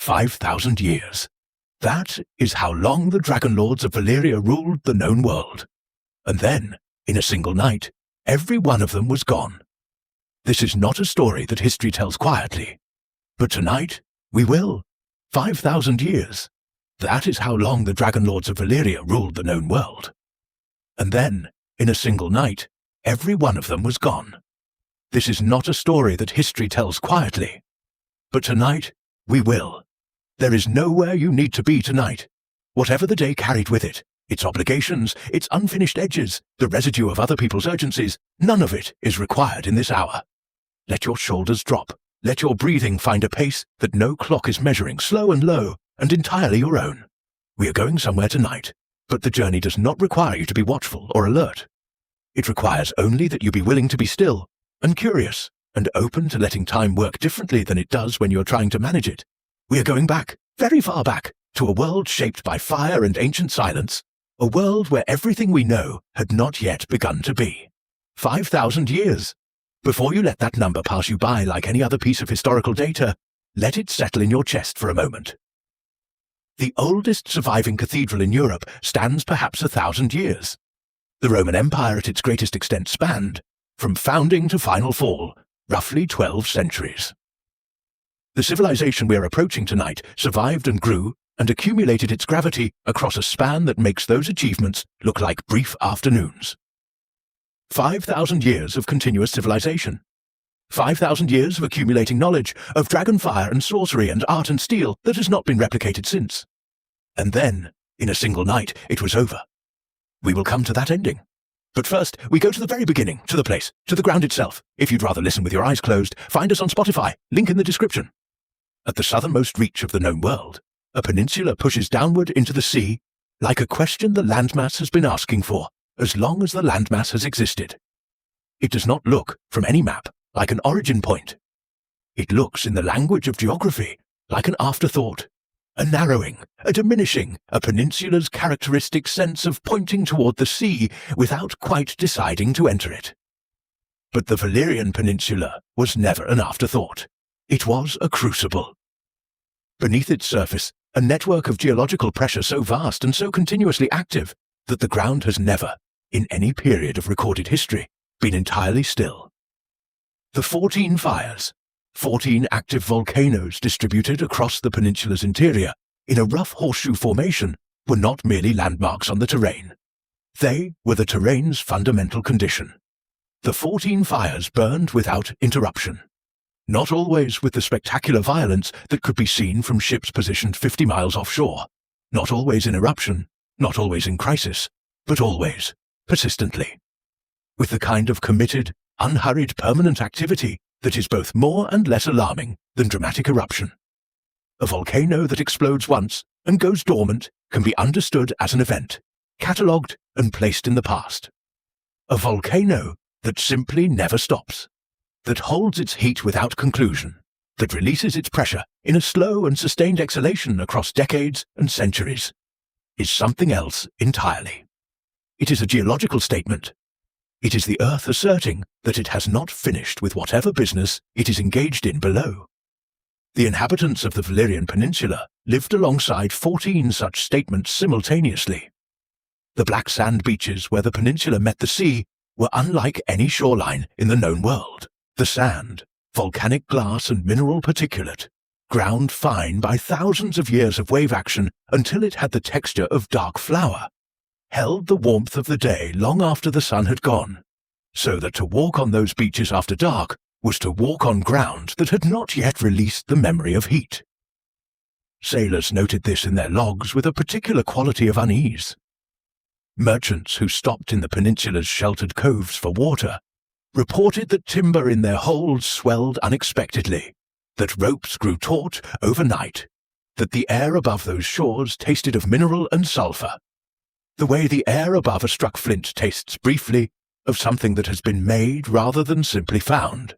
5,000 years. That is how long the dragonlords of Valyria ruled the known world. And then, in a single night, every one of them was gone. This is not a story that history tells quietly. But tonight, we will. 5,000 years. That is how long the dragonlords of Valyria ruled the known world. And then, in a single night, every one of them was gone. This is not a story that history tells quietly. But tonight, we will. There is nowhere you need to be tonight. Whatever the day carried with it, its obligations, its unfinished edges, the residue of other people's urgencies, none of it is required in this hour. Let your shoulders drop. Let your breathing find a pace that no clock is measuring, slow and low, and entirely your own. We are going somewhere tonight, but the journey does not require you to be watchful or alert. It requires only that you be willing to be still and curious and open to letting time work differently than it does when you are trying to manage it. We are going back, very far back, to a world shaped by fire and ancient silence, a world where everything we know had not yet begun to be. 5,000 years. Before you let that number pass you by like any other piece of historical data, let it settle in your chest for a moment. The oldest surviving cathedral in Europe stands perhaps 1,000 years. The Roman Empire at its greatest extent spanned, from founding to final fall, roughly 12 centuries. The civilization we are approaching tonight survived and grew and accumulated its gravity across a span that makes those achievements look like brief afternoons. 5,000 years of continuous civilization. 5,000 years of accumulating knowledge of dragonfire and sorcery and art and steel that has not been replicated since. And then, in a single night, it was over. We will come to that ending. But first, we go to the very beginning, to the place, to the ground itself. If you'd rather listen with your eyes closed, find us on Spotify, link in the description. At the southernmost reach of the known world, a peninsula pushes downward into the sea, like a question the landmass has been asking for, as long as the landmass has existed. It does not look, from any map, like an origin point. It looks, in the language of geography, like an afterthought, a narrowing, a diminishing, a peninsula's characteristic sense of pointing toward the sea without quite deciding to enter it. But the Valyrian Peninsula was never an afterthought. It was a crucible. Beneath its surface, a network of geological pressure so vast and so continuously active that the ground has never, in any period of recorded history, been entirely still. The 14 fires, 14 active volcanoes distributed across the peninsula's interior in a rough horseshoe formation, were not merely landmarks on the terrain. They were the terrain's fundamental condition. The 14 fires burned without interruption. Not always with the spectacular violence that could be seen from ships positioned 50 miles offshore. Not always in eruption, not always in crisis, but always, persistently. With the kind of committed, unhurried permanent activity that is both more and less alarming than dramatic eruption. A volcano that explodes once and goes dormant can be understood as an event, catalogued and placed in the past. A volcano that simply never stops, that holds its heat without conclusion, that releases its pressure in a slow and sustained exhalation across decades and centuries, is something else entirely. It is a geological statement. It is the Earth asserting that it has not finished with whatever business it is engaged in below. The inhabitants of the Valyrian Peninsula lived alongside 14 such statements simultaneously. The black sand beaches where the peninsula met the sea were unlike any shoreline in the known world. The sand, volcanic glass and mineral particulate, ground fine by thousands of years of wave action until it had the texture of dark flour, held the warmth of the day long after the sun had gone, so that to walk on those beaches after dark was to walk on ground that had not yet released the memory of heat. Sailors noted this in their logs with a particular quality of unease. Merchants who stopped in the peninsula's sheltered coves for water reported that timber in their holds swelled unexpectedly, that ropes grew taut overnight, that the air above those shores tasted of mineral and sulphur, the way the air above a struck flint tastes briefly of something that has been made rather than simply found.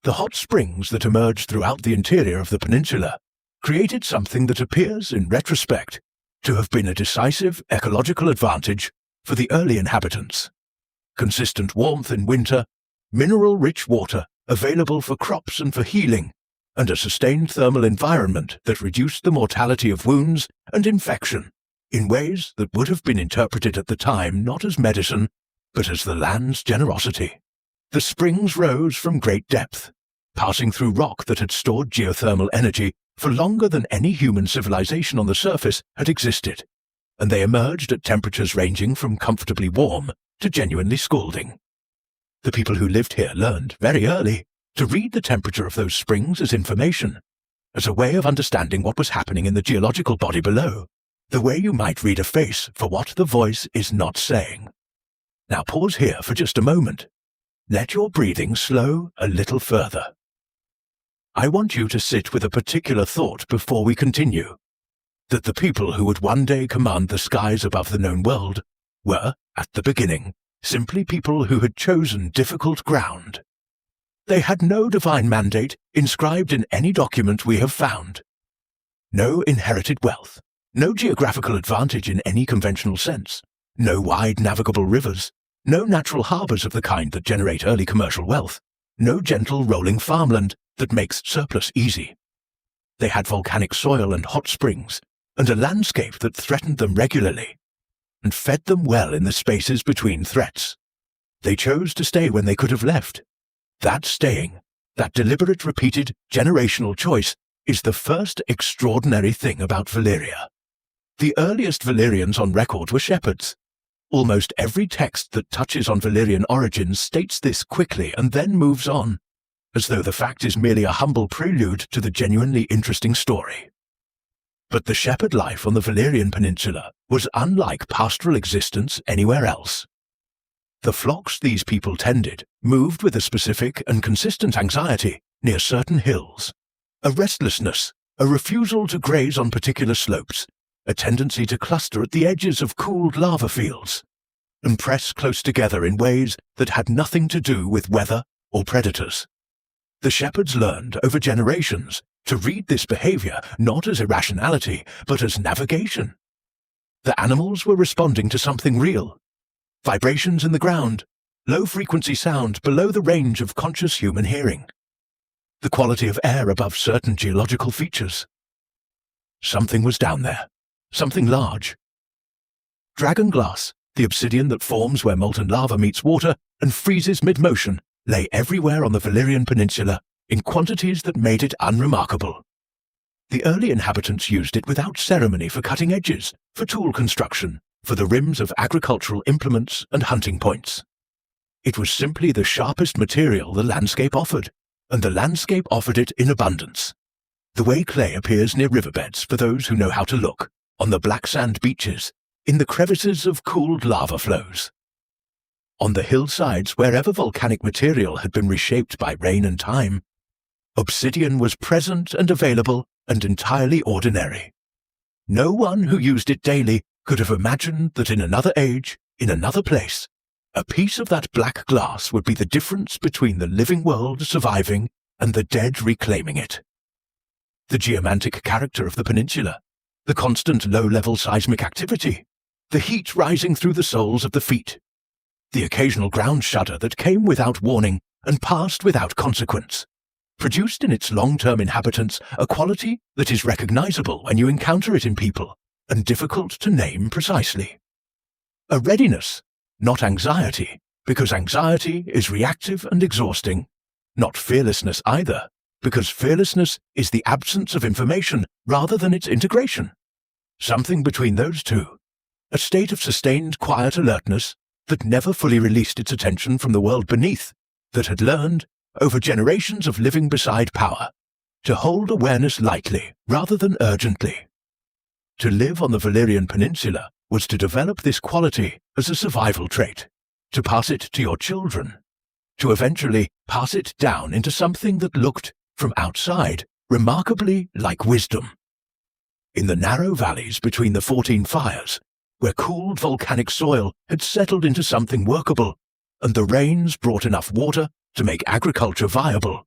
The hot springs that emerged throughout the interior of the peninsula created something that appears, in retrospect, to have been a decisive ecological advantage for the early inhabitants. Consistent warmth in winter, mineral-rich water available for crops and for healing, and a sustained thermal environment that reduced the mortality of wounds and infection in ways that would have been interpreted at the time not as medicine, but as the land's generosity. The springs rose from great depth, passing through rock that had stored geothermal energy for longer than any human civilization on the surface had existed, and they emerged at temperatures ranging from comfortably warm to genuinely scalding. The people who lived here learned, very early, to read the temperature of those springs as information, as a way of understanding what was happening in the geological body below, the way you might read a face for what the voice is not saying. Now pause here for just a moment. Let your breathing slow a little further. I want you to sit with a particular thought before we continue, that the people who would one day command the skies above the known world were, at the beginning, simply people who had chosen difficult ground. They had no divine mandate inscribed in any document we have found. No inherited wealth, no geographical advantage in any conventional sense, no wide navigable rivers, no natural harbours of the kind that generate early commercial wealth, no gentle rolling farmland that makes surplus easy. They had volcanic soil and hot springs, and a landscape that threatened them regularly, and fed them well in the spaces between threats. They chose to stay when they could have left. That staying, that deliberate repeated generational choice, is the first extraordinary thing about Valyria. The earliest Valyrians on record were shepherds. Almost every text that touches on Valyrian origins states this quickly and then moves on, as though the fact is merely a humble prelude to the genuinely interesting story. But the shepherd life on the Valyrian Peninsula was unlike pastoral existence anywhere else. The flocks these people tended moved with a specific and consistent anxiety near certain hills, a restlessness, a refusal to graze on particular slopes, a tendency to cluster at the edges of cooled lava fields, and press close together in ways that had nothing to do with weather or predators. The shepherds learned over generations to read this behavior not as irrationality, but as navigation. The animals were responding to something real. Vibrations in the ground, low-frequency sound below the range of conscious human hearing. The quality of air above certain geological features. Something was down there, something large. Dragonglass, the obsidian that forms where molten lava meets water and freezes mid-motion, lay everywhere on the Valyrian Peninsula in quantities that made it unremarkable. The early inhabitants used it without ceremony for cutting edges, for tool construction, for the rims of agricultural implements and hunting points. It was simply the sharpest material the landscape offered, and the landscape offered it in abundance. The way clay appears near riverbeds for those who know how to look, on the black sand beaches, in the crevices of cooled lava flows. On the hillsides wherever volcanic material had been reshaped by rain and time, obsidian was present and available and entirely ordinary. No one who used it daily could have imagined that in another age, in another place, a piece of that black glass would be the difference between the living world surviving and the dead reclaiming it. The geomantic character of the peninsula, the constant low-level seismic activity, the heat rising through the soles of the feet, the occasional ground shudder that came without warning and passed without consequence, produced in its long-term inhabitants a quality that is recognizable when you encounter it in people, and difficult to name precisely. A readiness, not anxiety, because anxiety is reactive and exhausting, not fearlessness either, because fearlessness is the absence of information rather than its integration. Something between those two, a state of sustained quiet alertness that never fully released its attention from the world beneath, that had learned, over generations of living beside power, to hold awareness lightly rather than urgently. To live on the Valyrian Peninsula was to develop this quality as a survival trait, to pass it to your children, to eventually pass it down into something that looked, from outside, remarkably like wisdom. In the narrow valleys between the 14 fires, where cooled volcanic soil had settled into something workable, and the rains brought enough water to make agriculture viable,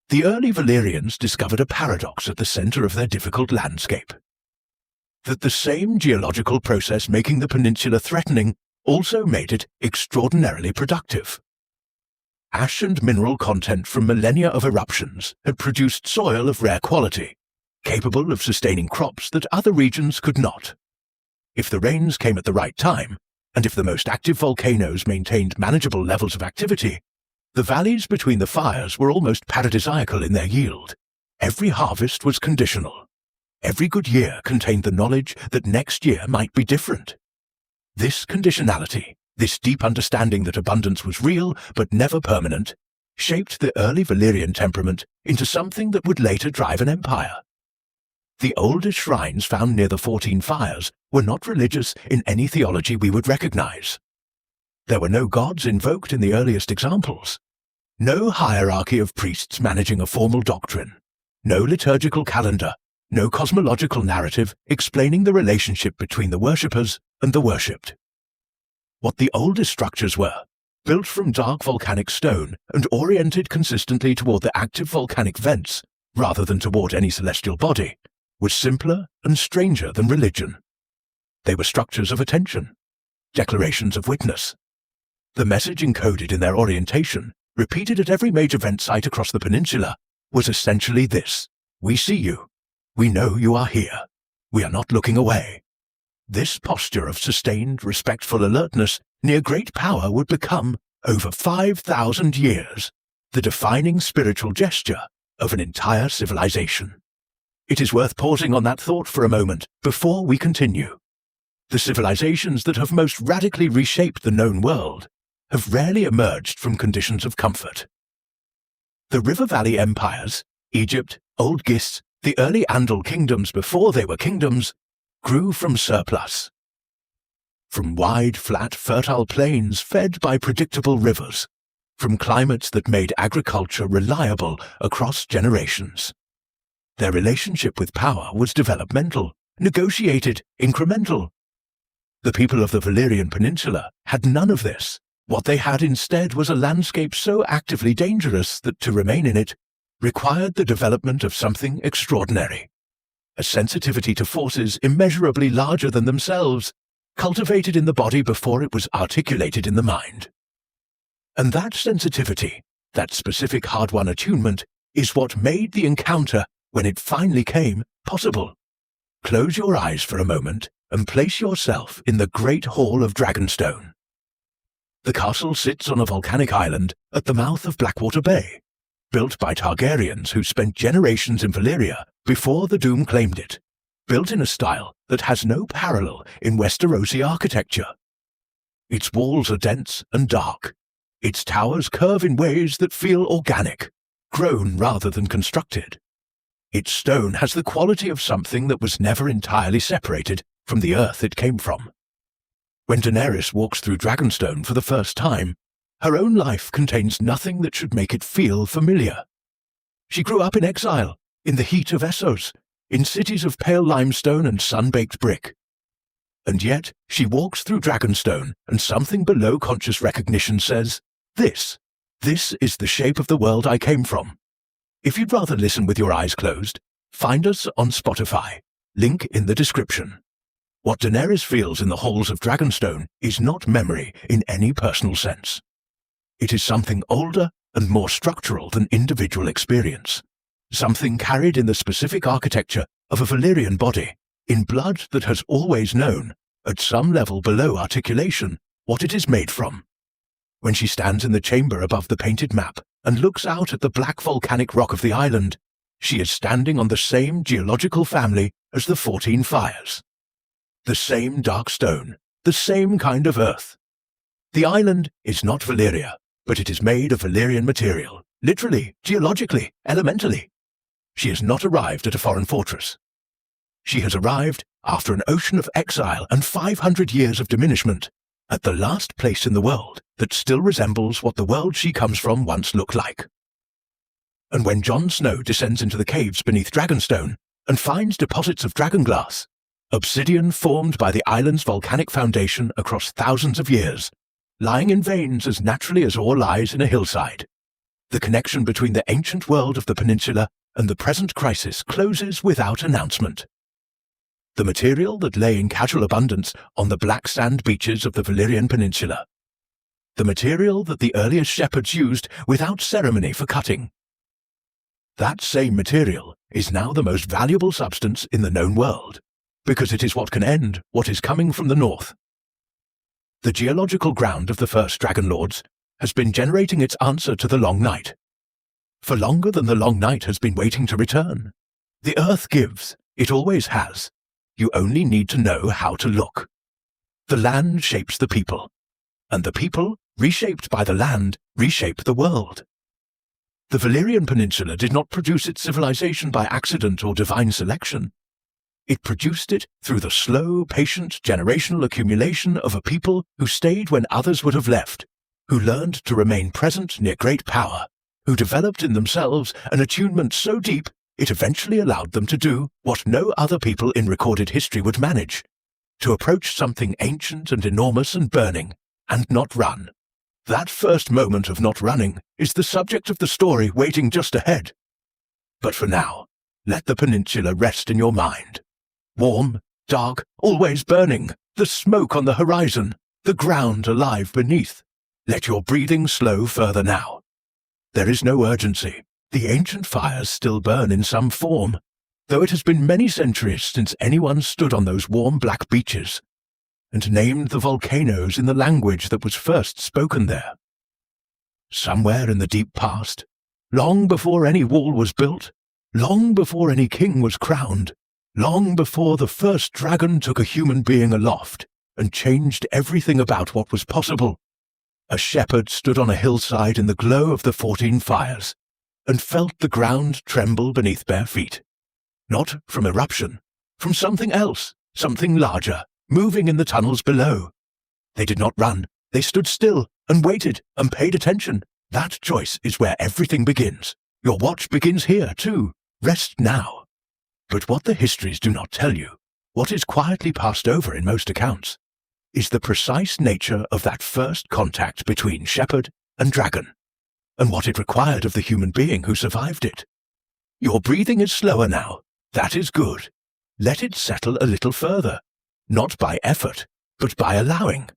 the early Valyrians discovered a paradox at the center of their difficult landscape. That the same geological process making the peninsula threatening also made it extraordinarily productive. Ash and mineral content from millennia of eruptions had produced soil of rare quality, capable of sustaining crops that other regions could not. If the rains came at the right time, and if the most active volcanoes maintained manageable levels of activity, the valleys between the fires were almost paradisiacal in their yield. Every harvest was conditional. Every good year contained the knowledge that next year might be different. This conditionality, this deep understanding that abundance was real but never permanent, shaped the early Valyrian temperament into something that would later drive an empire. The oldest shrines found near the 14 fires were not religious in any theology we would recognize. There were no gods invoked in the earliest examples, no hierarchy of priests managing a formal doctrine, no liturgical calendar, no cosmological narrative explaining the relationship between the worshippers and the worshipped. What the oldest structures were, built from dark volcanic stone and oriented consistently toward the active volcanic vents rather than toward any celestial body, was simpler and stranger than religion. They were structures of attention, declarations of witness. The message encoded in their orientation, repeated at every major event site across the peninsula, was essentially this: we see you. We know you are here. We are not looking away. This posture of sustained, respectful alertness near great power would become, over 5,000 years, the defining spiritual gesture of an entire civilization. It is worth pausing on that thought for a moment before we continue. The civilizations that have most radically reshaped the known world have rarely emerged from conditions of comfort. The River Valley empires, Egypt, Old Gis, the early Andal kingdoms before they were kingdoms, grew from surplus. From wide, flat, fertile plains fed by predictable rivers, from climates that made agriculture reliable across generations. Their relationship with power was developmental, negotiated, incremental. The people of the Valyrian Peninsula had none of this. What they had instead was a landscape so actively dangerous that to remain in it required the development of something extraordinary. A sensitivity to forces immeasurably larger than themselves, cultivated in the body before it was articulated in the mind. And that sensitivity, that specific hard-won attunement, is what made the encounter, when it finally came, possible. Close your eyes for a moment and place yourself in the Great Hall of Dragonstone. The castle sits on a volcanic island at the mouth of Blackwater Bay, built by Targaryens who spent generations in Valyria before the Doom claimed it, built in a style that has no parallel in Westerosi architecture. Its walls are dense and dark. Its towers curve in ways that feel organic, grown rather than constructed. Its stone has the quality of something that was never entirely separated from the earth it came from. When Daenerys walks through Dragonstone for the first time, her own life contains nothing that should make it feel familiar. She grew up in exile, in the heat of Essos, in cities of pale limestone and sun-baked brick. And yet she walks through Dragonstone and something below conscious recognition says, This is the shape of the world I came from. If you'd rather listen with your eyes closed, find us on Spotify, link in the description. What Daenerys feels in the halls of Dragonstone is not memory in any personal sense. It is something older and more structural than individual experience, something carried in the specific architecture of a Valyrian body, in blood that has always known, at some level below articulation, what it is made from. When she stands in the chamber above the painted map and looks out at the black volcanic rock of the island, she is standing on the same geological family as the 14 fires. The same dark stone, the same kind of earth. The island is not Valyria, but it is made of Valyrian material, literally, geologically, elementally. She has not arrived at a foreign fortress. She has arrived, after an ocean of exile and 500 years of diminishment, at the last place in the world that still resembles what the world she comes from once looked like. And when Jon Snow descends into the caves beneath Dragonstone and finds deposits of dragonglass, obsidian formed by the island's volcanic foundation across thousands of years, lying in veins as naturally as ore lies in a hillside, the connection between the ancient world of the peninsula and the present crisis closes without announcement. The material that lay in casual abundance on the black sand beaches of the Valyrian Peninsula, the material that the earliest shepherds used without ceremony for cutting. That same material is now the most valuable substance in the known world, because it is what can end what is coming from the north. The geological ground of the first dragonlords has been generating its answer to the long night. For longer than the long night has been waiting to return. The earth gives, it always has. You only need to know how to look. The land shapes the people, and the people, reshaped by the land, reshape the world. The Valyrian Peninsula did not produce its civilization by accident or divine selection. It produced it through the slow, patient, generational accumulation of a people who stayed when others would have left, who learned to remain present near great power, who developed in themselves an attunement so deep it eventually allowed them to do what no other people in recorded history would manage, to approach something ancient and enormous and burning, and not run. That first moment of not running is the subject of the story waiting just ahead. But for now, let the peninsula rest in your mind. Warm, dark, always burning, the smoke on the horizon, the ground alive beneath. Let your breathing slow further now. There is no urgency. The ancient fires still burn in some form, though it has been many centuries since anyone stood on those warm black beaches and named the volcanoes in the language that was first spoken there. Somewhere in the deep past, long before any wall was built, long before any king was crowned, long before the first dragon took a human being aloft and changed everything about what was possible, a shepherd stood on a hillside in the glow of the 14 fires and felt the ground tremble beneath bare feet. Not from eruption, from something else, something larger, moving in the tunnels below. They did not run, they stood still and waited and paid attention. That choice is where everything begins. Your watch begins here, too. Rest now. But what the histories do not tell you, what is quietly passed over in most accounts, is the precise nature of that first contact between shepherd and dragon, and what it required of the human being who survived it. Your breathing is slower now. That is good. Let it settle a little further, not by effort, but by allowing.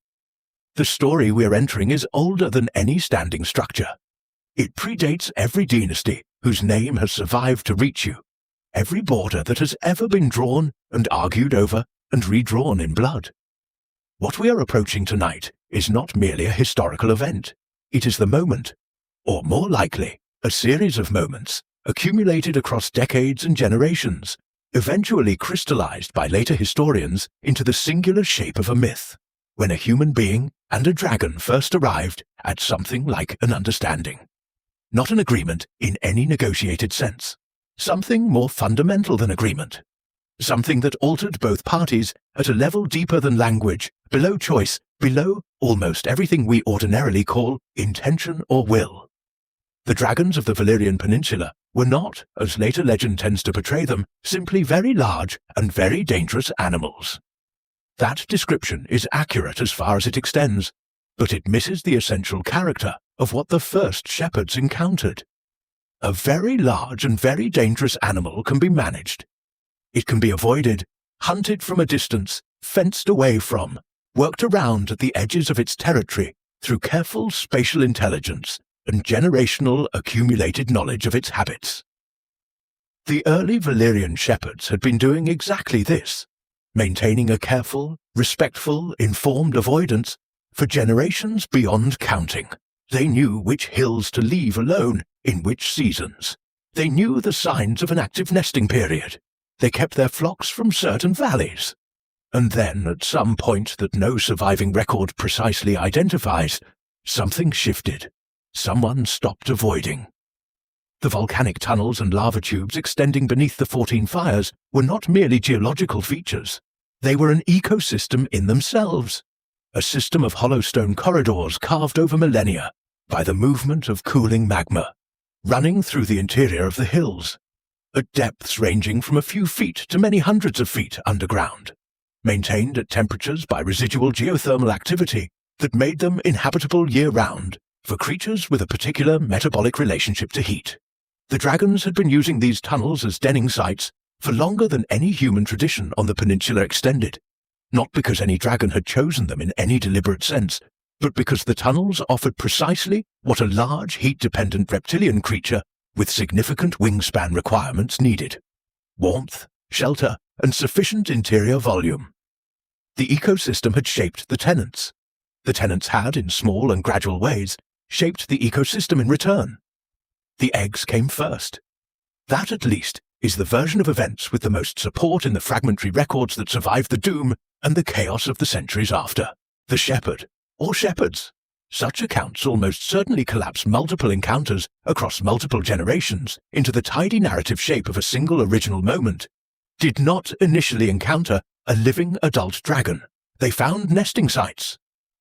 The story we're entering is older than any standing structure. It predates every dynasty whose name has survived to reach you, every border that has ever been drawn and argued over and redrawn in blood. What we are approaching tonight is not merely a historical event. It is the moment, or more likely, a series of moments, accumulated across decades and generations, eventually crystallized by later historians into the singular shape of a myth, when a human being and a dragon first arrived at something like an understanding. Not an agreement in any negotiated sense. Something more fundamental than agreement. Something that altered both parties at a level deeper than language, below choice, below almost everything we ordinarily call intention or will. The dragons of the Valyrian Peninsula were not, as later legend tends to portray them, simply very large and very dangerous animals. That description is accurate as far as it extends, but it misses the essential character of what the first shepherds encountered. A very large and very dangerous animal can be managed. It can be avoided, hunted from a distance, fenced away from, worked around at the edges of its territory through careful spatial intelligence and generational accumulated knowledge of its habits. The early Valyrian shepherds had been doing exactly this, maintaining a careful, respectful, informed avoidance for generations beyond counting. They knew which hills to leave alone in which seasons. They knew the signs of an active nesting period. They kept their flocks from certain valleys. And then, at some point that no surviving record precisely identifies, something shifted. Someone stopped avoiding. The volcanic tunnels and lava tubes extending beneath the 14 fires were not merely geological features. They were an ecosystem in themselves, a system of hollow stone corridors carved over millennia by the movement of cooling magma, running through the interior of the hills, at depths ranging from a few feet to many hundreds of feet underground, maintained at temperatures by residual geothermal activity that made them inhabitable year-round for creatures with a particular metabolic relationship to heat. The dragons had been using these tunnels as denning sites for longer than any human tradition on the peninsula extended, not because any dragon had chosen them in any deliberate sense, but because the tunnels offered precisely what a large heat-dependent reptilian creature with significant wingspan requirements needed: warmth, shelter, and sufficient interior volume. The ecosystem had shaped the tenants. The tenants had, in small and gradual ways, shaped the ecosystem in return. The eggs came first. That, at least, is the version of events with the most support in the fragmentary records that survived the doom and the chaos of the centuries after. The shepherd, or shepherds. Such accounts almost certainly collapse multiple encounters across multiple generations into the tidy narrative shape of a single original moment. Did not initially encounter a living adult dragon. They found nesting sites.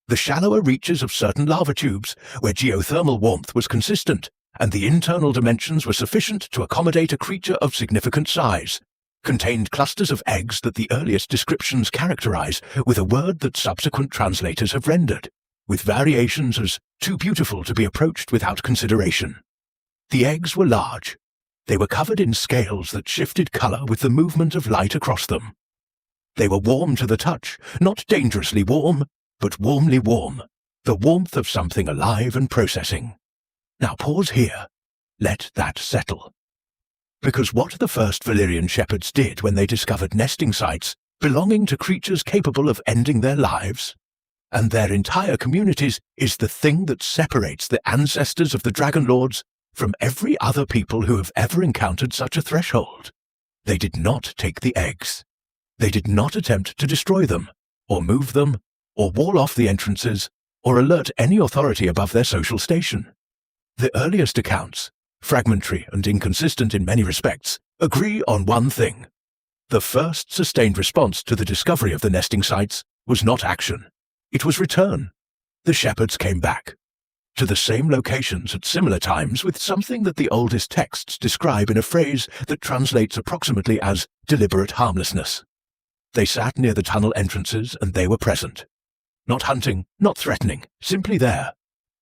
The shallower reaches of certain lava tubes, where geothermal warmth was consistent, and the internal dimensions were sufficient to accommodate a creature of significant size, contained clusters of eggs that the earliest descriptions characterize with a word that subsequent translators have rendered, with variations as too beautiful to be approached without consideration. The eggs were large. They were covered in scales that shifted color with the movement of light across them. They were warm to the touch, not dangerously warm, but warmly warm, the warmth of something alive and processing. Now pause here. Let that settle. Because what the first Valyrian shepherds did when they discovered nesting sites belonging to creatures capable of ending their lives, and their entire communities, is the thing that separates the ancestors of the dragonlords from every other people who have ever encountered such a threshold. They did not take the eggs. They did not attempt to destroy them, or move them, or wall off the entrances, or alert any authority above their social station. The earliest accounts, fragmentary and inconsistent in many respects, agree on one thing. The first sustained response to the discovery of the nesting sites was not action. It was return. The shepherds came back to the same locations at similar times with something that the oldest texts describe in a phrase that translates approximately as deliberate harmlessness. They sat near the tunnel entrances and they were present. Not hunting, not threatening, simply there.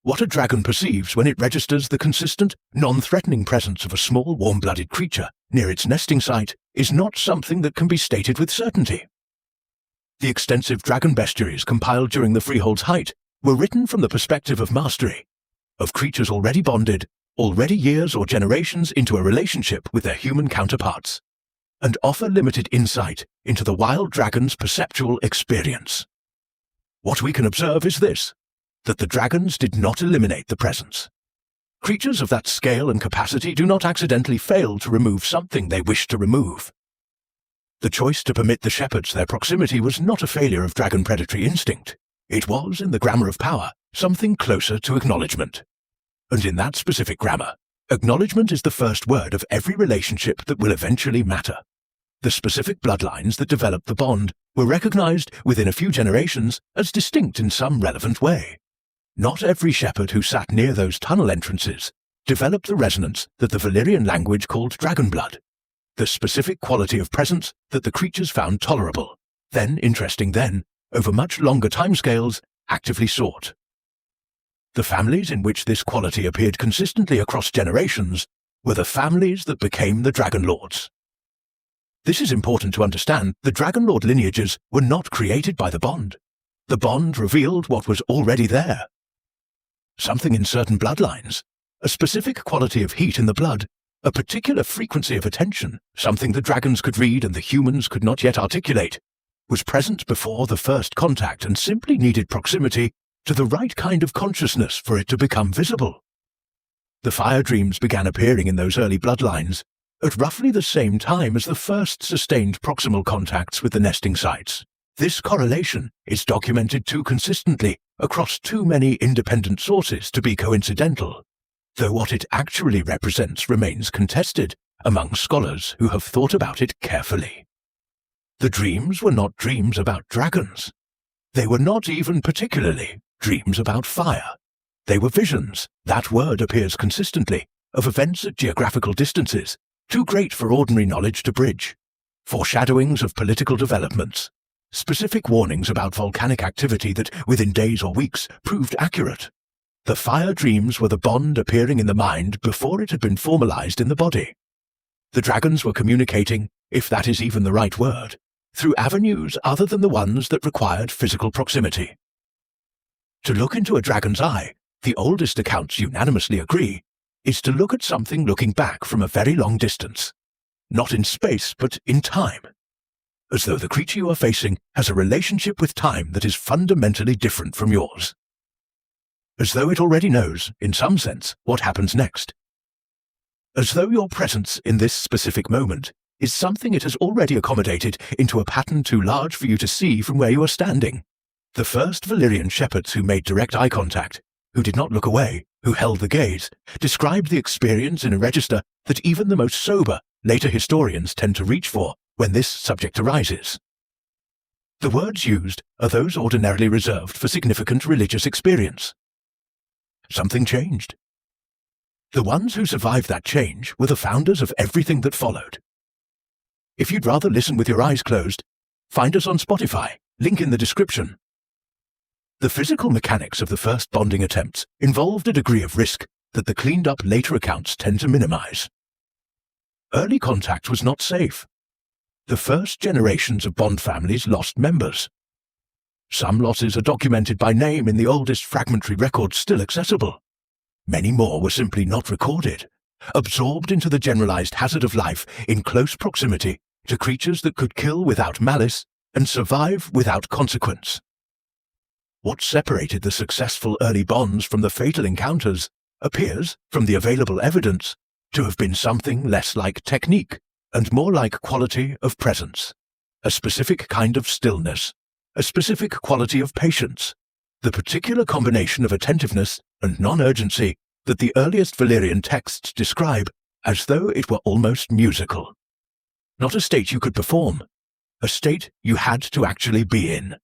What a dragon perceives when it registers the consistent, non-threatening presence of a small, warm-blooded creature near its nesting site is not something that can be stated with certainty. The extensive dragon bestiaries compiled during the Freehold's height were written from the perspective of mastery, of creatures already bonded, already years or generations into a relationship with their human counterparts, and offer limited insight into the wild dragon's perceptual experience. What we can observe is this: that the dragons did not eliminate the presence. Creatures of that scale and capacity do not accidentally fail to remove something they wish to remove. The choice to permit the shepherds their proximity was not a failure of dragon predatory instinct. It was, in the grammar of power, something closer to acknowledgement. And in that specific grammar, acknowledgement is the first word of every relationship that will eventually matter. The specific bloodlines that developed the bond were recognized within a few generations as distinct in some relevant way. Not every shepherd who sat near those tunnel entrances developed the resonance that the Valyrian language called dragonblood, the specific quality of presence that the creatures found tolerable, over much longer timescales, actively sought. The families in which this quality appeared consistently across generations were the families that became the dragonlords. This is important to understand. The dragonlord lineages were not created by the bond. The bond revealed what was already there. Something in certain bloodlines, a specific quality of heat in the blood, a particular frequency of attention, something the dragons could read and the humans could not yet articulate, was present before the first contact and simply needed proximity to the right kind of consciousness for it to become visible. The fire dreams began appearing in those early bloodlines at roughly the same time as the first sustained proximal contacts with the nesting sites. This correlation is documented too consistently across too many independent sources to be coincidental, though what it actually represents remains contested among scholars who have thought about it carefully. The dreams were not dreams about dragons. They were not even particularly dreams about fire. They were visions, that word appears consistently, of events at geographical distances, too great for ordinary knowledge to bridge, foreshadowings of political developments, specific warnings about volcanic activity that, within days or weeks, proved accurate. The fire dreams were the bond appearing in the mind before it had been formalized in the body. The dragons were communicating, if that is even the right word, through avenues other than the ones that required physical proximity. To look into a dragon's eye, the oldest accounts unanimously agree, is to look at something looking back from a very long distance. Not in space, but in time. As though the creature you are facing has a relationship with time that is fundamentally different from yours. As though it already knows, in some sense, what happens next. As though your presence in this specific moment is something it has already accommodated into a pattern too large for you to see from where you are standing. The first Valyrian shepherds who made direct eye contact, who did not look away, who held the gaze, described the experience in a register that even the most sober later historians tend to reach for when this subject arises. The words used are those ordinarily reserved for significant religious experience. Something changed. The ones who survived that change were the founders of everything that followed. If you'd rather listen with your eyes closed, find us on Spotify, link in the description. The physical mechanics of the first bonding attempts involved a degree of risk that the cleaned-up later accounts tend to minimize. Early contact was not safe. The first generations of bond families lost members. Some losses are documented by name in the oldest fragmentary records still accessible. Many more were simply not recorded, absorbed into the generalized hazard of life in close proximity to creatures that could kill without malice and survive without consequence. What separated the successful early bonds from the fatal encounters appears, from the available evidence, to have been something less like technique and more like quality of presence, a specific kind of stillness, a specific quality of patience, the particular combination of attentiveness and non-urgency that the earliest Valyrian texts describe as though it were almost musical. Not a state you could perform, a state you had to actually be in.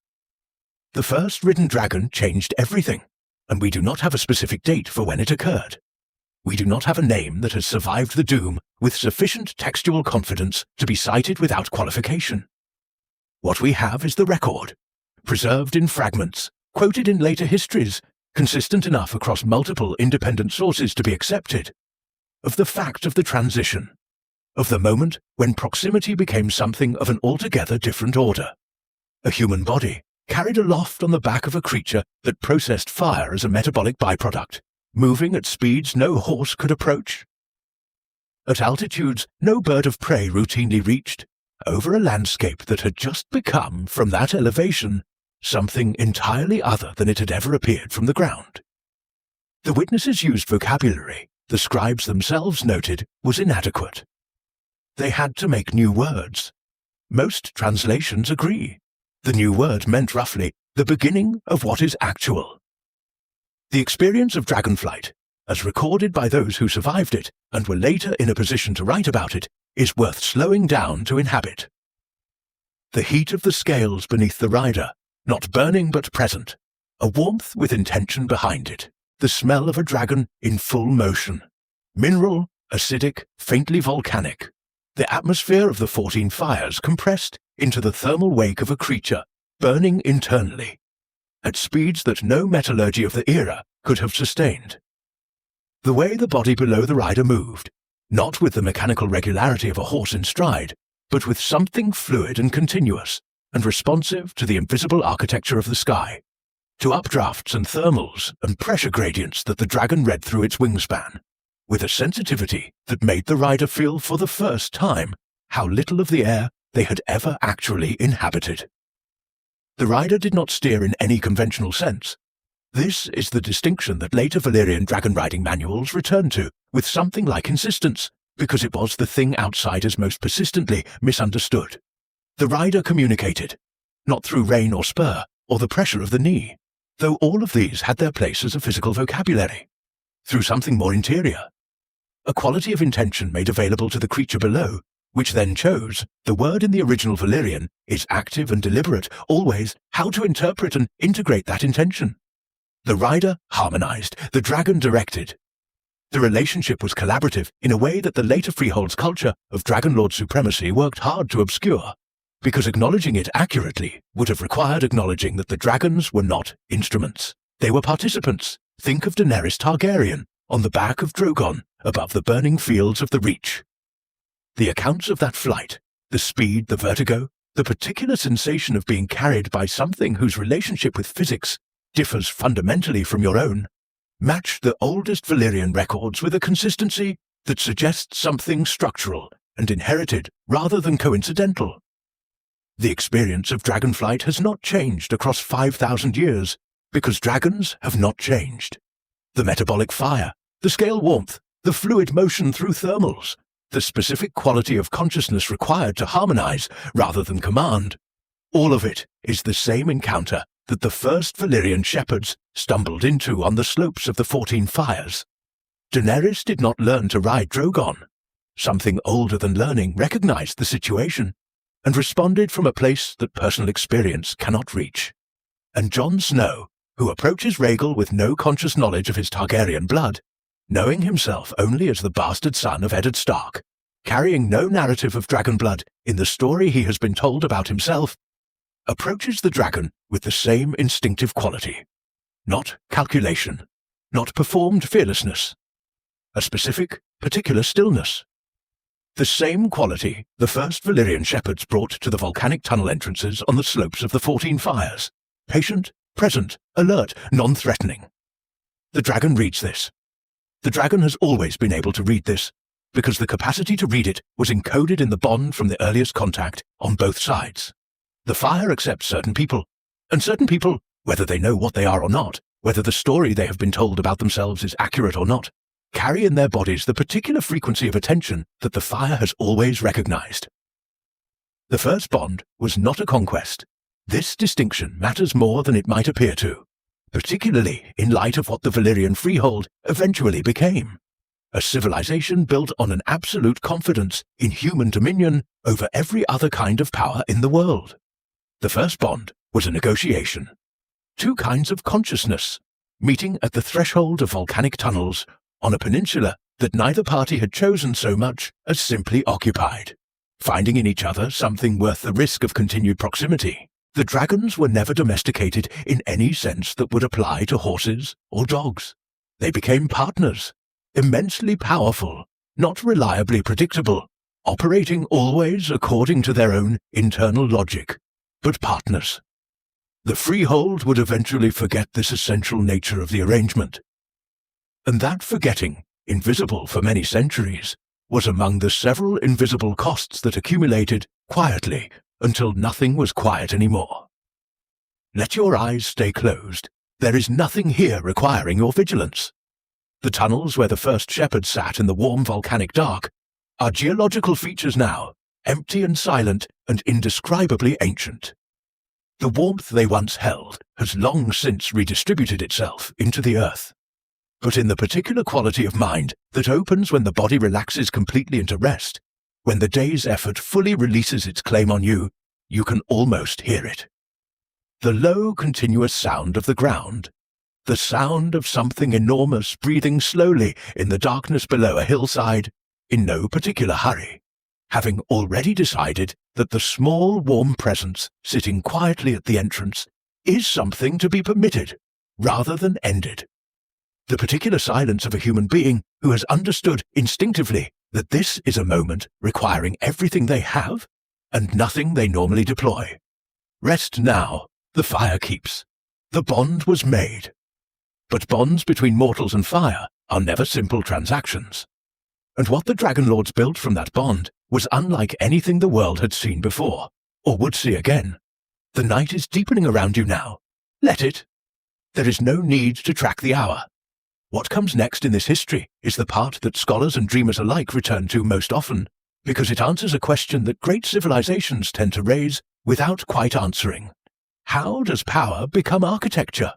The first ridden dragon changed everything, and we do not have a specific date for when it occurred. We do not have a name that has survived the doom with sufficient textual confidence to be cited without qualification. What we have is the record, preserved in fragments, quoted in later histories, consistent enough across multiple independent sources to be accepted, of the fact of the transition, of the moment when proximity became something of an altogether different order. A human body, carried aloft on the back of a creature that processed fire as a metabolic byproduct, moving at speeds no horse could approach. At altitudes no bird of prey routinely reached, over a landscape that had just become, from that elevation, something entirely other than it had ever appeared from the ground. The witnesses' used vocabulary, the scribes themselves noted, was inadequate. They had to make new words. Most translations agree. The new word meant roughly the beginning of what is actual. The experience of dragonflight, as recorded by those who survived it and were later in a position to write about it, is worth slowing down to inhabit. The heat of the scales beneath the rider, not burning but present, a warmth with intention behind it, the smell of a dragon in full motion, mineral, acidic, faintly volcanic, the atmosphere of the 14 fires compressed into the thermal wake of a creature burning internally, at speeds that no metallurgy of the era could have sustained. The way the body below the rider moved, not with the mechanical regularity of a horse in stride, but with something fluid and continuous, and responsive to the invisible architecture of the sky, to updrafts and thermals and pressure gradients that the dragon read through its wingspan, with a sensitivity that made the rider feel for the first time how little of the air they had ever actually inhabited. The rider did not steer in any conventional sense. This is the distinction that later Valyrian dragon riding manuals return to with something like insistence, because it was the thing outsiders most persistently misunderstood. The rider communicated, not through rein or spur, or the pressure of the knee, though all of these had their place as a physical vocabulary, through something more interior, a quality of intention made available to the creature below, which then chose, the word in the original Valyrian is active and deliberate, always, how to interpret and integrate that intention. The rider harmonized, the dragon directed. The relationship was collaborative in a way that the later Freehold's culture of dragonlord supremacy worked hard to obscure, because acknowledging it accurately would have required acknowledging that the dragons were not instruments. They were participants. Think of Daenys Targaryen on the back of Drogon above the burning fields of the Reach. The accounts of that flight, the speed, the vertigo, the particular sensation of being carried by something whose relationship with physics differs fundamentally from your own, match the oldest Valyrian records with a consistency that suggests something structural and inherited rather than coincidental. The experience of dragonflight has not changed across 5,000 years because dragons have not changed. The metabolic fire, the scale warmth, the fluid motion through thermals, the specific quality of consciousness required to harmonize rather than command, all of it is the same encounter that the first Valyrian shepherds stumbled into on the slopes of the 14 Fires. Daenerys did not learn to ride Drogon. Something older than learning recognized the situation and responded from a place that personal experience cannot reach. And Jon Snow, who approaches Rhaegal with no conscious knowledge of his Targaryen blood, knowing himself only as the bastard son of Eddard Stark, carrying no narrative of dragon blood in the story he has been told about himself, approaches the dragon with the same instinctive quality. Not calculation, not performed fearlessness. A specific, particular stillness. The same quality the first Valyrian shepherds brought to the volcanic tunnel entrances on the slopes of the 14 Fires. Patient, present, alert, non-threatening. The dragon reads this. The dragon has always been able to read this, because the capacity to read it was encoded in the bond from the earliest contact on both sides. The fire accepts certain people, and certain people, whether they know what they are or not, whether the story they have been told about themselves is accurate or not, carry in their bodies the particular frequency of attention that the fire has always recognized. The first bond was not a conquest. This distinction matters more than it might appear to, particularly in light of what the Valyrian Freehold eventually became. A civilization built on an absolute confidence in human dominion over every other kind of power in the world. The first bond was a negotiation. Two kinds of consciousness, meeting at the threshold of volcanic tunnels on a peninsula that neither party had chosen so much as simply occupied, finding in each other something worth the risk of continued proximity. The dragons were never domesticated in any sense that would apply to horses or dogs. They became partners, immensely powerful, not reliably predictable, operating always according to their own internal logic, but partners. The Freehold would eventually forget this essential nature of the arrangement. And that forgetting, invisible for many centuries, was among the several invisible costs that accumulated quietly until nothing was quiet anymore. Let your eyes stay closed. There is nothing here requiring your vigilance. The tunnels where the first shepherds sat in the warm volcanic dark are geological features now, empty and silent and indescribably ancient. The warmth they once held has long since redistributed itself into the earth. But in the particular quality of mind that opens when the body relaxes completely into rest, when the day's effort fully releases its claim on you, you can almost hear it. The low, continuous sound of the ground, the sound of something enormous breathing slowly in the darkness below a hillside, in no particular hurry, having already decided that the small, warm presence sitting quietly at the entrance is something to be permitted, rather than ended. The particular silence of a human being who has understood instinctively that this is a moment requiring everything they have and nothing they normally deploy. Rest now, the fire keeps. The bond was made. But bonds between mortals and fire are never simple transactions. And what the dragonlords built from that bond was unlike anything the world had seen before, or would see again. The night is deepening around you now. Let it. There is no need to track the hour. What comes next in this history is the part that scholars and dreamers alike return to most often, because it answers a question that great civilizations tend to raise without quite answering. How does power become architecture?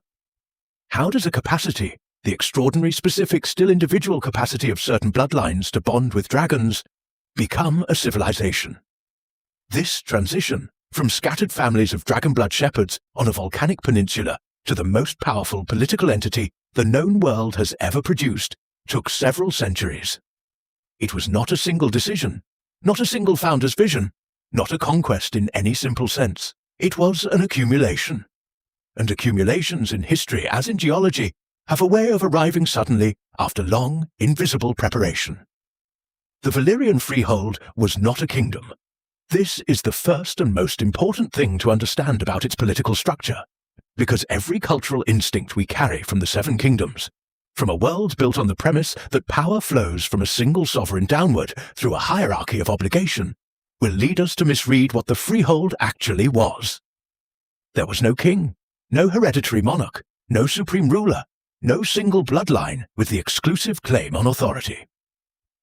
How does a capacity, the extraordinary, specific, still individual capacity of certain bloodlines to bond with dragons, become a civilization? This transition from scattered families of dragonblood shepherds on a volcanic peninsula to the most powerful political entity the known world has ever produced took several centuries. It was not a single decision, not a single founder's vision, not a conquest in any simple sense. It was an accumulation. And accumulations in history, as in geology, have a way of arriving suddenly after long, invisible preparation. The Valyrian Freehold was not a kingdom. This is the first and most important thing to understand about its political structure. because every cultural instinct we carry from the Seven Kingdoms, from a world built on the premise that power flows from a single sovereign downward through a hierarchy of obligation, will lead us to misread what the freehold actually was. There was no king, no hereditary monarch, no supreme ruler, no single bloodline with the exclusive claim on authority.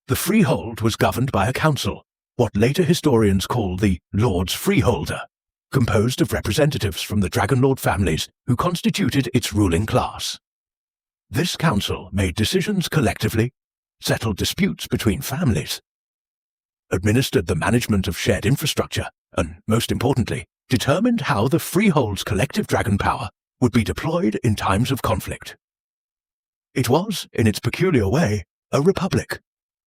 The freehold was governed by a council, what later historians call the Lord's Freeholder, composed of representatives from the dragonlord families who constituted its ruling class. This council made decisions collectively, settled disputes between families, administered the management of shared infrastructure, and, most importantly, determined how the freehold's collective dragon power would be deployed in times of conflict. It was, in its peculiar way, a republic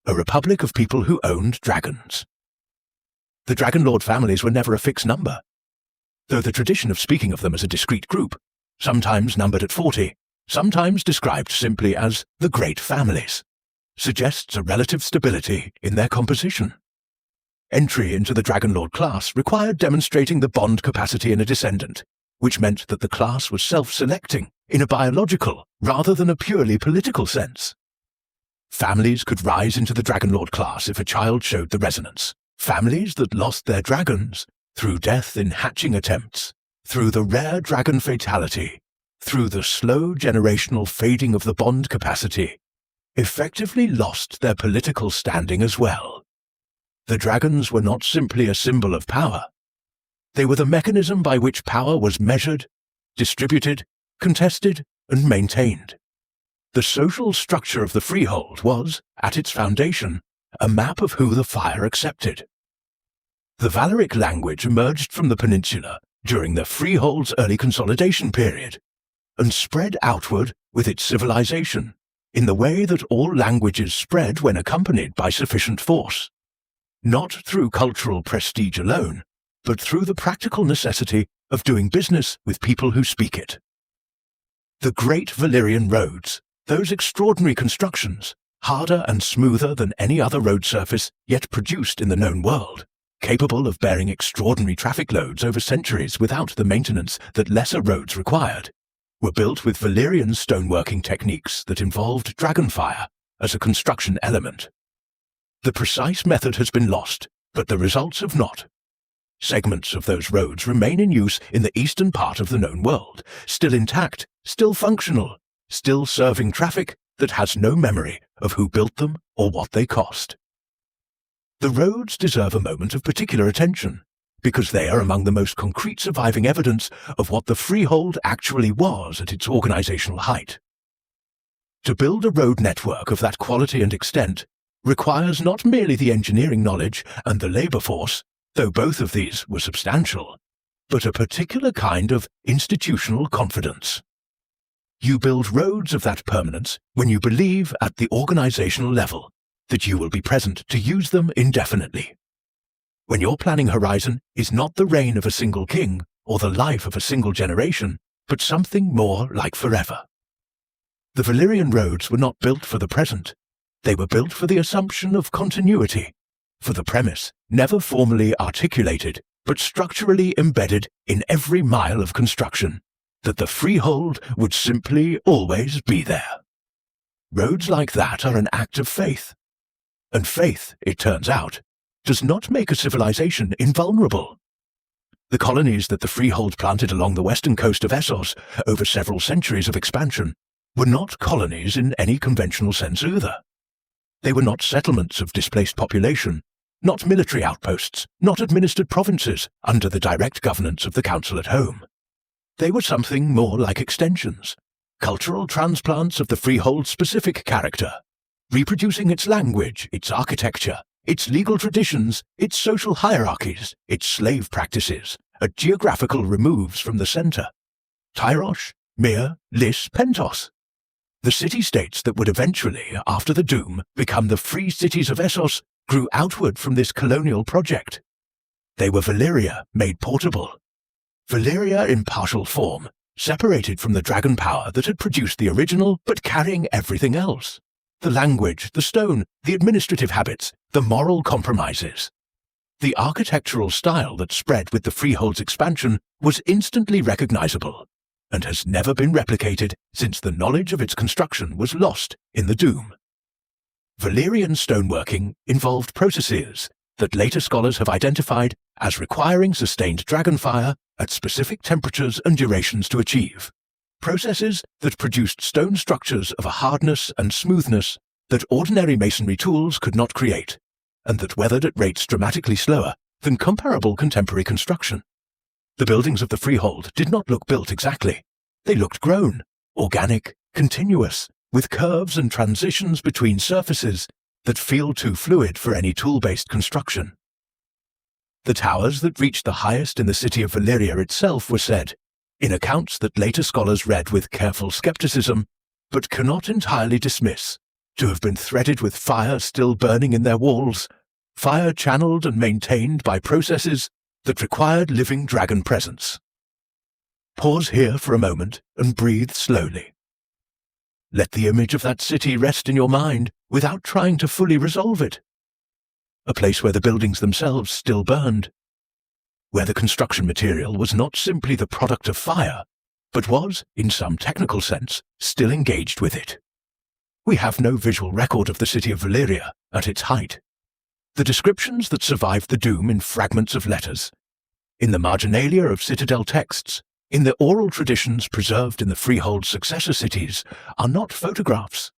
of people who owned dragons. The dragonlord families were never a fixed number, though the tradition of speaking of them as a discrete group, sometimes numbered at 40, sometimes described simply as the Great Families, suggests a relative stability in their composition. Entry into the dragonlord class required demonstrating the bond capacity in a descendant, which meant that the class was self-selecting in a biological rather than a purely political sense. Families could rise into the dragonlord class if a child showed the resonance. Families that lost their dragons, through death in hatching attempts, through the rare dragon fatality, through the slow generational fading of the bond capacity, effectively lost their political standing as well. The dragons were not simply a symbol of power. They were the mechanism by which power was measured, distributed, contested, and maintained. The social structure of the freehold was, at its foundation, a map of who the Fire accepted. The Valyric language emerged from the peninsula during the freehold's early consolidation period, and spread outward with its civilization, in the way that all languages spread when accompanied by sufficient force. Not through cultural prestige alone, but through the practical necessity of doing business with people who speak it. The great Valyrian roads, those extraordinary constructions, harder and smoother than any other road surface yet produced in the known world, capable of bearing extraordinary traffic loads over centuries without the maintenance that lesser roads required, were built with Valyrian stoneworking techniques that involved dragonfire as a construction element. The precise method has been lost, but the results have not. Segments of those roads remain in use in the eastern part of the known world, still intact, still functional, still serving traffic that has no memory of who built them or what they cost. The roads deserve a moment of particular attention, because they are among the most concrete surviving evidence of what the freehold actually was at its organizational height. To build a road network of that quality and extent requires not merely the engineering knowledge and the labor force, though both of these were substantial, but a particular kind of institutional confidence. You build roads of that permanence when you believe at the organizational level that you will be present to use them indefinitely. When your planning horizon is not the reign of a single king or the life of a single generation, but something more like forever. The Valyrian roads were not built for the present. They were built for the assumption of continuity, for the premise, never formally articulated, but structurally embedded in every mile of construction, that the freehold would simply always be there. Roads like that are an act of faith. And faith, it turns out, does not make a civilization invulnerable. The colonies that the freehold planted along the western coast of Essos over several centuries of expansion were not colonies in any conventional sense either. They were not settlements of displaced population, not military outposts, not administered provinces under the direct governance of the council at home. They were something more like extensions, cultural transplants of the freehold's specific character, reproducing its language, its architecture, its legal traditions, its social hierarchies, its slave practices, at geographical removes from the centre. Tyrosh, Myr, Lys, Pentos. The city-states that would eventually, after the Doom, become the free cities of Essos grew outward from this colonial project. They were Valyria made portable. Valyria in partial form, separated from the dragon power that had produced the original but carrying everything else. The language, the stone, the administrative habits, the moral compromises. The architectural style that spread with the freehold's expansion was instantly recognizable. and has never been replicated since the knowledge of its construction was lost in the Doom. Valyrian stoneworking involved processes that later scholars have identified as requiring sustained dragonfire at specific temperatures and durations to achieve, processes that produced stone structures of a hardness and smoothness that ordinary masonry tools could not create, and that weathered at rates dramatically slower than comparable contemporary construction. The buildings of the Freehold did not look built exactly. They looked grown, organic, continuous, with curves and transitions between surfaces that feel too fluid for any tool-based construction. The towers that reached the highest in the city of Valyria itself were said, in accounts that later scholars read with careful skepticism, but cannot entirely dismiss, to have been threaded with fire still burning in their walls, fire channeled and maintained by processes that required living dragon presence. Pause here for a moment and breathe slowly. Let the image of that city rest in your mind without trying to fully resolve it. A place where the buildings themselves still burned, where the construction material was not simply the product of fire, but was, in some technical sense, still engaged with it. We have no visual record of the city of Valyria at its height. The descriptions that survived the Doom in fragments of letters, in the marginalia of citadel texts, in the oral traditions preserved in the Freehold's successor cities, are not photographs.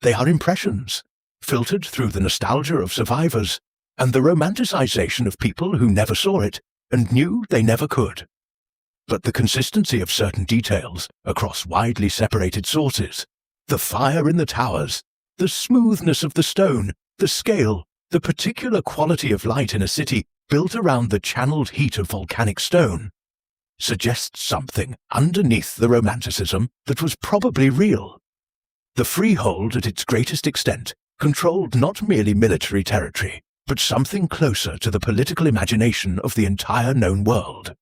They are impressions, filtered through the nostalgia of survivors and the romanticization of people who never saw it and knew they never could. But the consistency of certain details across widely separated sources, the fire in the towers, the smoothness of the stone, the scale, the particular quality of light in a city built around the channeled heat of volcanic stone, suggests something underneath the romanticism that was probably real. The Freehold, at its greatest extent, controlled not merely military territory, but something closer to the political imagination of the entire known world.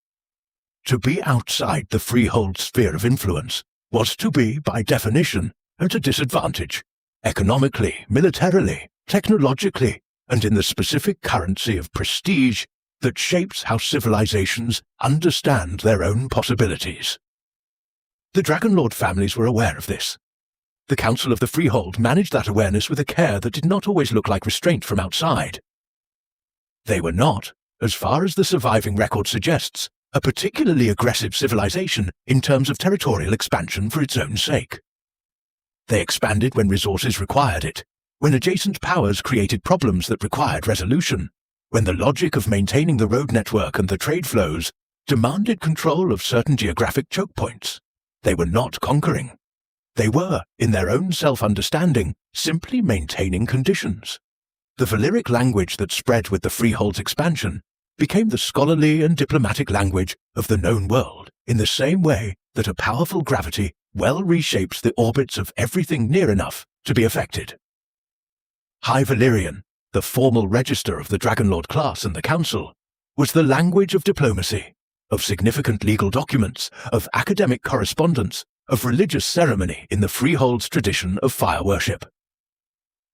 To be outside the Freehold sphere of influence was to be, by definition, at a disadvantage, economically, militarily, technologically, and in the specific currency of prestige that shapes how civilizations understand their own possibilities. The Dragonlord families were aware of this. The Council of the Freehold managed that awareness with a care that did not always look like restraint from outside. They were not, as far as the surviving record suggests, a particularly aggressive civilization in terms of territorial expansion for its own sake. They expanded when resources required it, when adjacent powers created problems that required resolution, when the logic of maintaining the road network and the trade flows demanded control of certain geographic choke points. They were not conquering. They were, in their own self-understanding, simply maintaining conditions. The Valyric language that spread with the Freehold's expansion became the scholarly and diplomatic language of the known world, in the same way that a powerful gravity well reshapes the orbits of everything near enough to be affected. High Valyrian, the formal register of the Dragonlord class and the Council, was the language of diplomacy, of significant legal documents, of academic correspondence, of religious ceremony in the Freehold's tradition of fire worship.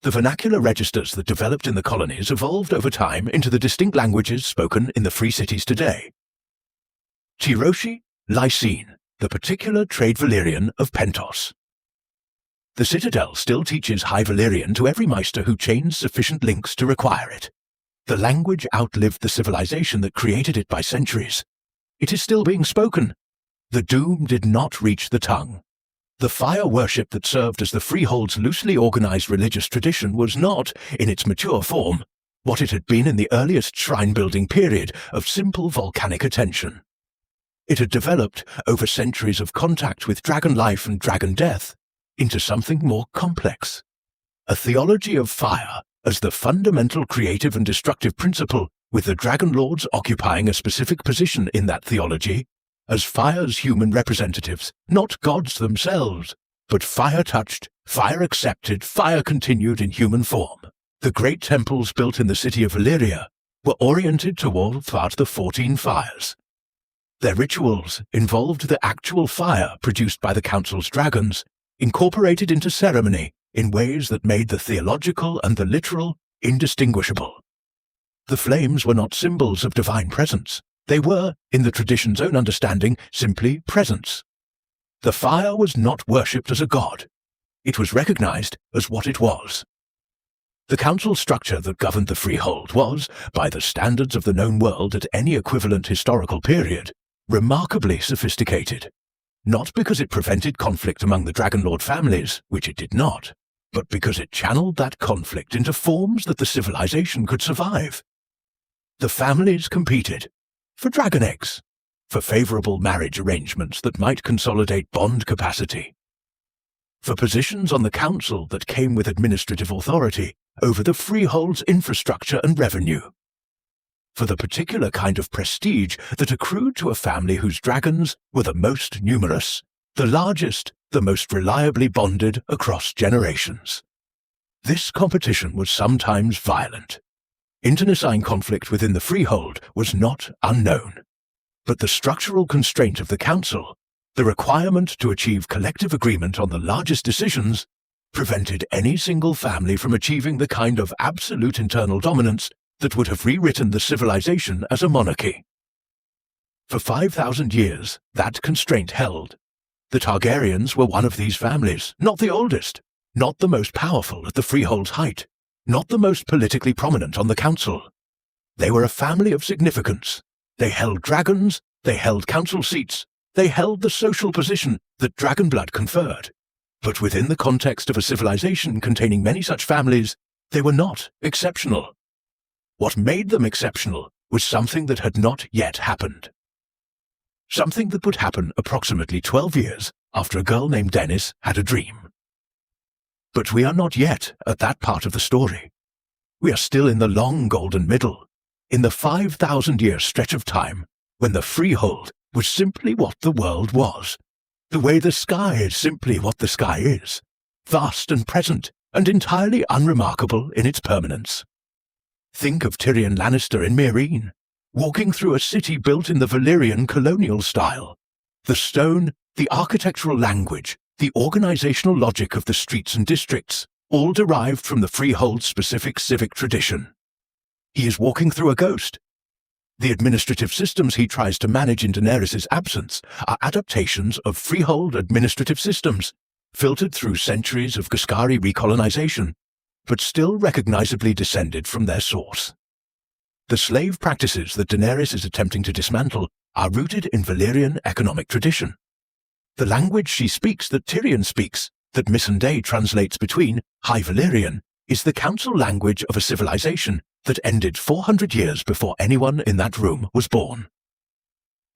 The vernacular registers that developed in the colonies evolved over time into the distinct languages spoken in the free cities today. Tiroshi, Lysine, the particular trade Valyrian of Pentos. The Citadel still teaches High Valyrian to every Meister who chains sufficient links to require it. The language outlived the civilization that created it by centuries. It is still being spoken. The Doom did not reach the tongue. The fire worship that served as the Freehold's loosely organized religious tradition was not, in its mature form, what it had been in the earliest shrine-building period of simple volcanic attention. It had developed, over centuries of contact with dragon life and dragon death, into something more complex. A theology of fire as the fundamental creative and destructive principle, with the dragonlords occupying a specific position in that theology, as fire's human representatives, not gods themselves, but fire-touched, fire-accepted, fire-continued in human form. The great temples built in the city of Valyria were oriented toward the 14 fires. Their rituals involved the actual fire produced by the Council's dragons, incorporated into ceremony in ways that made the theological and the literal indistinguishable. The flames were not symbols of divine presence. They were, in the tradition's own understanding, simply presence. The fire was not worshipped as a god. It was recognized as what it was. The council structure that governed the Freehold was, by the standards of the known world at any equivalent historical period, remarkably sophisticated. Not because it prevented conflict among the Dragonlord families, which it did not, but because it channeled that conflict into forms that the civilization could survive. The families competed for dragon eggs, for favorable marriage arrangements that might consolidate bond capacity, for positions on the council that came with administrative authority over the freehold's infrastructure and revenue, for the particular kind of prestige that accrued to a family whose dragons were the most numerous, the largest, the most reliably bonded across generations. This competition was sometimes violent. Internecine conflict within the freehold was not unknown, but the structural constraint of the council, the requirement to achieve collective agreement on the largest decisions, prevented any single family from achieving the kind of absolute internal dominance that would have rewritten the civilization as a monarchy. For 5,000 years, that constraint held. The Targaryens were one of these families, not the oldest, not the most powerful at the freehold's height, not the most politically prominent on the council. They were a family of significance. They held dragons, they held council seats, they held the social position that dragonblood conferred. But within the context of a civilization containing many such families, they were not exceptional. What made them exceptional was something that had not yet happened. Something that would happen approximately 12 years after a girl named Daenys had a dream. But we are not yet at that part of the story. We are still in the long golden middle, in the 5,000-year stretch of time when the freehold was simply what the world was, the way the sky is simply what the sky is, vast and present and entirely unremarkable in its permanence. Think of Tyrion Lannister in Meereen, walking through a city built in the Valyrian colonial style. The stone, the architectural language, the organizational logic of the streets and districts, all derived from the freehold's specific civic tradition. He is walking through a ghost. The administrative systems he tries to manage in Daenerys' absence are adaptations of freehold administrative systems, filtered through centuries of Ghiscari recolonization, but still recognizably descended from their source. The slave practices that Daenerys is attempting to dismantle are rooted in Valyrian economic tradition. The language she speaks that Tyrion speaks, that Missandei translates between High Valyrian, is the council language of a civilization that ended 400 years before anyone in that room was born.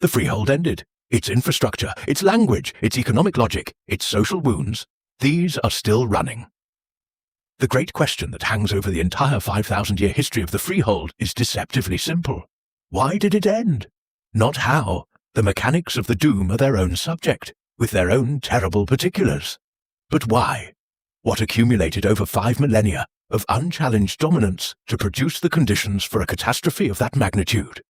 The freehold ended. Its infrastructure, its language, its economic logic, its social wounds, these are still running. The great question that hangs over the entire 5,000-year history of the freehold is deceptively simple. Why did it end? Not how. The mechanics of the Doom are their own subject, with their own terrible particulars. But why? What accumulated over 5 millennia of unchallenged dominance to produce the conditions for a catastrophe of that magnitude?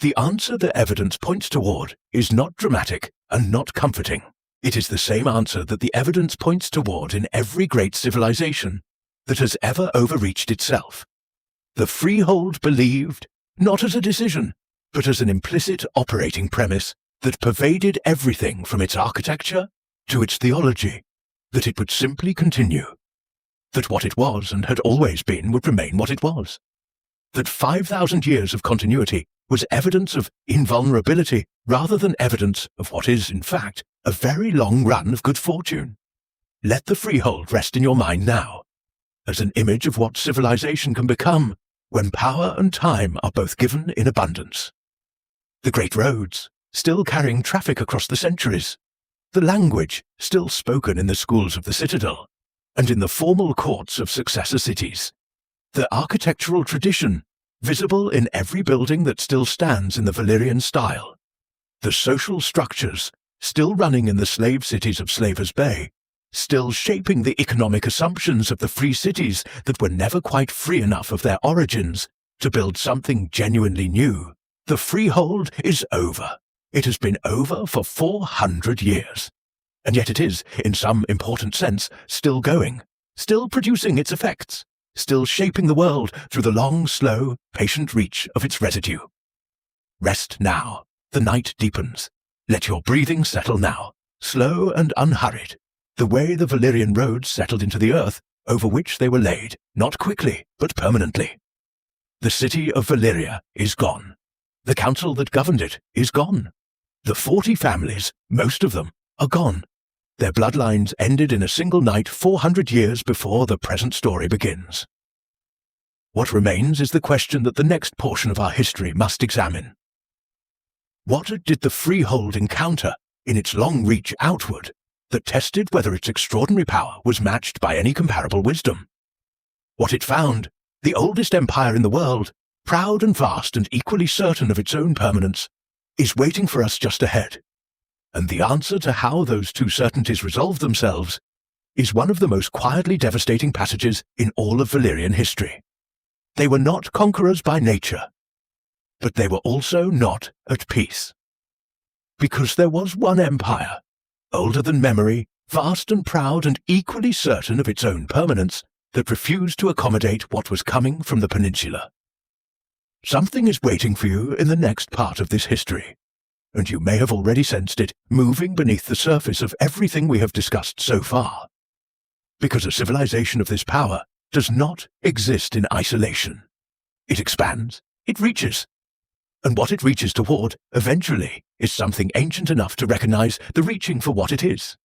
The answer the evidence points toward is not dramatic and not comforting. It is the same answer that the evidence points toward in every great civilization that has ever overreached itself. The freehold believed, not as a decision, but as an implicit operating premise that pervaded everything from its architecture to its theology, that it would simply continue, that what it was and had always been would remain what it was, that 5,000 years of continuity was evidence of invulnerability rather than evidence of what is, in fact, a very long run of good fortune. Let the freehold rest in your mind now, as an image of what civilization can become when power and time are both given in abundance. The great roads, still carrying traffic across the centuries, the language still spoken in the schools of the citadel, and in the formal courts of successor cities, the architectural tradition visible in every building that still stands in the Valyrian style, the social structures still running in the slave cities of Slavers Bay, still shaping the economic assumptions of the free cities that were never quite free enough of their origins to build something genuinely new. The freehold is over. It has been over for 400 years. And yet it is, in some important sense, still going, still producing its effects, still shaping the world through the long, slow, patient reach of its residue. Rest now. The night deepens. Let your breathing settle now. slow and unhurried, the way the Valyrian roads settled into the earth over which they were laid, not quickly, but permanently. The city of Valyria is gone. The council that governed it is gone. The 40 families, most of them, are gone. Their bloodlines ended in a single night 400 years before the present story begins. What remains is the question that the next portion of our history must examine. What did the Freehold encounter in its long reach outward that tested whether its extraordinary power was matched by any comparable wisdom? What it found, the oldest empire in the world, proud and vast and equally certain of its own permanence, is waiting for us just ahead. And the answer to how those two certainties resolve themselves is one of the most quietly devastating passages in all of Valyrian history. They were not conquerors by nature, but they were also not at peace. Because there was one empire, older than memory, vast and proud and equally certain of its own permanence, that refused to accommodate what was coming from the peninsula. Something is waiting for you in the next part of this history, and you may have already sensed it moving beneath the surface of everything we have discussed so far. Because a civilization of this power does not exist in isolation. It expands, it reaches, and what it reaches toward, eventually, is something ancient enough to recognize the reaching for what it is.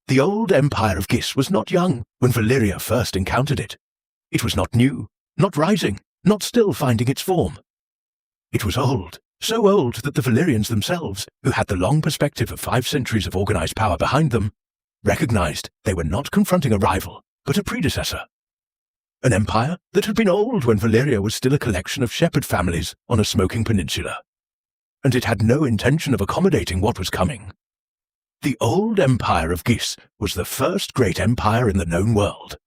The old empire of Gis was not young when Valyria first encountered it. It was not new, not rising, not still finding its form. It was old, so old that the Valyrians themselves, who had the long perspective of 5 centuries of organized power behind them, recognized they were not confronting a rival, but a predecessor. An empire that had been old when Valyria was still a collection of shepherd families on a smoking peninsula. And it had no intention of accommodating what was coming. The old empire of Gis was the first great empire in the known world.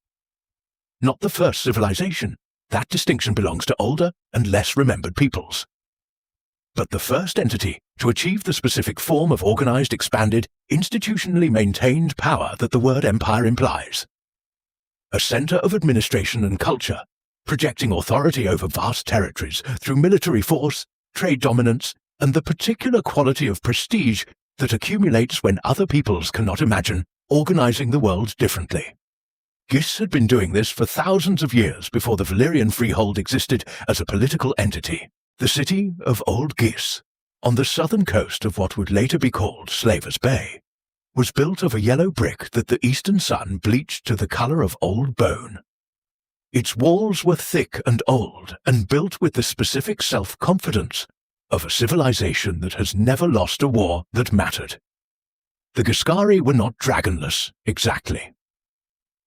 Not the first civilization. That distinction belongs to older and less remembered peoples. But the first entity to achieve the specific form of organized, expanded, institutionally maintained power that the word empire implies. A center of administration and culture, projecting authority over vast territories through military force, trade dominance, and the particular quality of prestige that accumulates when other peoples cannot imagine organizing the world differently. Gis had been doing this for thousands of years before the Valyrian Freehold existed as a political entity. The city of Old Gis, on the southern coast of what would later be called Slaver's Bay, was built of a yellow brick that the eastern sun bleached to the color of old bone. Its walls were thick and old and built with the specific self-confidence of a civilization that has never lost a war that mattered. The Ghiscari were not dragonless, exactly.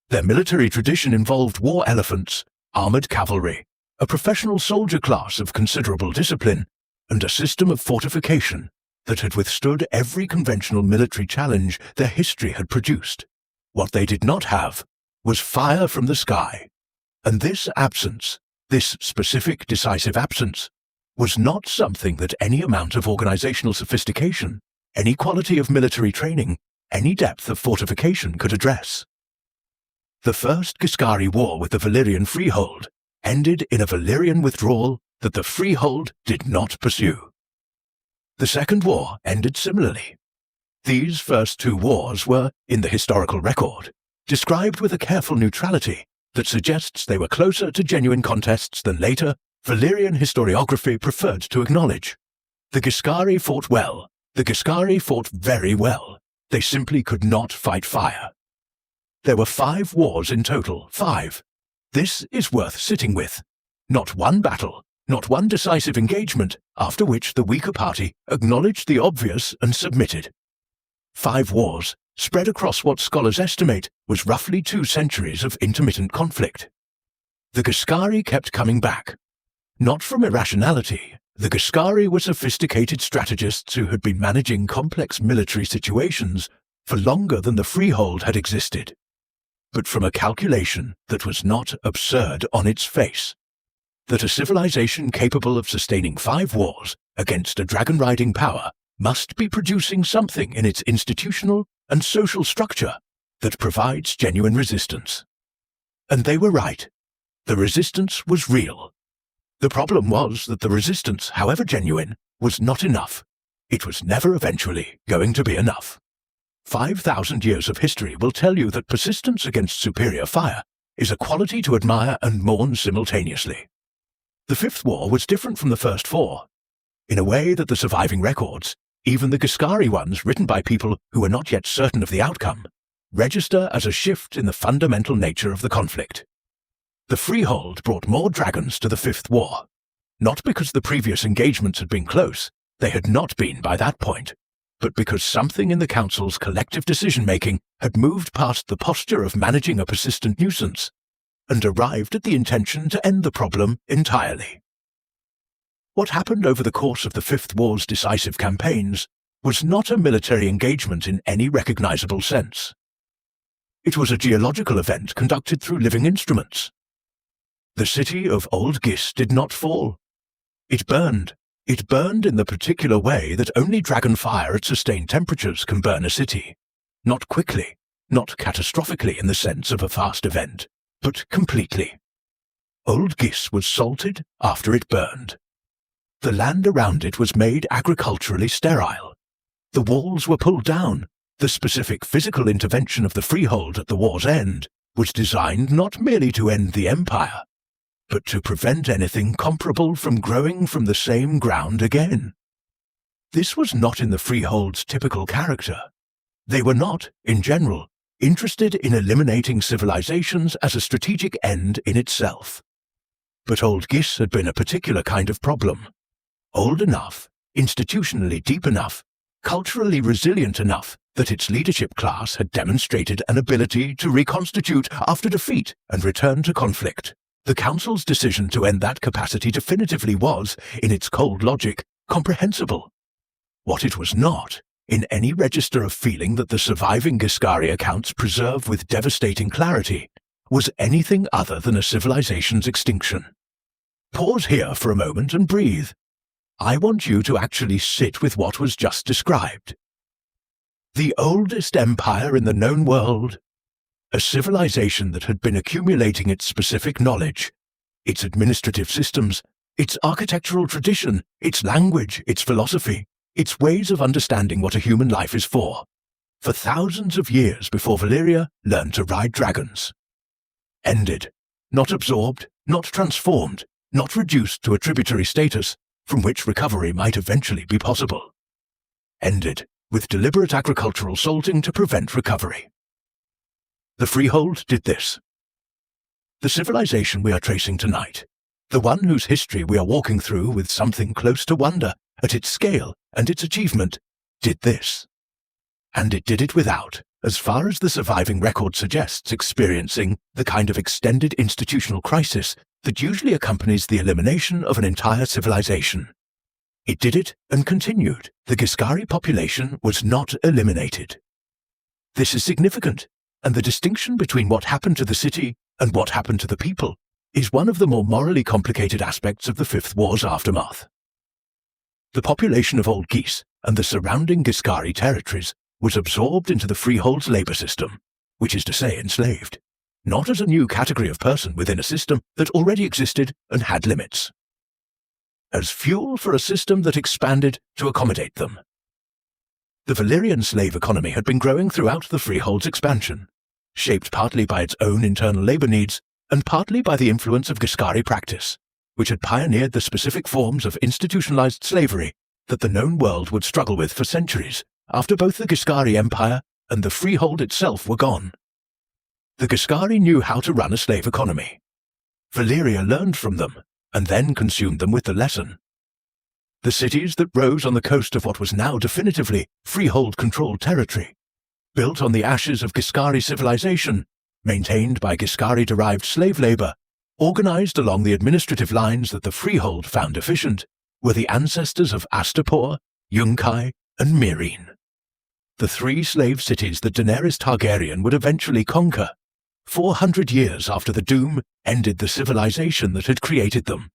Their military tradition involved war elephants, armored cavalry, a professional soldier class of considerable discipline, and a system of fortification that had withstood every conventional military challenge their history had produced. What they did not have was fire from the sky, and this absence, this specific decisive absence, was not something that any amount of organizational sophistication, any quality of military training, any depth of fortification could address. The first Ghiscari war with the Valyrian Freehold ended in a Valyrian withdrawal that the Freehold did not pursue. The Second War ended similarly. These first 2 wars were, in the historical record, described with a careful neutrality that suggests they were closer to genuine contests than later Valyrian historiography preferred to acknowledge. The Ghiscari fought well. The Ghiscari fought very well. They simply could not fight fire. There were 5 wars in total, 5. This is worth sitting with. Not one battle, not one decisive engagement, after which the weaker party acknowledged the obvious and submitted. 5 wars, spread across what scholars estimate was roughly 2 centuries of intermittent conflict. The Ghiscari kept coming back. Not from irrationality. The Ghiscari were sophisticated strategists who had been managing complex military situations for longer than the Freehold had existed, but from a calculation that was not absurd on its face, that a civilization capable of sustaining 5 wars against a dragon-riding power must be producing something in its institutional and social structure that provides genuine resistance. And they were right. The resistance was real. The problem was that the resistance, however genuine, was not enough. It was never eventually going to be enough. 5,000 years of history will tell you that persistence against superior fire is a quality to admire and mourn simultaneously. The Fifth War was different from the first four, in a way that the surviving records, even the Ghiscari ones written by people who were not yet certain of the outcome, register as a shift in the fundamental nature of the conflict. The Freehold brought more dragons to the Fifth War, not because the previous engagements had been close, they had not been by that point, but because something in the Council's collective decision-making had moved past the posture of managing a persistent nuisance and arrived at the intention to end the problem entirely. What happened over the course of the Fifth War's decisive campaigns was not a military engagement in any recognizable sense. It was a geological event conducted through living instruments. The city of Old Gis did not fall. It burned. It burned in the particular way that only dragon fire at sustained temperatures can burn a city. Not quickly, not catastrophically in the sense of a fast event, but completely. Old Gis was salted after it burned. The land around it was made agriculturally sterile. The walls were pulled down. The specific physical intervention of the Freehold at the war's end was designed not merely to end the empire, but to prevent anything comparable from growing from the same ground again. This was not in the Freehold's typical character. They were not, in general, interested in eliminating civilizations as a strategic end in itself. But Old Gis had been a particular kind of problem. Old enough, institutionally deep enough, culturally resilient enough that its leadership class had demonstrated an ability to reconstitute after defeat and return to conflict. The Council's decision to end that capacity definitively was, in its cold logic, comprehensible. What it was not, in any register of feeling that the surviving Ghiscari accounts preserve with devastating clarity, was anything other than a civilization's extinction. Pause here for a moment and breathe. I want you to actually sit with what was just described. The oldest empire in the known world, a civilization that had been accumulating its specific knowledge, its administrative systems, its architectural tradition, its language, its philosophy, its ways of understanding what a human life is for thousands of years before Valyria learned to ride dragons. Ended, not absorbed, not transformed, not reduced to a tributary status from which recovery might eventually be possible. Ended, with deliberate agricultural salting to prevent recovery. The Freehold did this. The civilization we are tracing tonight, the one whose history we are walking through with something close to wonder at its scale and its achievement, did this. And it did it without, as far as the surviving record suggests, experiencing the kind of extended institutional crisis that usually accompanies the elimination of an entire civilization. It did it and continued. The Ghiscari population was not eliminated. This is significant, and the distinction between what happened to the city and what happened to the people is one of the more morally complicated aspects of the Fifth War's aftermath. The population of Old Gis and the surrounding Ghiscari territories was absorbed into the Freehold's labor system, which is to say enslaved, not as a new category of person within a system that already existed and had limits. As fuel for a system that expanded to accommodate them. The Valyrian slave economy had been growing throughout the Freehold's expansion, shaped partly by its own internal labor needs and partly by the influence of Ghiscari practice, which had pioneered the specific forms of institutionalized slavery that the known world would struggle with for centuries after both the Ghiscari Empire and the Freehold itself were gone. The Ghiscari knew how to run a slave economy. Valyria learned from them, and then consumed them with the lesson. The cities that rose on the coast of what was now definitively Freehold-controlled territory, built on the ashes of Ghiscari civilization, maintained by Ghiscari-derived slave labor, organized along the administrative lines that the Freehold found efficient, were the ancestors of Astapor, Yunkai, and Meereen. The three slave cities that Daenys Targaryen would eventually conquer, 400 years after the Doom ended the civilization that had created them.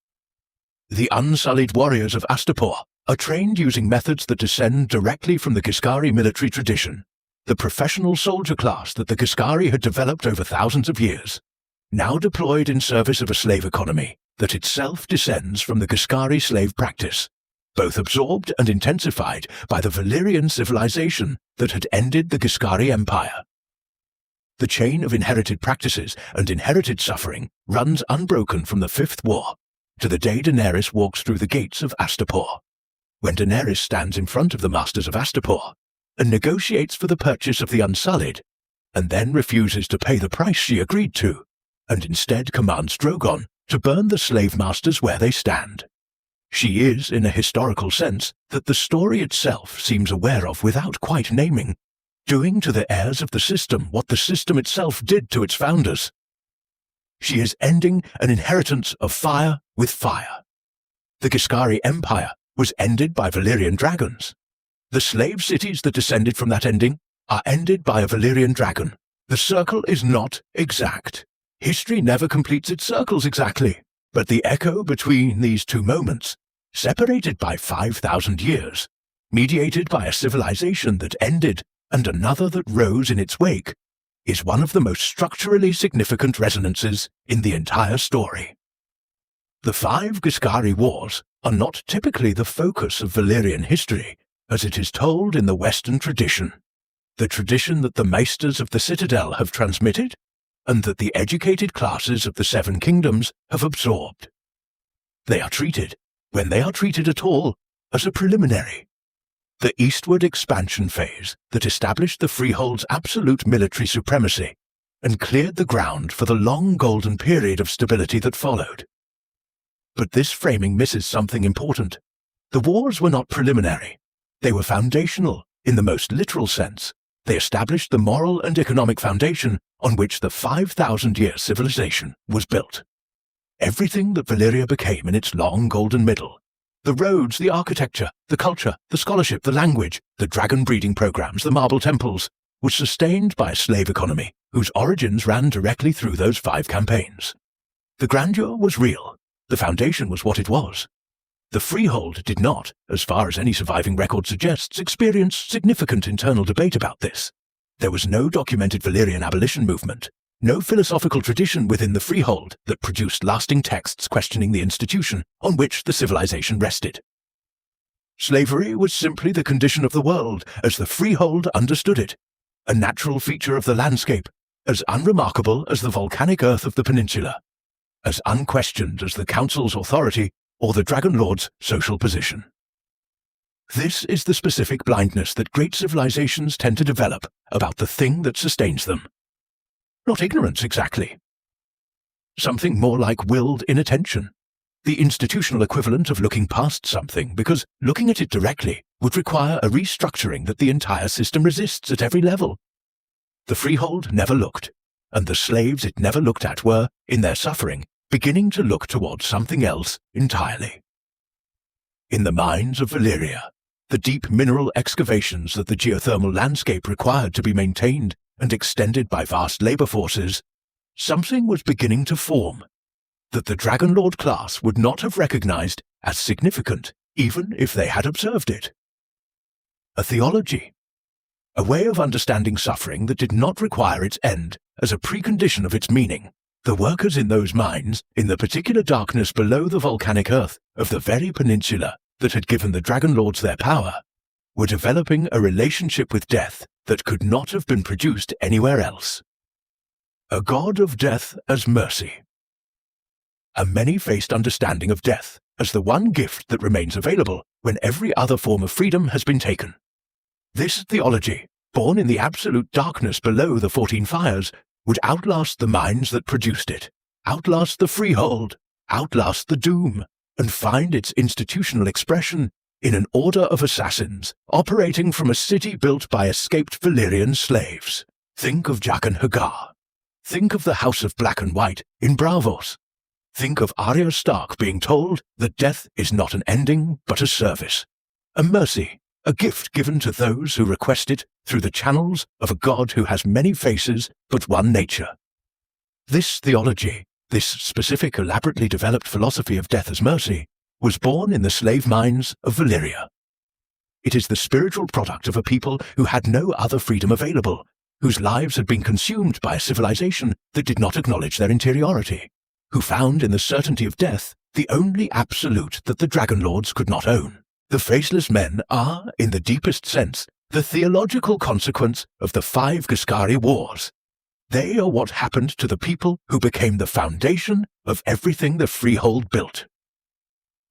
The unsullied warriors of Astapor are trained using methods that descend directly from the Ghiscari military tradition, the professional soldier class that the Ghiscari had developed over thousands of years, now deployed in service of a slave economy that itself descends from the Ghiscari slave practice, both absorbed and intensified by the Valyrian civilization that had ended the Ghiscari Empire. The chain of inherited practices and inherited suffering runs unbroken from the Fifth War to the day Daenerys walks through the gates of Astapor, when Daenerys stands in front of the Masters of Astapor and negotiates for the purchase of the Unsullied, and then refuses to pay the price she agreed to, and instead commands Drogon to burn the slave masters where they stand. She is, in a historical sense, that the story itself seems aware of without quite naming, doing to the heirs of the system what the system itself did to its founders. She is ending an inheritance of fire with fire. The Ghiscari Empire was ended by Valyrian dragons. The slave cities that descended from that ending are ended by a Valyrian dragon. The circle is not exact. History never completes its circles exactly, but the echo between these two moments, separated by 5,000 years, mediated by a civilization that ended and another that rose in its wake, is one of the most structurally significant resonances in the entire story. The 5 Ghiscari Wars are not typically the focus of Valyrian history, as it is told in the Western tradition, the tradition that the Maesters of the Citadel have transmitted, and that the educated classes of the 7 Kingdoms have absorbed. They are treated, when they are treated at all, as a preliminary. The eastward expansion phase that established the Freehold's absolute military supremacy and cleared the ground for the long golden period of stability that followed. But this framing misses something important. The wars were not preliminary. They were foundational, in the most literal sense. They established the moral and economic foundation on which the 5,000-year civilization was built. Everything that Valyria became in its long golden middle, the roads, the architecture, the culture, the scholarship, the language, the dragon breeding programs, the marble temples, was sustained by a slave economy whose origins ran directly through those 5 campaigns. The grandeur was real. The foundation was what it was. The Freehold did not, as far as any surviving record suggests, experience significant internal debate about this. There was no documented Valyrian abolition movement, no philosophical tradition within the Freehold that produced lasting texts questioning the institution on which the civilization rested. Slavery was simply the condition of the world as the Freehold understood it, a natural feature of the landscape, as unremarkable as the volcanic earth of the peninsula, as unquestioned as the council's authority or the dragonlord's social position. This is the specific blindness that great civilizations tend to develop about the thing that sustains them. Not ignorance exactly. Something more like willed inattention, the institutional equivalent of looking past something because looking at it directly would require a restructuring that the entire system resists at every level. The Freehold never looked, and the slaves it never looked at were, in their suffering, beginning to look towards something else entirely. In the mines of Valyria, the deep mineral excavations that the geothermal landscape required to be maintained and extended by vast labor forces, something was beginning to form that the Dragonlord class would not have recognized as significant even if they had observed it. A theology, a way of understanding suffering that did not require its end as a precondition of its meaning. The workers in those mines, in the particular darkness below the volcanic earth of the very peninsula that had given the Dragonlords their power, were developing a relationship with death that could not have been produced anywhere else. A god of death as mercy. A many-faced understanding of death as the one gift that remains available when every other form of freedom has been taken. This theology, born in the absolute darkness below the 14 Fires, would outlast the minds that produced it, outlast the Freehold, outlast the Doom, and find its institutional expression in an order of assassins operating from a city built by escaped Valyrian slaves. Think of Jaqen H'ghar. Think of the House of Black and White in Braavos. Think of Arya Stark being told that death is not an ending but a service, a mercy, a gift given to those who request it through the channels of a god who has many faces but one nature. This theology, this specific elaborately developed philosophy of death as mercy, was born in the slave mines of Valyria. It is the spiritual product of a people who had no other freedom available, whose lives had been consumed by a civilization that did not acknowledge their interiority, who found in the certainty of death the only absolute that the Dragonlords could not own. The Faceless men are, in the deepest sense, the theological consequence of the 5 Ghiscari wars. They are what happened to the people who became the foundation of everything the Freehold built.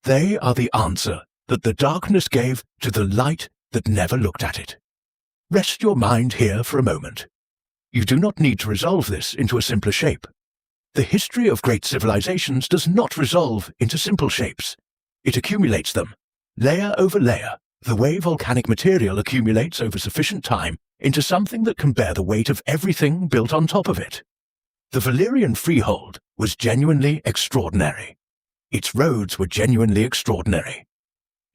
They are the answer that the darkness gave to the light that never looked at it. Rest your mind here for a moment. You do not need to resolve this into a simpler shape. The history of great civilizations does not resolve into simple shapes. It accumulates them, layer over layer, the way volcanic material accumulates over sufficient time into something that can bear the weight of everything built on top of it. The Valyrian Freehold was genuinely extraordinary. Its roads were genuinely extraordinary.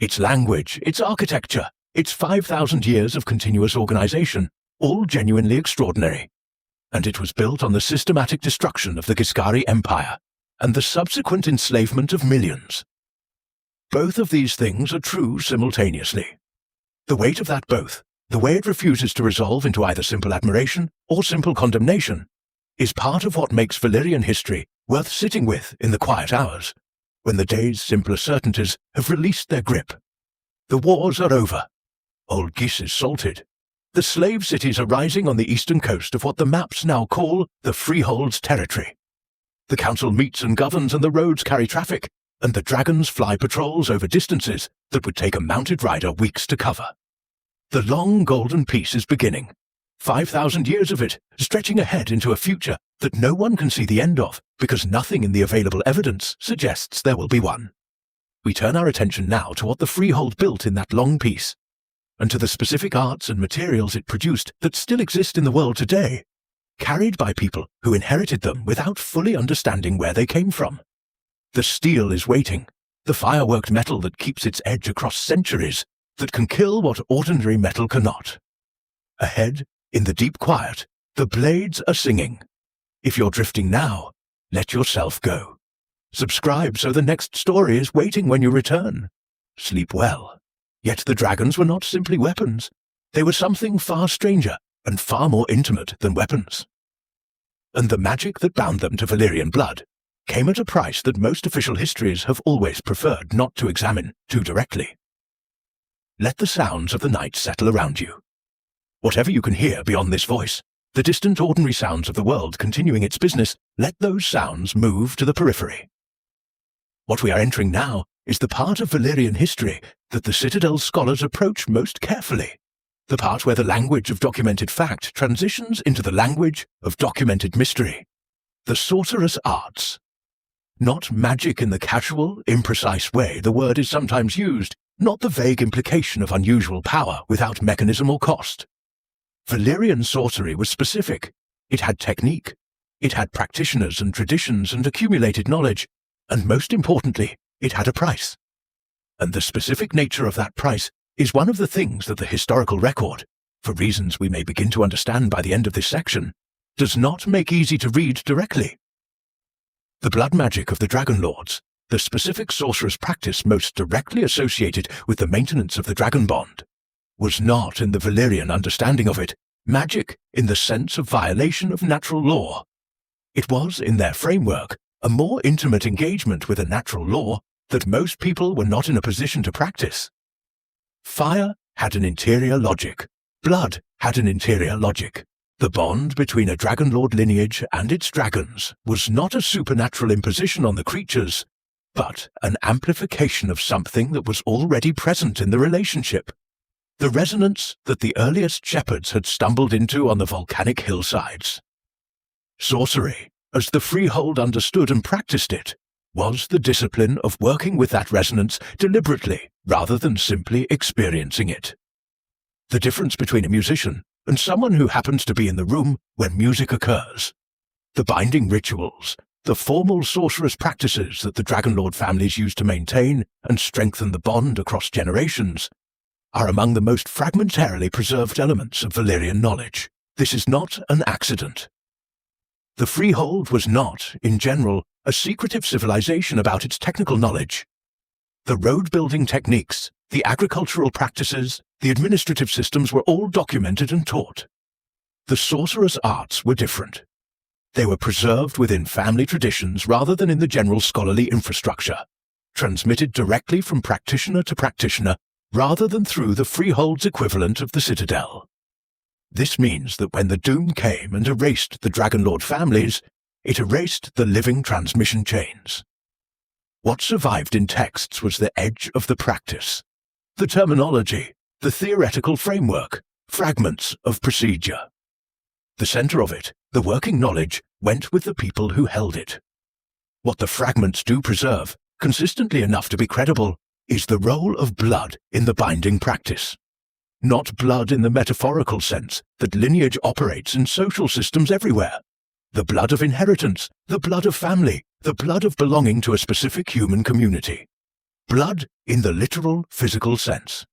Its language, its architecture, its 5,000 years of continuous organization, all genuinely extraordinary. And it was built on the systematic destruction of the Ghiscari Empire and the subsequent enslavement of millions. Both of these things are true simultaneously. The weight of that both, the way it refuses to resolve into either simple admiration or simple condemnation, is part of what makes Valyrian history worth sitting with in the quiet hours, when the day's simpler certainties have released their grip. The wars are over. Old Gis is salted. The slave cities are rising on the eastern coast of what the maps now call the Freehold's territory. The council meets and governs, and the roads carry traffic, and the dragons fly patrols over distances that would take a mounted rider weeks to cover. The long golden peace is beginning, 5,000 years of it, stretching ahead into a future that no one can see the end of because nothing in the available evidence suggests there will be one. We turn our attention now to what the Freehold built in that long peace, and to the specific arts and materials it produced that still exist in the world today, carried by people who inherited them without fully understanding where they came from. The steel is waiting, the fireworked metal that keeps its edge across centuries, that can kill what ordinary metal cannot. Ahead, in the deep quiet, the blades are singing. If you're drifting now, let yourself go. Subscribe so the next story is waiting when you return. Sleep well. Yet the dragons were not simply weapons. They were something far stranger and far more intimate than weapons. And the magic that bound them to Valyrian blood came at a price that most official histories have always preferred not to examine too directly. Let the sounds of the night settle around you. Whatever you can hear beyond this voice, the distant ordinary sounds of the world continuing its business, let those sounds move to the periphery. What we are entering now is the part of Valyrian history that the Citadel's scholars approach most carefully, the part where the language of documented fact transitions into the language of documented mystery, the sorcerous arts. Not magic in the casual, imprecise way the word is sometimes used, not the vague implication of unusual power without mechanism or cost. Valyrian sorcery was specific. It had technique. It had practitioners and traditions and accumulated knowledge, and most importantly, it had a price. And the specific nature of that price is one of the things that the historical record, for reasons we may begin to understand by the end of this section, does not make easy to read directly. The blood magic of the dragonlords, the specific sorcerous practice most directly associated with the maintenance of the dragon bond, was not, in the Valyrian understanding of it, magic in the sense of violation of natural law. It was, in their framework, a more intimate engagement with a natural law that most people were not in a position to practice. Fire had an interior logic. Blood had an interior logic. The bond between a dragonlord lineage and its dragons was not a supernatural imposition on the creatures, but an amplification of something that was already present in the relationship. The resonance that the earliest shepherds had stumbled into on the volcanic hillsides. Sorcery, as the Freehold understood and practiced it, was the discipline of working with that resonance deliberately rather than simply experiencing it. The difference between a musician and someone who happens to be in the room when music occurs. The binding rituals, the formal sorcerous practices that the dragonlord families used to maintain and strengthen the bond across generations, are among the most fragmentarily preserved elements of Valyrian knowledge. This is not an accident. The Freehold was not, in general, a secretive civilization about its technical knowledge. The road-building techniques, the agricultural practices, the administrative systems were all documented and taught. The sorcerous arts were different. They were preserved within family traditions rather than in the general scholarly infrastructure, transmitted directly from practitioner to practitioner rather than through the Freehold's equivalent of the Citadel. This means that when the Doom came and erased the Dragonlord families, it erased the living transmission chains. What survived in texts was the edge of the practice, the terminology, the theoretical framework, fragments of procedure. The center of it, the working knowledge, went with the people who held it. What the fragments do preserve, consistently enough to be credible, is the role of blood in the binding practice. Not blood in the metaphorical sense that lineage operates in social systems everywhere. The blood of inheritance, the blood of family, the blood of belonging to a specific human community. Blood in the literal, physical sense.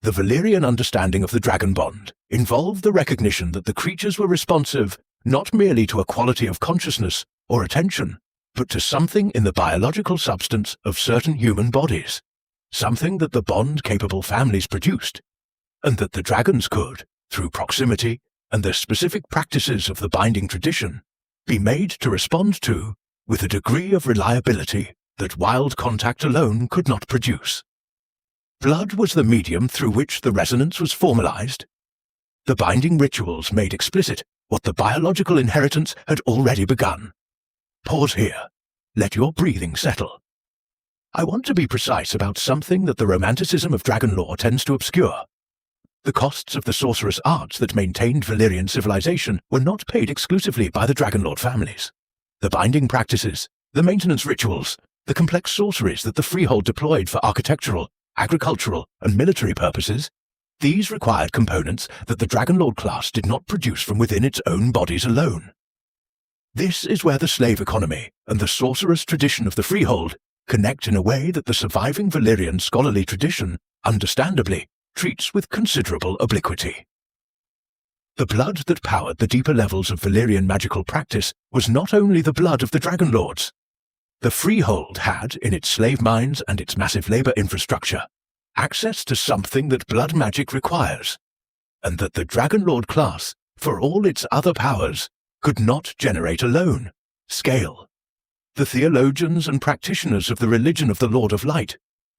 The Valyrian understanding of the dragon bond involved the recognition that the creatures were responsive not merely to a quality of consciousness or attention, but to something in the biological substance of certain human bodies, something that the bond-capable families produced, and that the dragons could, through proximity and the specific practices of the binding tradition, be made to respond to with a degree of reliability that wild contact alone could not produce. Blood was the medium through which the resonance was formalized. The binding rituals made explicit what the biological inheritance had already begun. Pause here. Let your breathing settle. I want to be precise about something that the romanticism of dragon lore tends to obscure. The costs of the sorcerous arts that maintained Valyrian civilization were not paid exclusively by the dragonlord families. The binding practices, the maintenance rituals, the complex sorceries that the Freehold deployed for architectural, agricultural, and military purposes, these required components that the dragonlord class did not produce from within its own bodies alone. This is where the slave economy and the sorcerous tradition of the Freehold connect in a way that the surviving Valyrian scholarly tradition, understandably, treats with considerable obliquity. The blood that powered the deeper levels of Valyrian magical practice was not only the blood of the dragonlords. The Freehold had, in its slave mines and its massive labor infrastructure, access to something that blood magic requires, and that the dragonlord class, for all its other powers, could not generate alone, scale. The theologians and practitioners of the religion of the Lord of Light,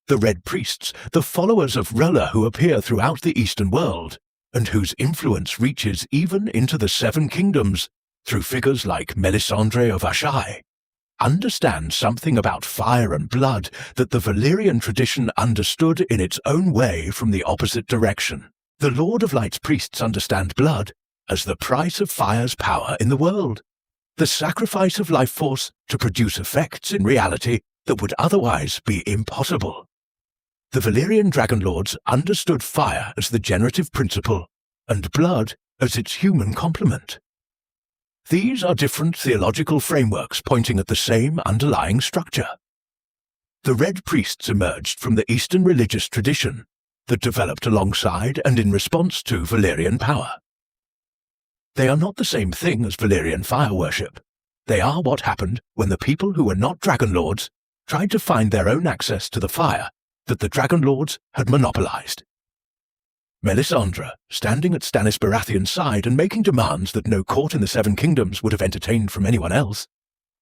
the Red Priests, the followers of R'hllor who appear throughout the Eastern world, and whose influence reaches even into the Seven Kingdoms through figures like Melisandre of Asshai, understand something about fire and blood that the Valyrian tradition understood in its own way from the opposite direction. The Lord of Light's priests understand blood as the price of fire's power in the world, the sacrifice of life force to produce effects in reality that would otherwise be impossible. The Valyrian dragonlords understood fire as the generative principle and blood as its human complement. These are different theological frameworks pointing at the same underlying structure. The Red Priests emerged from the Eastern religious tradition that developed alongside and in response to Valyrian power. They are not the same thing as Valyrian fire worship. They are what happened when the people who were not dragonlords tried to find their own access to the fire that the dragonlords had monopolized. Melisandre, standing at Stannis Baratheon's side and making demands that no court in the Seven Kingdoms would have entertained from anyone else,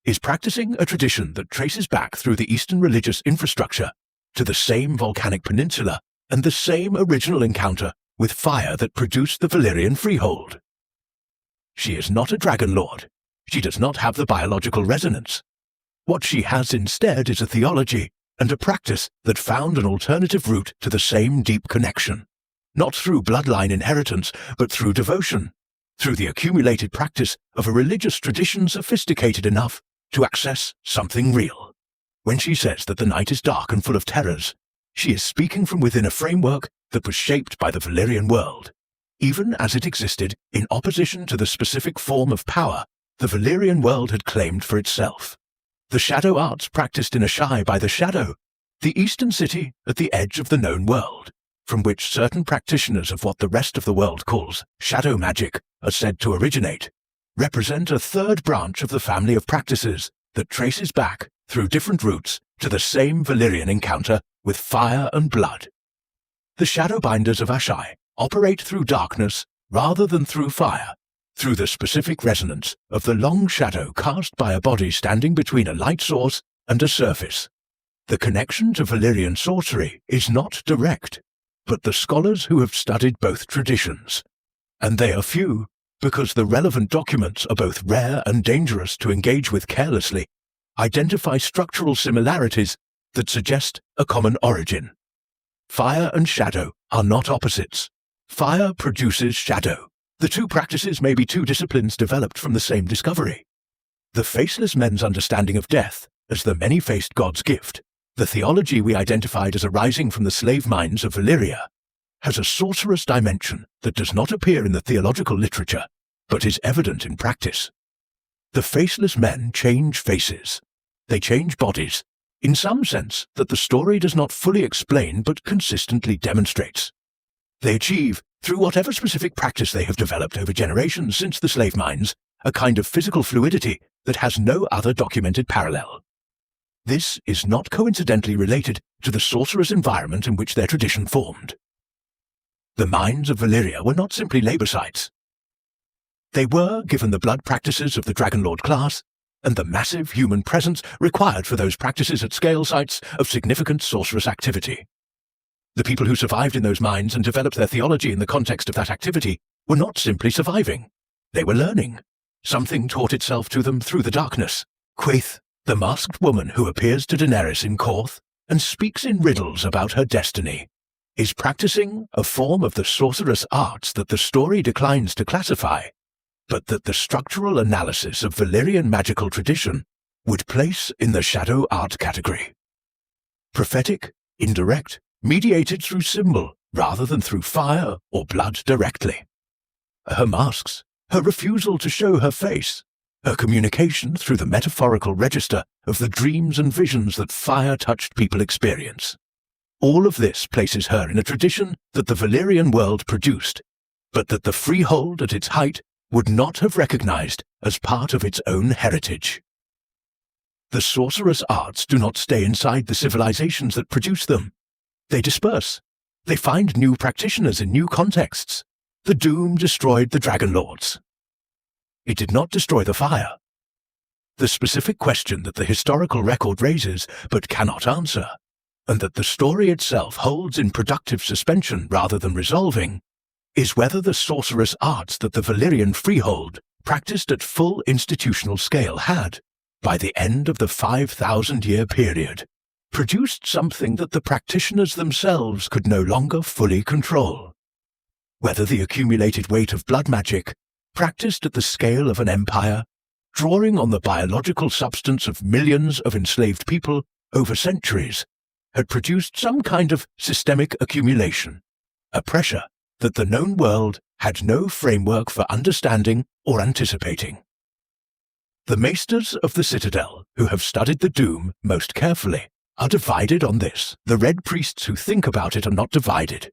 is practicing a tradition that traces back through the Eastern religious infrastructure to the same volcanic peninsula and the same original encounter with fire that produced the Valyrian Freehold. She is not a dragonlord. She does not have the biological resonance. What she has instead is a theology and a practice that found an alternative route to the same deep connection. Not through bloodline inheritance, but through devotion, through the accumulated practice of a religious tradition sophisticated enough to access something real. When she says that the night is dark and full of terrors, she is speaking from within a framework that was shaped by the Valyrian world, even as it existed in opposition to the specific form of power the Valyrian world had claimed for itself. The shadow arts practiced in Asshai by the Shadow, the eastern city at the edge of the known world, from which certain practitioners of what the rest of the world calls shadow magic are said to originate, represent a third branch of the family of practices that traces back, through different routes, to the same Valyrian encounter with fire and blood. The Shadowbinders of Asshai operate through darkness rather than through fire, through the specific resonance of the long shadow cast by a body standing between a light source and a surface. The connection to Valyrian sorcery is not direct, but the scholars who have studied both traditions. And they are few, because the relevant documents are both rare and dangerous to engage with carelessly, identify structural similarities that suggest a common origin. Fire and shadow are not opposites. Fire produces shadow. The two practices may be two disciplines developed from the same discovery. The Faceless men's understanding of death as the many-faced god's gift, the theology we identified as arising from the slave minds of Valyria, has a sorcerous dimension that does not appear in the theological literature, but is evident in practice. The Faceless men change faces. They change bodies, in some sense that the story does not fully explain but consistently demonstrates. They achieve, through whatever specific practice they have developed over generations since the slave mines, a kind of physical fluidity that has no other documented parallel. This is not coincidentally related to the sorcerous environment in which their tradition formed. The mines of Valyria were not simply labor sites. They were, given the blood practices of the dragonlord class, and the massive human presence required for those practices at scale, sites of significant sorcerous activity. The people who survived in those mines and developed their theology in the context of that activity were not simply surviving. They were learning. Something taught itself to them through the darkness. Quaith, the masked woman who appears to Daenerys in Korth and speaks in riddles about her destiny, is practicing a form of the sorcerous arts that the story declines to classify, but that the structural analysis of Valyrian magical tradition would place in the shadow art category. Prophetic, indirect, mediated through symbol rather than through fire or blood directly. Her masks, her refusal to show her face, her communication through the metaphorical register of the dreams and visions that fire-touched people experience. All of this places her in a tradition that the Valyrian world produced, but that the Freehold at its height would not have recognized as part of its own heritage. The sorcerous arts do not stay inside the civilizations that produce them. They disperse. They find new practitioners in new contexts. The Doom destroyed the dragonlords. It did not destroy the fire. The specific question that the historical record raises but cannot answer, and that the story itself holds in productive suspension rather than resolving, is whether the sorcerous arts that the Valyrian Freehold practiced at full institutional scale had, by the end of the 5,000-year period, produced something that the practitioners themselves could no longer fully control. Whether the accumulated weight of blood magic, practiced at the scale of an empire, drawing on the biological substance of millions of enslaved people over centuries, had produced some kind of systemic accumulation, a pressure that the known world had no framework for understanding or anticipating. The maesters of the Citadel, who have studied the Doom most carefully, are divided on this. The Red Priests who think about it are not divided.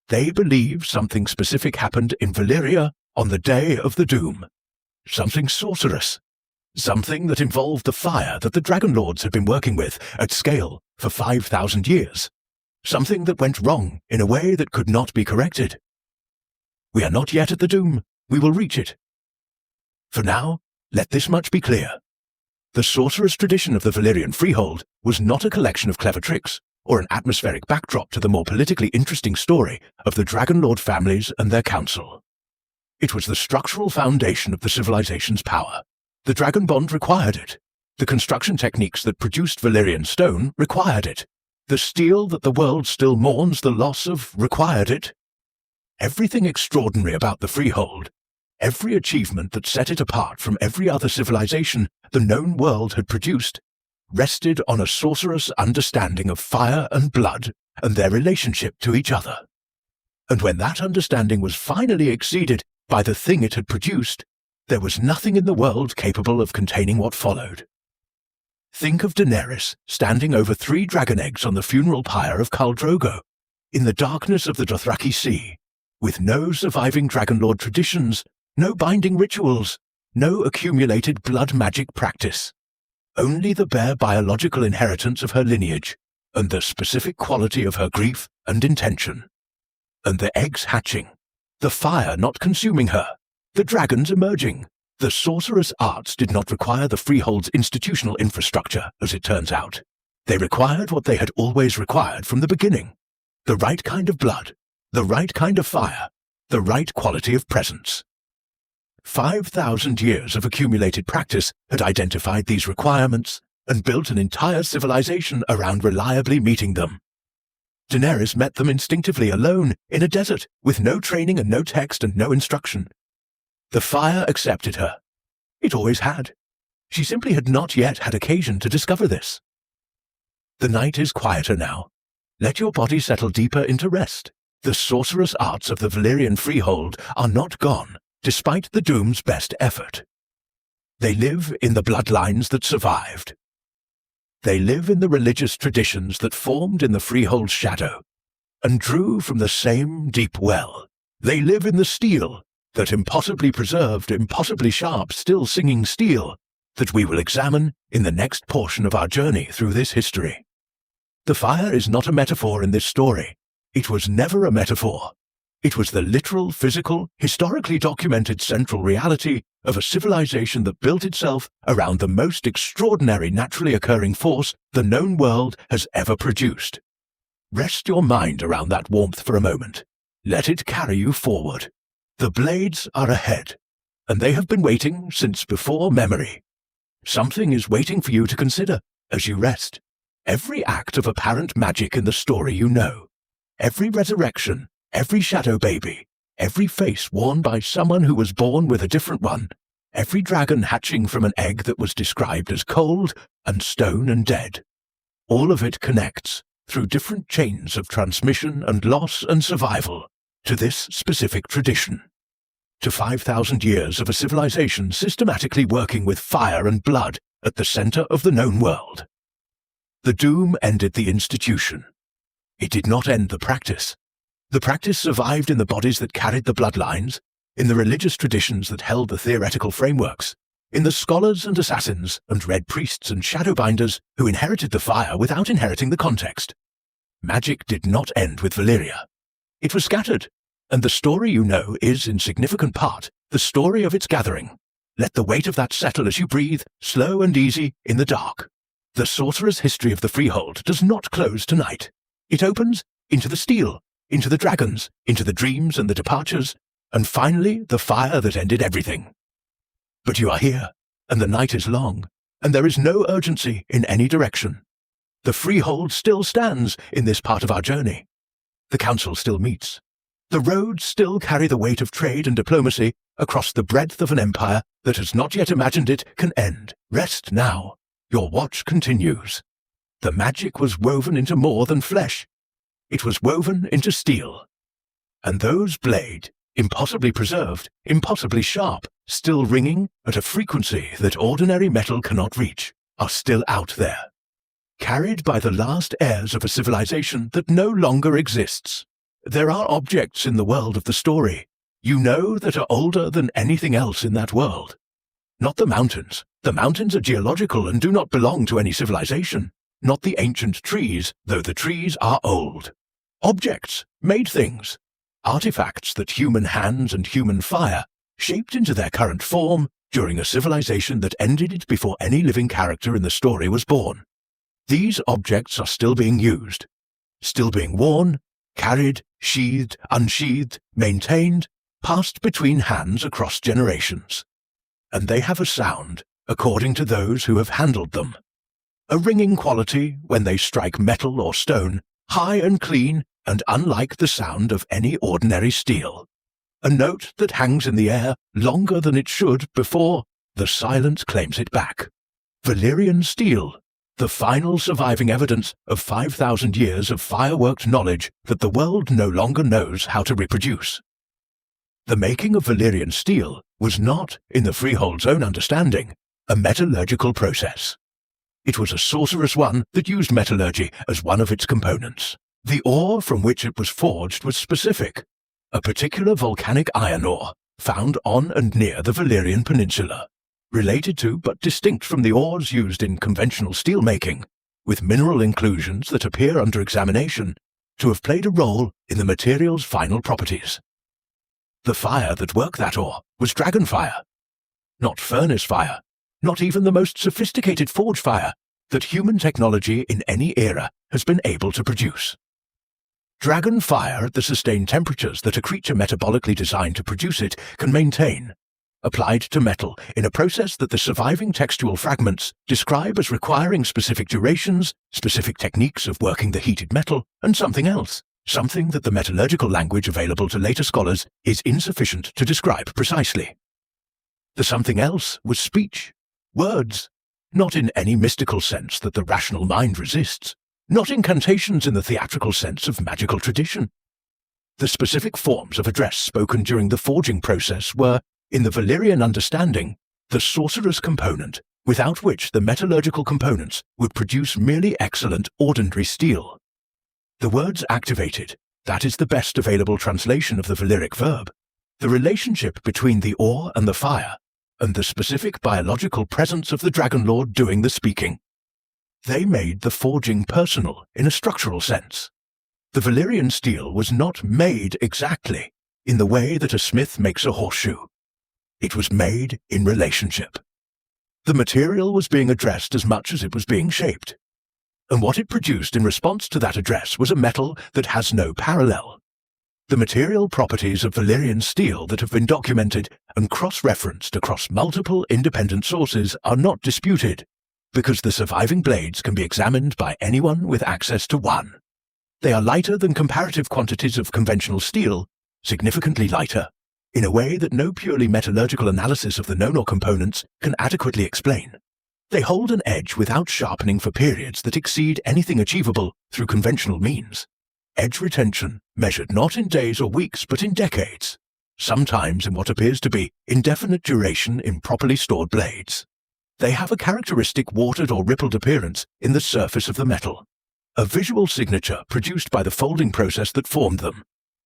They believe something specific happened in Valyria on the day of the Doom. Something sorcerous. Something that involved the fire that the dragonlords had been working with at scale for 5,000 years. Something that went wrong in a way that could not be corrected. We are not yet at the Doom. We will reach it. For now, let this much be clear. The sorcerous tradition of the Valyrian Freehold was not a collection of clever tricks or an atmospheric backdrop to the more politically interesting story of the dragonlord families and their council. It was the structural foundation of the civilization's power. The dragon bond required it. The construction techniques that produced Valyrian stone required it. The steel that the world still mourns the loss of required it. Everything extraordinary about the Freehold, every achievement that set it apart from every other civilization the known world had produced, rested on a sorcerous understanding of fire and blood and their relationship to each other. And when that understanding was finally exceeded by the thing it had produced, there was nothing in the world capable of containing what followed. Think of Daenerys standing over 3 dragon eggs on the funeral pyre of Khal Drogo, in the darkness of the Dothraki Sea, with no surviving dragonlord traditions, no binding rituals, no accumulated blood magic practice. Only the bare biological inheritance of her lineage, and the specific quality of her grief and intention. And the eggs hatching, the fire not consuming her, the dragons emerging. The sorcerous arts did not require the Freehold's institutional infrastructure, as it turns out. They required what they had always required from the beginning. The right kind of blood, the right kind of fire, the right quality of presence. 5,000 years of accumulated practice had identified these requirements and built an entire civilization around reliably meeting them. Daenerys met them instinctively alone in a desert with no training and no text and no instruction. The fire accepted her. It always had. She simply had not yet had occasion to discover this. The night is quieter now. Let your body settle deeper into rest. The sorcerous arts of the Valyrian Freehold are not gone, despite the Doom's best effort. They live in the bloodlines that survived. They live in the religious traditions that formed in the Freehold's shadow, and drew from the same deep well. They live in the steel, that impossibly preserved, impossibly sharp, still singing steel, that we will examine in the next portion of our journey through this history. The fire is not a metaphor in this story. It was never a metaphor. It was the literal, physical, historically documented central reality of a civilization that built itself around the most extraordinary naturally occurring force the known world has ever produced. Rest your mind around that warmth for a moment. Let it carry you forward. The blades are ahead, and they have been waiting since before memory. Something is waiting for you to consider as you rest. Every act of apparent magic in the story you know, every resurrection, every shadow baby, every face worn by someone who was born with a different one, every dragon hatching from an egg that was described as cold and stone and dead. All of it connects, through different chains of transmission and loss and survival, to this specific tradition. To 5,000 years of a civilization systematically working with fire and blood at the center of the known world. The Doom ended the institution. It did not end the practice. The practice survived in the bodies that carried the bloodlines, in the religious traditions that held the theoretical frameworks, in the scholars and assassins and red priests and shadowbinders who inherited the fire without inheriting the context. Magic did not end with Valyria. It was scattered, and the story you know is, in significant part, the story of its gathering. Let the weight of that settle as you breathe, slow and easy, in the dark. The sorcerer's history of the Freehold does not close tonight. It opens into the steel, into the dragons, into the dreams and the departures, and finally the fire that ended everything. But you are here, and the night is long, and there is no urgency in any direction. The Freehold still stands in this part of our journey. The Council still meets. The roads still carry the weight of trade and diplomacy across the breadth of an empire that has not yet imagined it can end. Rest now. Your watch continues. The magic was woven into more than flesh. It was woven into steel. And those blades, impossibly preserved, impossibly sharp, still ringing at a frequency that ordinary metal cannot reach, are still out there. Carried by the last heirs of a civilization that no longer exists. There are objects in the world of the story, you know, that are older than anything else in that world. Not the mountains. The mountains are geological and do not belong to any civilization. Not the ancient trees, though the trees are old. Objects, made things, artifacts that human hands and human fire shaped into their current form during a civilization that ended it before any living character in the story was born. These objects are still being used, still being worn, carried, sheathed, unsheathed, maintained, passed between hands across generations. And they have a sound, according to those who have handled them. A ringing quality when they strike metal or stone, high and clean and unlike the sound of any ordinary steel. A note that hangs in the air longer than it should before the silence claims it back. Valyrian steel, the final surviving evidence of 5,000 years of fireworked knowledge that the world no longer knows how to reproduce. The making of Valyrian steel was not, in the Freehold's own understanding, a metallurgical process. It was a sorcerous one that used metallurgy as one of its components. The ore from which it was forged was specific, a particular volcanic iron ore found on and near the Valyrian Peninsula, related to but distinct from the ores used in conventional steelmaking, with mineral inclusions that appear under examination to have played a role in the material's final properties. The fire that worked that ore was dragon fire, not furnace fire, not even the most sophisticated forge fire that human technology in any era has been able to produce. Dragon fire at the sustained temperatures that a creature metabolically designed to produce it can maintain, applied to metal in a process that the surviving textual fragments describe as requiring specific durations, specific techniques of working the heated metal, and something else, something that the metallurgical language available to later scholars is insufficient to describe precisely. The something else was speech, words, not in any mystical sense that the rational mind resists, not incantations in the theatrical sense of magical tradition. The specific forms of address spoken during the forging process were, in the Valyrian understanding, the sorcerer's component, without which the metallurgical components would produce merely excellent ordinary steel. The words activated, that is the best available translation of the Valyric verb, the relationship between the ore and the fire, and the specific biological presence of the dragonlord doing the speaking. They made the forging personal in a structural sense. The Valyrian steel was not made exactly in the way that a smith makes a horseshoe. It was made in relationship. The material was being addressed as much as it was being shaped, and what it produced in response to that address was a metal that has no parallel. The material properties of Valyrian steel that have been documented and cross-referenced across multiple independent sources are not disputed, because the surviving blades can be examined by anyone with access to one. They are lighter than comparative quantities of conventional steel, significantly lighter, in a way that no purely metallurgical analysis of the known ore components can adequately explain. They hold an edge without sharpening for periods that exceed anything achievable through conventional means. Edge retention measured not in days or weeks but in decades, sometimes in what appears to be indefinite duration in properly stored blades. They have a characteristic watered or rippled appearance in the surface of the metal, a visual signature produced by the folding process that formed them,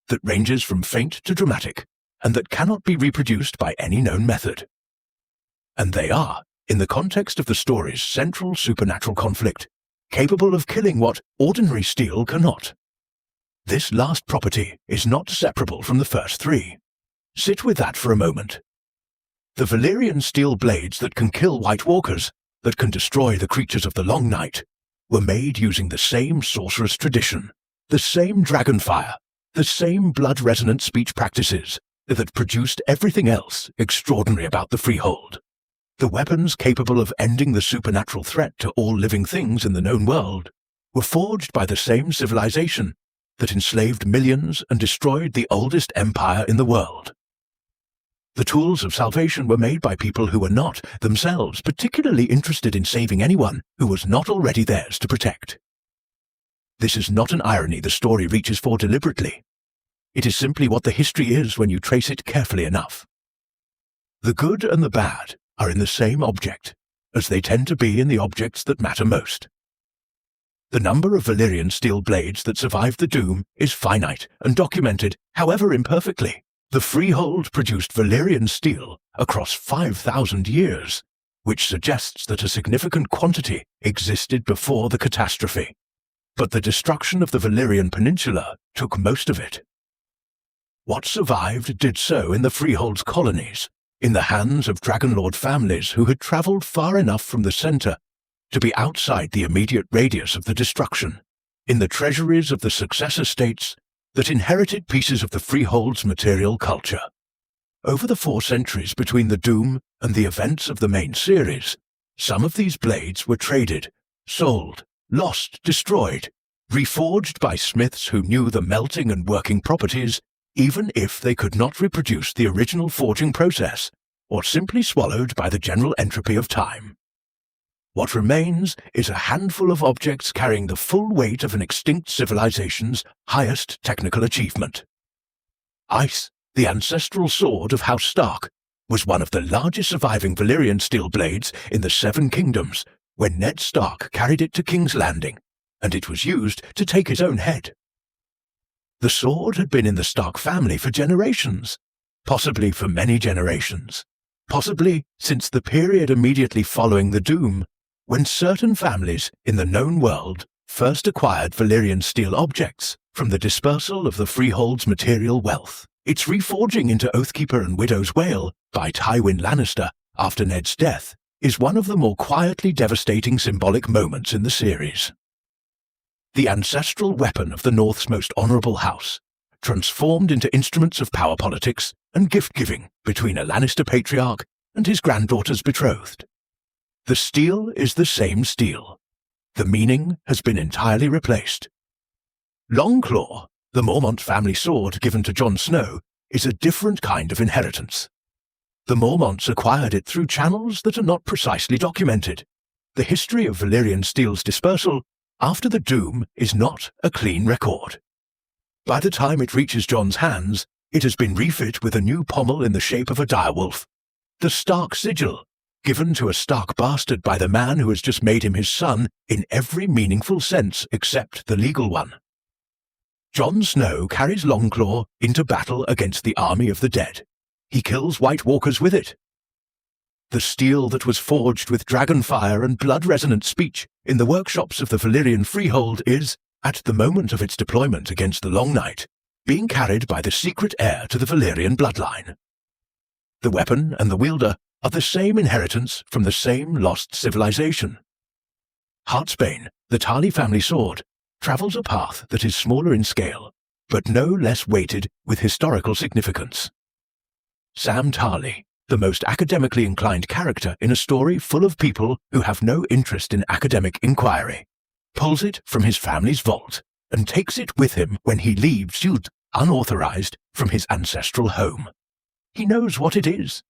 that ranges from faint to dramatic, and that cannot be reproduced by any known method. And they are, in the context of the story's central supernatural conflict, capable of killing what ordinary steel cannot. This last property is not separable from the first three. Sit with that for a moment. The Valyrian steel blades that can kill White Walkers, that can destroy the creatures of the Long Night, were made using the same sorcerous tradition, the same dragon fire, the same blood-resonant speech practices that produced everything else extraordinary about the Freehold. The weapons capable of ending the supernatural threat to all living things in the known world were forged by the same civilization that enslaved millions and destroyed the oldest empire in the world. The tools of salvation were made by people who were not, themselves, particularly interested in saving anyone who was not already theirs to protect. This is not an irony the story reaches for deliberately. It is simply what the history is when you trace it carefully enough. The good and the bad are in the same object, as they tend to be in the objects that matter most. The number of Valyrian steel blades that survived the Doom is finite and documented, however imperfectly. The Freehold produced Valyrian steel across 5,000 years, which suggests that a significant quantity existed before the catastrophe. But the destruction of the Valyrian Peninsula took most of it. What survived did so in the Freehold's colonies, in the hands of dragonlord families who had travelled far enough from the centre to be outside the immediate radius of the destruction, in the treasuries of the successor states that inherited pieces of the Freehold's material culture. Over the 4 centuries between the Doom and the events of the main series, some of these blades were traded, sold, lost, destroyed, reforged by smiths who knew the melting and working properties, even if they could not reproduce the original forging process, or simply swallowed by the general entropy of time. What remains is a handful of objects carrying the full weight of an extinct civilization's highest technical achievement. Ice, the ancestral sword of House Stark, was one of the largest surviving Valyrian steel blades in the 7 Kingdoms when Ned Stark carried it to King's Landing, and it was used to take his own head. The sword had been in the Stark family for generations, possibly for many generations, possibly since the period immediately following the Doom, when certain families in the known world first acquired Valyrian steel objects from the dispersal of the Freehold's material wealth. Its reforging into Oathkeeper and Widow's Wail by Tywin Lannister after Ned's death is one of the more quietly devastating symbolic moments in the series. the ancestral weapon of the North's most honourable house, transformed into instruments of power politics and gift-giving between a Lannister patriarch and his granddaughter's betrothed. The steel is the same steel. The meaning has been entirely replaced. Longclaw, the Mormont family sword given to Jon Snow, is a different kind of inheritance. The Mormonts acquired it through channels that are not precisely documented. The history of Valyrian steel's dispersal after the Doom is not a clean record. By the time it reaches Jon's hands, it has been refit with a new pommel in the shape of a direwolf, the Stark Sigil, given to a Stark bastard by the man who has just made him his son in every meaningful sense except the legal one. Jon Snow carries Longclaw into battle against the army of the dead. He kills White Walkers with it. The steel that was forged with dragonfire and blood-resonant speech in the workshops of the Valyrian Freehold is, at the moment of its deployment against the Long Night, being carried by the secret heir to the Valyrian bloodline. The weapon and the wielder are the same inheritance from the same lost civilization. Heartsbane, the Tarly family sword, travels a path that is smaller in scale, but no less weighted with historical significance. Sam Tarly, the most academically inclined character in a story full of people who have no interest in academic inquiry, pulls it from his family's vault and takes it with him when he leaves Jud unauthorized from his ancestral home. He knows what it is.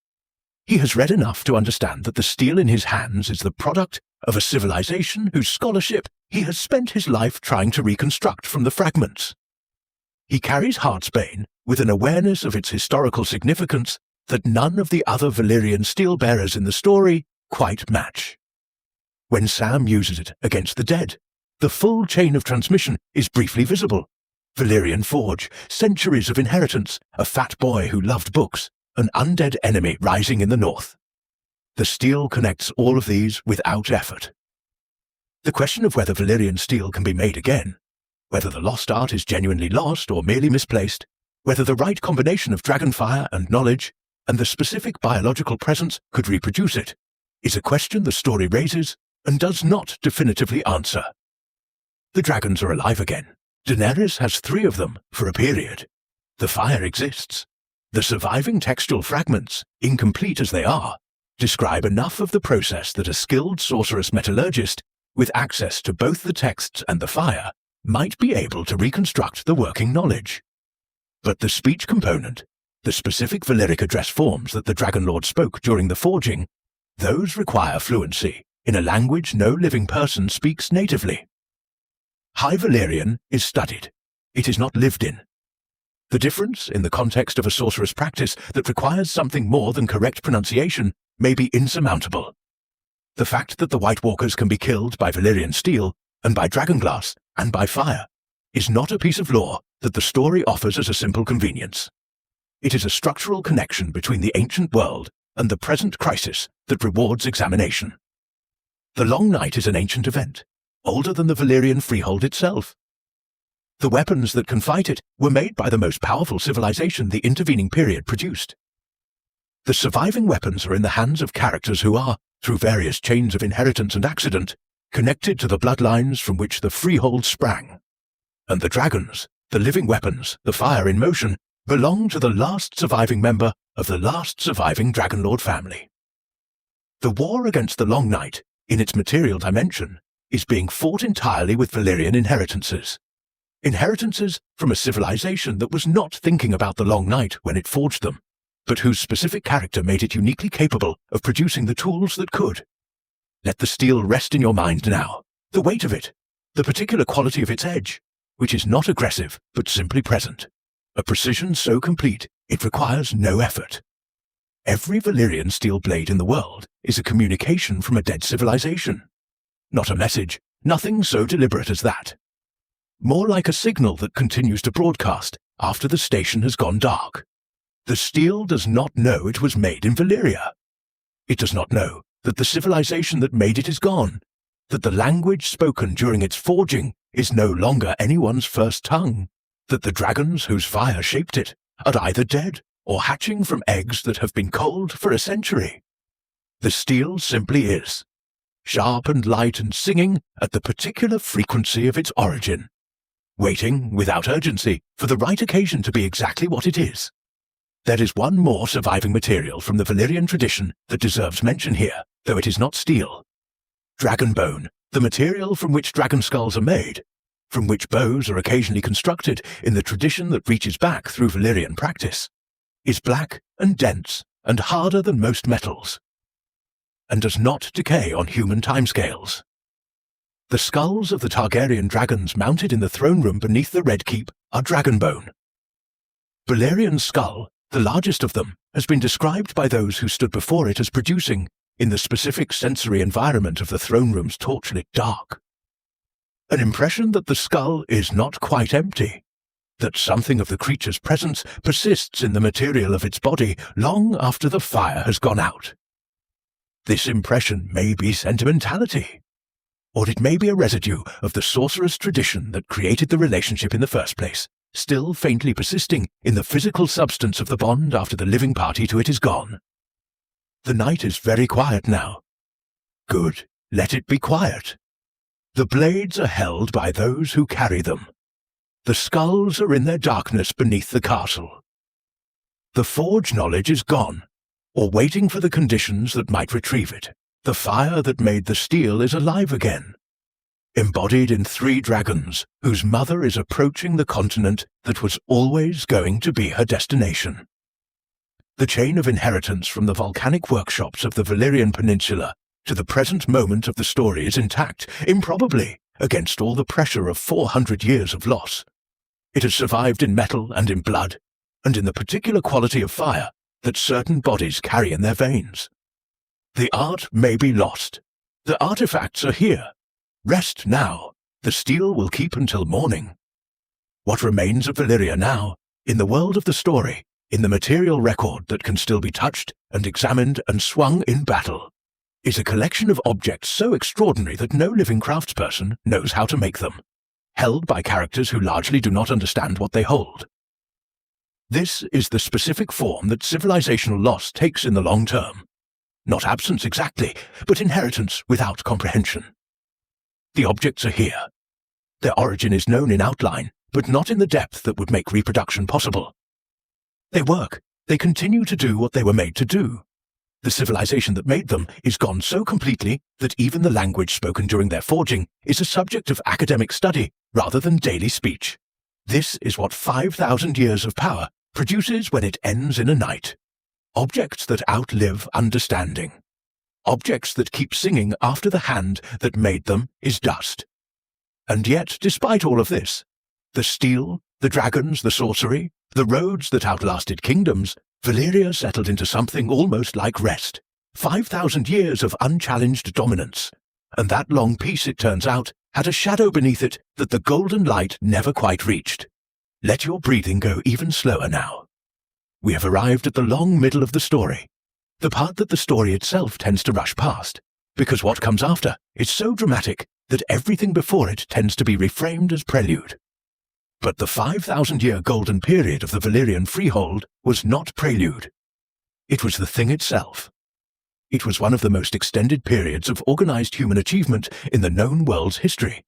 He has read enough to understand that the steel in his hands is the product of a civilization whose scholarship he has spent his life trying to reconstruct from the fragments. He carries Heartsbane with an awareness of its historical significance that none of the other Valyrian steel-bearers in the story quite match. When Sam uses it against the dead, the full chain of transmission is briefly visible. Valyrian forge, centuries of inheritance, a fat boy who loved books, an undead enemy rising in the north. The steel connects all of these without effort. The question of whether Valyrian steel can be made again, whether the lost art is genuinely lost or merely misplaced, whether the right combination of dragonfire and knowledge and the specific biological presence could reproduce it, is a question the story raises and does not definitively answer. The dragons are alive again. Daenerys has 3 of them for a period. The fire exists. The surviving textual fragments, incomplete as they are, describe enough of the process that a skilled sorceress metallurgist with access to both the texts and the fire might be able to reconstruct the working knowledge. But the speech component, the specific Valyric address forms that the Dragonlord spoke during the forging, those require fluency in a language no living person speaks natively. High Valyrian is studied. It is not lived in. The difference in the context of a sorceress practice that requires something more than correct pronunciation may be insurmountable. The fact that the White Walkers can be killed by Valyrian steel and by dragonglass and by fire is not a piece of lore that the story offers as a simple convenience. It is a structural connection between the ancient world and the present crisis that rewards examination. The Long Night is an ancient event, older than the Valyrian Freehold itself. The weapons that can fight it were made by the most powerful civilization the intervening period produced. The surviving weapons are in the hands of characters who are, through various chains of inheritance and accident, connected to the bloodlines from which the Freehold sprang. And the dragons, the living weapons, the fire in motion, belong to the last surviving member of the last surviving Dragonlord family. The war against the Long Night, in its material dimension, is being fought entirely with Valyrian inheritances. Inheritances from a civilization that was not thinking about the Long Night when it forged them, but whose specific character made it uniquely capable of producing the tools that could. Let the steel rest in your mind now, the weight of it, the particular quality of its edge, which is not aggressive but simply present, a precision so complete it requires no effort. Every Valyrian steel blade in the world is a communication from a dead civilization. Not a message, nothing so deliberate as that. More like a signal that continues to broadcast after the station has gone dark. The steel does not know it was made in Valyria. It does not know that the civilization that made it is gone, that the language spoken during its forging is no longer anyone's first tongue, that the dragons whose fire shaped it are either dead or hatching from eggs that have been cold for a century. The steel simply is. sharp and light and singing at the particular frequency of its origin, waiting without urgency for the right occasion to be exactly what it is. There is one more surviving material from the Valyrian tradition that deserves mention here, though it is not steel. Dragon bone, the material from which dragon skulls are made, from which bows are occasionally constructed in the tradition that reaches back through Valyrian practice, is black and dense and harder than most metals, and does not decay on human timescales. The skulls of the Targaryen dragons mounted in the throne room beneath the Red Keep are dragon bone. Valyrian's skull, the largest of them, has been described by those who stood before it as producing, in the specific sensory environment of the throne room's torchlit dark, an impression that the skull is not quite empty, that something of the creature's presence persists in the material of its body long after the fire has gone out. This impression may be sentimentality, or it may be a residue of the sorcerer's tradition that created the relationship in the first place, still faintly persisting in the physical substance of the bond after the living party to it is gone. The night is very quiet now. Good, let it be quiet. The blades are held by those who carry them. The skulls are in their darkness beneath the castle. The forge knowledge is gone, or waiting for the conditions that might retrieve it. The fire that made the steel is alive again, embodied in 3 dragons, whose mother is approaching the continent that was always going to be her destination. The chain of inheritance from the volcanic workshops of the Valyrian Peninsula to the present moment of the story is intact, improbably, against all the pressure of 400 years of loss. It has survived in metal and in blood, and in the particular quality of fire that certain bodies carry in their veins. The art may be lost. The artifacts are here. Rest now. The steel will keep until morning. What remains of Valyria now, in the world of the story, in the material record that can still be touched and examined and swung in battle, is a collection of objects so extraordinary that no living craftsperson knows how to make them, held by characters who largely do not understand what they hold. This is the specific form that civilizational loss takes in the long term. Not absence exactly, but inheritance without comprehension. The objects are here. Their origin is known in outline, but not in the depth that would make reproduction possible. They work. They continue to do what they were made to do. The civilization that made them is gone so completely that even the language spoken during their forging is a subject of academic study rather than daily speech. This is what 5,000 years of power produces when it ends in a night. Objects that outlive understanding. Objects that keep singing after the hand that made them is dust. And yet, despite all of this, the steel, the dragons, the sorcery, the roads that outlasted kingdoms, Valyria settled into something almost like rest. 5,000 years of unchallenged dominance. And that long peace, it turns out, had a shadow beneath it that the golden light never quite reached. Let your breathing go even slower now. We have arrived at the long middle of the story, the part that the story itself tends to rush past, because what comes after is so dramatic that everything before it tends to be reframed as prelude. But the 5,000-year golden period of the Valyrian Freehold was not prelude. It was the thing itself. It was one of the most extended periods of organized human achievement in the known world's history,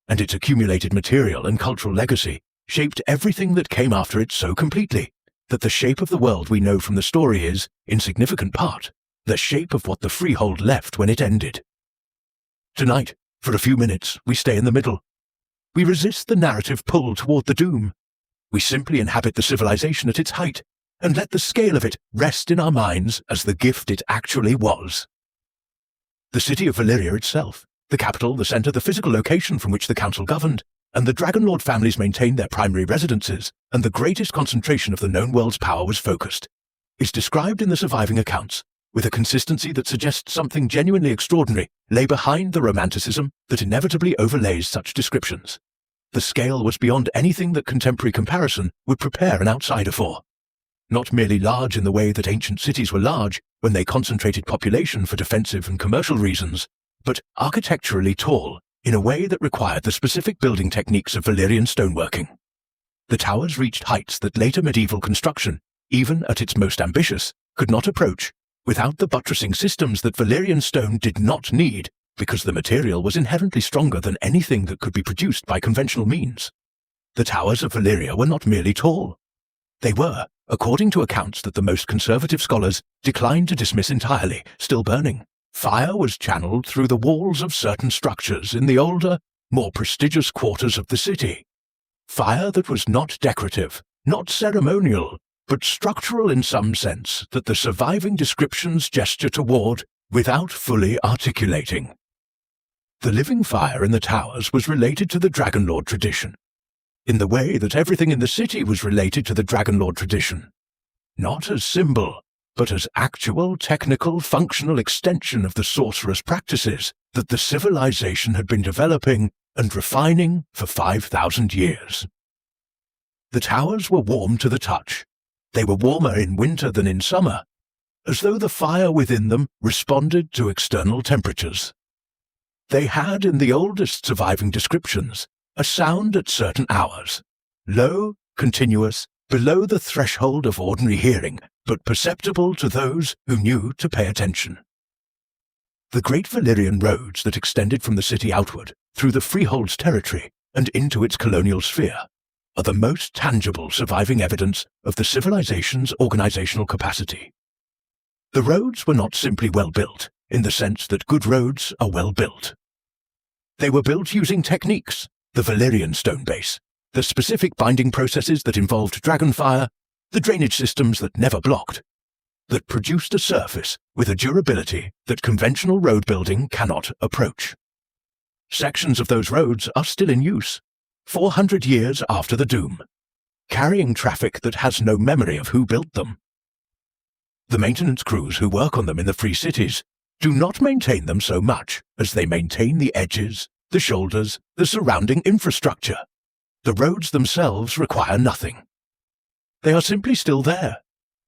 and its accumulated material and cultural legacy shaped everything that came after it so completely that the shape of the world we know from the story is, in significant part, the shape of what the Freehold left when it ended. Tonight, for a few minutes, we stay in the middle. We resist the narrative pull toward the doom. We simply inhabit the civilization at its height, and let the scale of it rest in our minds as the gift it actually was. The city of Valyria itself, the capital, the center, the physical location from which the council governed, and the dragonlord families maintained their primary residences, and the greatest concentration of the known world's power was focused, is described in the surviving accounts, with a consistency that suggests something genuinely extraordinary lay behind the romanticism that inevitably overlays such descriptions. The scale was beyond anything that contemporary comparison would prepare an outsider for. Not merely large in the way that ancient cities were large when they concentrated population for defensive and commercial reasons, but architecturally tall in a way that required the specific building techniques of Valyrian stoneworking. The towers reached heights that later medieval construction, even at its most ambitious, could not approach, without the buttressing systems that Valyrian stone did not need, because the material was inherently stronger than anything that could be produced by conventional means. The towers of Valyria were not merely tall. They were, according to accounts that the most conservative scholars declined to dismiss entirely, still burning. Fire was channeled through the walls of certain structures in the older, more prestigious quarters of the city. Fire that was not decorative, not ceremonial, but structural in some sense that the surviving descriptions gesture toward without fully articulating. The living fire in the towers was related to the dragonlord tradition, in the way that everything in the city was related to the dragonlord tradition, not as symbol, but as actual technical functional extension of the sorcerous practices that the civilization had been developing and refining for 5,000 years. The towers were warm to the touch. They were warmer in winter than in summer, as though the fire within them responded to external temperatures. They had, in the oldest surviving descriptions, a sound at certain hours, low, continuous, below the threshold of ordinary hearing, but perceptible to those who knew to pay attention. The great Valyrian roads that extended from the city outward, through the Freehold's territory and into its colonial sphere, are the most tangible surviving evidence of the civilization's organizational capacity. The roads were not simply well built, in the sense that good roads are well built. They were built using techniques, the Valyrian stone base, the specific binding processes that involved dragonfire, the drainage systems that never blocked, that produced a surface with a durability that conventional road building cannot approach. Sections of those roads are still in use, 400 years after the Doom, carrying traffic that has no memory of who built them. The maintenance crews who work on them in the free cities do not maintain them so much as they maintain the edges, the shoulders, the surrounding infrastructure. The roads themselves require nothing. They are simply still there,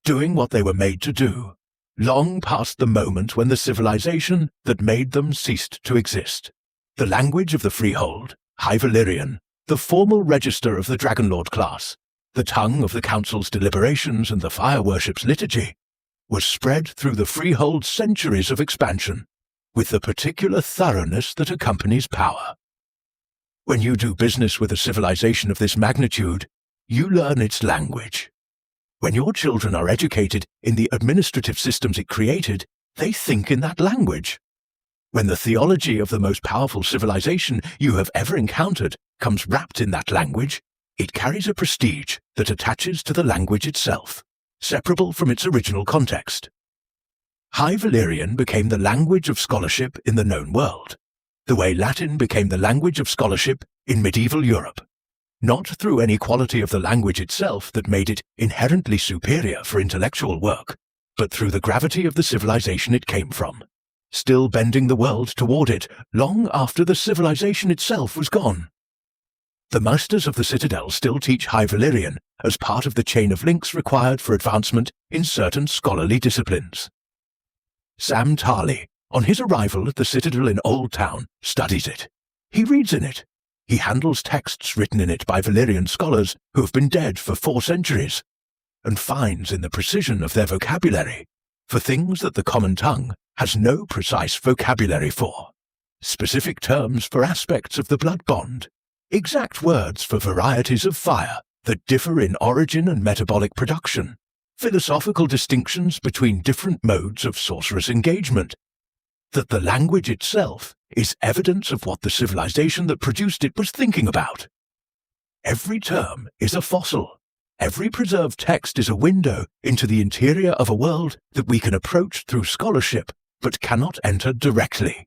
doing what they were made to do, long past the moment when the civilization that made them ceased to exist. The language of the Freehold, High Valyrian, the formal register of the Dragonlord class, the tongue of the Council's deliberations and the fire worship's liturgy, was spread through the Freehold's centuries of expansion, with the particular thoroughness that accompanies power. When you do business with a civilization of this magnitude, you learn its language. When your children are educated in the administrative systems it created, they think in that language. When the theology of the most powerful civilization you have ever encountered comes wrapped in that language, it carries a prestige that attaches to the language itself, separable from its original context. High Valyrian became the language of scholarship in the known world, the way Latin became the language of scholarship in medieval Europe, not through any quality of the language itself that made it inherently superior for intellectual work, but through the gravity of the civilization it came from, still bending the world toward it long after the civilization itself was gone. The masters of the Citadel still teach High Valyrian as part of the chain of links required for advancement in certain scholarly disciplines. Sam Tarly, on his arrival at the Citadel in Old Town, studies it. He reads in it. He handles texts written in it by Valyrian scholars who have been dead for 4 centuries, and finds in the precision of their vocabulary for things that the common tongue has no precise vocabulary for, specific terms for aspects of the blood bond, exact words for varieties of fire that differ in origin and metabolic production, philosophical distinctions between different modes of sorcerous engagement, that the language itself is evidence of what the civilization that produced it was thinking about. Every term is a fossil. Every preserved text is a window into the interior of a world that we can approach through scholarship but cannot enter directly.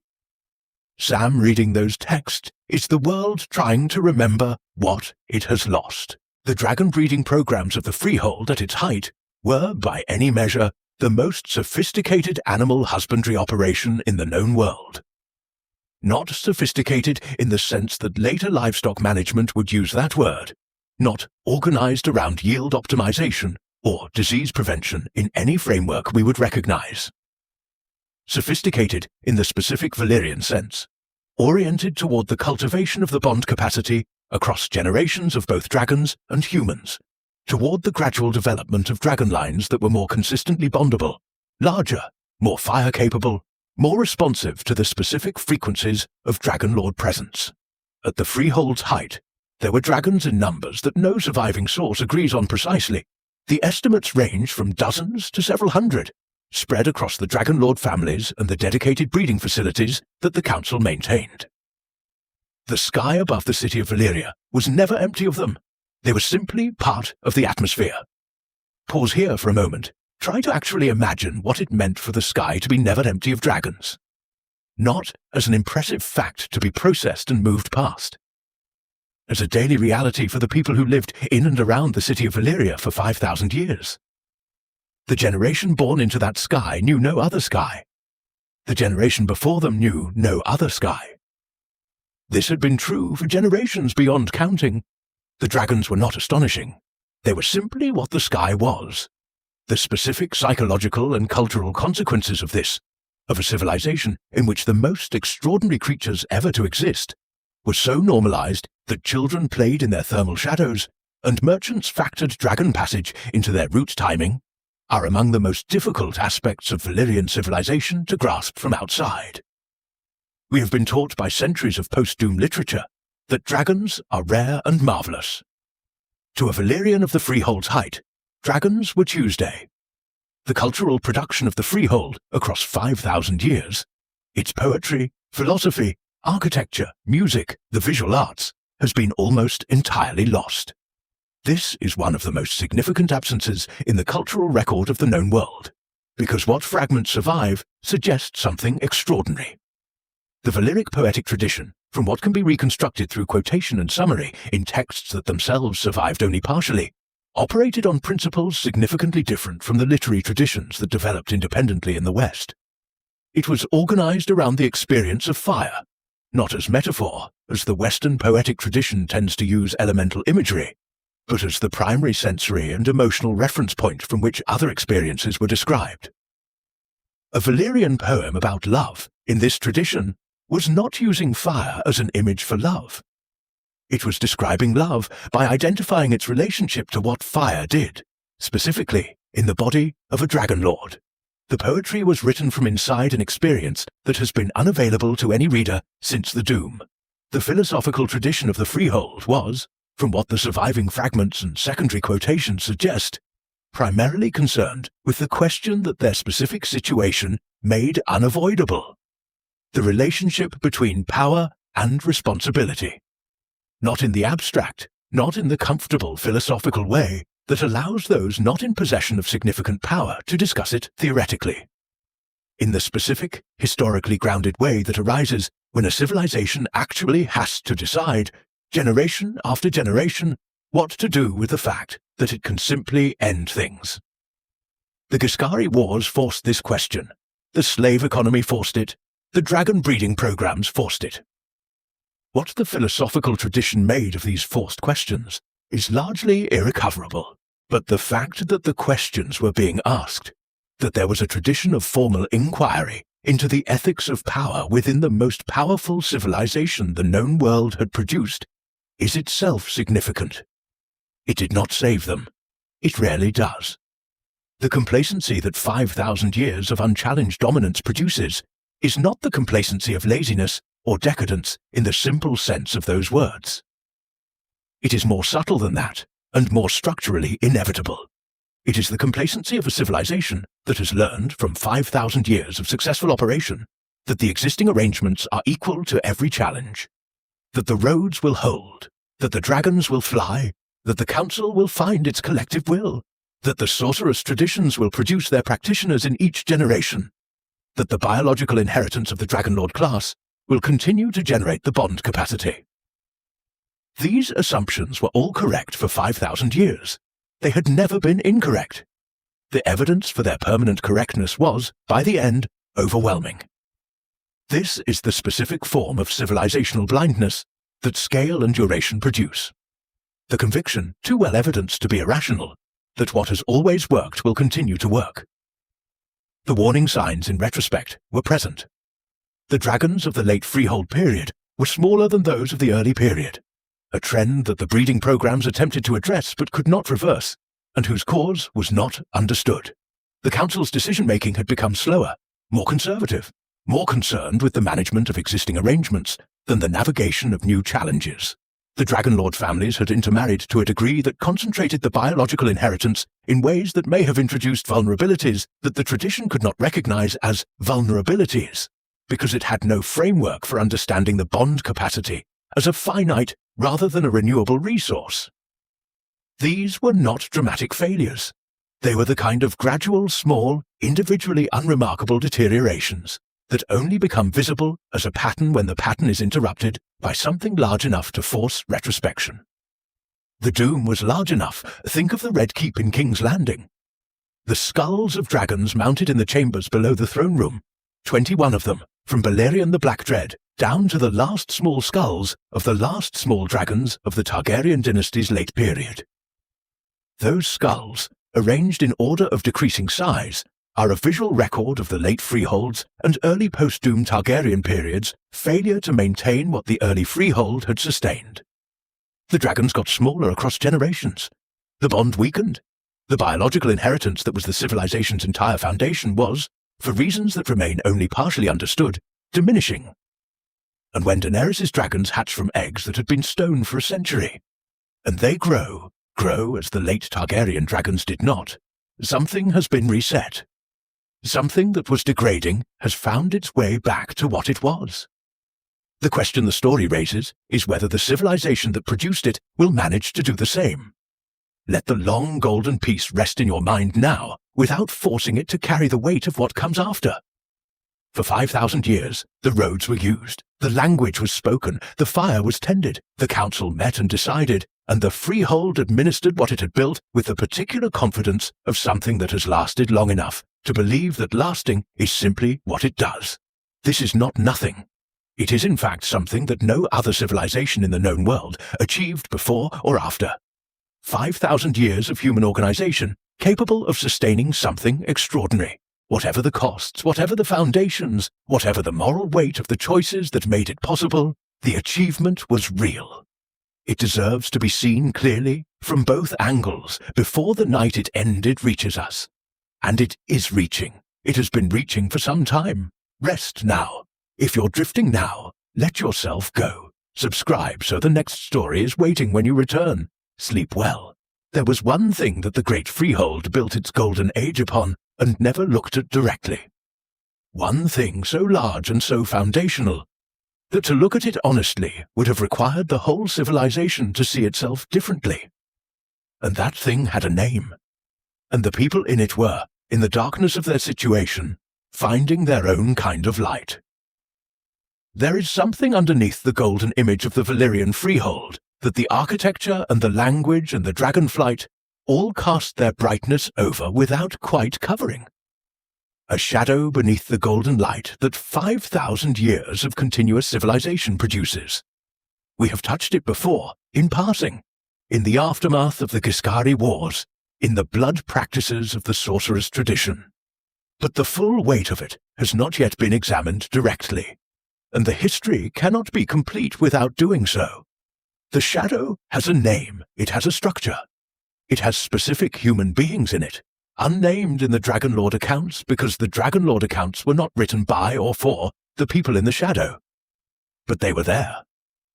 Sam reading those texts is the world trying to remember what it has lost. The dragon breeding programs of the Freehold at its height were, by any measure, the most sophisticated animal husbandry operation in the known world. Not sophisticated in the sense that later livestock management would use that word, not organized around yield optimization or disease prevention in any framework we would recognize. Sophisticated in the specific Valyrian sense, oriented toward the cultivation of the bond capacity across generations of both dragons and humans, toward the gradual development of dragon lines that were more consistently bondable, larger, more fire-capable, more responsive to the specific frequencies of dragonlord presence. At the Freehold's height, there were dragons in numbers that no surviving source agrees on precisely. The estimates range from dozens to several hundred, spread across the dragonlord families and the dedicated breeding facilities that the council maintained. The sky above the city of Valyria was never empty of them. They were simply part of the atmosphere. Pause here for a moment. Try to actually imagine what it meant for the sky to be never empty of dragons. Not as an impressive fact to be processed and moved past. As a daily reality for the people who lived in and around the city of Valyria for 5,000 years. The generation born into that sky knew no other sky. The generation before them knew no other sky. This had been true for generations beyond counting. The dragons were not astonishing. They were simply what the sky was. The specific psychological and cultural consequences of this, of a civilization in which the most extraordinary creatures ever to exist, were so normalized that children played in their thermal shadows and merchants factored dragon passage into their route timing, are among the most difficult aspects of Valyrian civilization to grasp from outside. We have been taught by centuries of post-Doom literature that dragons are rare and marvelous. To a Valyrian of the Freehold's height, dragons were Tuesday. The cultural production of the Freehold across 5,000 years, its poetry, philosophy, architecture, music, the visual arts, has been almost entirely lost. This is one of the most significant absences in the cultural record of the known world, because what fragments survive suggest something extraordinary. The Valyric poetic tradition, from what can be reconstructed through quotation and summary in texts that themselves survived only partially, operated on principles significantly different from the literary traditions that developed independently in the West. It was organized around the experience of fire, not as metaphor, as the Western poetic tradition tends to use elemental imagery, but as the primary sensory and emotional reference point from which other experiences were described. A Valyrian poem about love, in this tradition, was not using fire as an image for love. It was describing love by identifying its relationship to what fire did, specifically in the body of a dragonlord. The poetry was written from inside an experience that has been unavailable to any reader since the Doom. The philosophical tradition of the Freehold was, from what the surviving fragments and secondary quotations suggest, primarily concerned with the question that their specific situation made unavoidable: the relationship between power and responsibility. Not in the abstract, not in the comfortable philosophical way that allows those not in possession of significant power to discuss it theoretically. In the specific, historically grounded way that arises when a civilization actually has to decide, generation after generation, what to do with the fact that it can simply end things. The Ghiscari Wars forced this question. The slave economy forced it. The dragon breeding programs forced it. What the philosophical tradition made of these forced questions is largely irrecoverable, but the fact that the questions were being asked, that there was a tradition of formal inquiry into the ethics of power within the most powerful civilization the known world had produced, is itself significant. It did not save them. It rarely does. The complacency that 5,000 years of unchallenged dominance produces is not the complacency of laziness or decadence in the simple sense of those words. It is more subtle than that, and more structurally inevitable. It is the complacency of a civilization that has learned from 5,000 years of successful operation that the existing arrangements are equal to every challenge, that the roads will hold, that the dragons will fly, that the council will find its collective will, that the sorcerous traditions will produce their practitioners in each generation, that the biological inheritance of the dragonlord class will continue to generate the bond capacity. These assumptions were all correct for 5,000 years. They had never been incorrect. The evidence for their permanent correctness was, by the end, overwhelming. This is the specific form of civilizational blindness that scale and duration produce. The conviction, too well evidenced to be irrational, that what has always worked will continue to work. The warning signs, in retrospect, were present. The dragons of the late Freehold period were smaller than those of the early period, a trend that the breeding programs attempted to address but could not reverse, and whose cause was not understood. The council's decision-making had become slower, more conservative, more concerned with the management of existing arrangements than the navigation of new challenges. The Dragonlord families had intermarried to a degree that concentrated the biological inheritance in ways that may have introduced vulnerabilities that the tradition could not recognize as vulnerabilities, because it had no framework for understanding the bond capacity as a finite rather than a renewable resource. These were not dramatic failures. They were the kind of gradual, small, individually unremarkable deteriorations that only become visible as a pattern when the pattern is interrupted by something large enough to force retrospection. The doom was large enough. Think of the Red Keep in King's Landing. The skulls of dragons mounted in the chambers below the throne room, 21 of them, from Balerion the Black Dread down to the last small skulls of the last small dragons of the Targaryen dynasty's late period. Those skulls, arranged in order of decreasing size, are a visual record of the late Freehold's and early post-Doom Targaryen periods' failure to maintain what the early Freehold had sustained. The dragons got smaller across generations. The bond weakened. The biological inheritance that was the civilization's entire foundation was, for reasons that remain only partially understood, diminishing. And when Daenerys' dragons hatch from eggs that had been stone for a century, and they grow as the late Targaryen dragons did not, something has been reset. Something that was degrading has found its way back to what it was. The question the story raises is whether the civilization that produced it will manage to do the same. Let the long golden peace rest in your mind now, without forcing it to carry the weight of what comes after. For 5,000 years, the roads were used, the language was spoken, the fire was tended, the council met and decided, and the Freehold administered what it had built with the particular confidence of something that has lasted long enough to believe that lasting is simply what it does. This is not nothing. It is in fact something that no other civilization in the known world achieved before or after. 5,000 years of human organization capable of sustaining something extraordinary. Whatever the costs, whatever the foundations, whatever the moral weight of the choices that made it possible, the achievement was real. It deserves to be seen clearly from both angles before the night it ended reaches us. And it is reaching. It has been reaching for some time. Rest now. If you're drifting now, let yourself go. Subscribe so the next story is waiting when you return. Sleep well. There was one thing that the great Freehold built its golden age upon and never looked at directly. One thing so large and so foundational that to look at it honestly would have required the whole civilization to see itself differently. And that thing had a name. And the people in it were, in the darkness of their situation, finding their own kind of light. There is something underneath the golden image of the Valyrian Freehold that the architecture and the language and the dragonflight all cast their brightness over without quite covering. A shadow beneath the golden light that 5,000 years of continuous civilization produces. We have touched it before, in passing, in the aftermath of the Ghiscari Wars, in the blood practices of the sorcerer's tradition. But the full weight of it has not yet been examined directly, and the history cannot be complete without doing so. The shadow has a name, it has a structure. It has specific human beings in it, unnamed in the Dragonlord accounts because the Dragonlord accounts were not written by or for the people in the shadow. But they were there,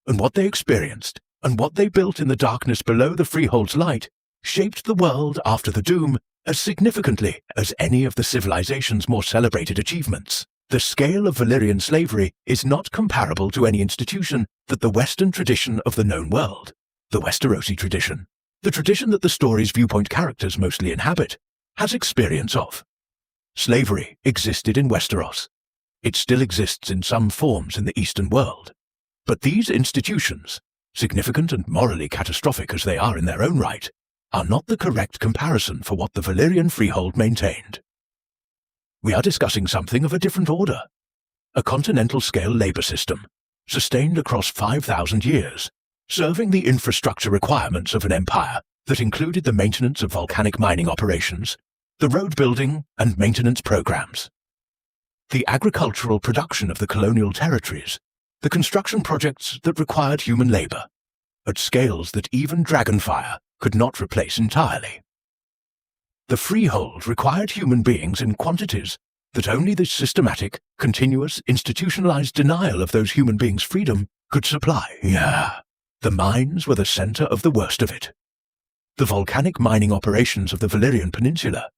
and what they experienced, and what they built in the darkness below the Freehold's light, shaped the world after the Doom as significantly as any of the civilization's more celebrated achievements. The scale of Valyrian slavery is not comparable to any institution that the Western tradition of the known world, the Westerosi tradition, the tradition that the story's viewpoint characters mostly inhabit, has experience of. Slavery existed in Westeros. It still exists in some forms in the Eastern world. But these institutions, significant and morally catastrophic as they are in their own right, are not the correct comparison for what the Valyrian Freehold maintained. We are discussing something of a different order. A continental-scale labor system, sustained across 5,000 years, serving the infrastructure requirements of an empire that included the maintenance of volcanic mining operations, the road building and maintenance programs, the agricultural production of the colonial territories, the construction projects that required human labor, at scales that even dragonfire could not replace entirely. The Freehold required human beings in quantities that only this systematic, continuous, institutionalized denial of those human beings' freedom could supply. The mines were the center of the worst of it. The volcanic mining operations of the Valyrian Peninsula,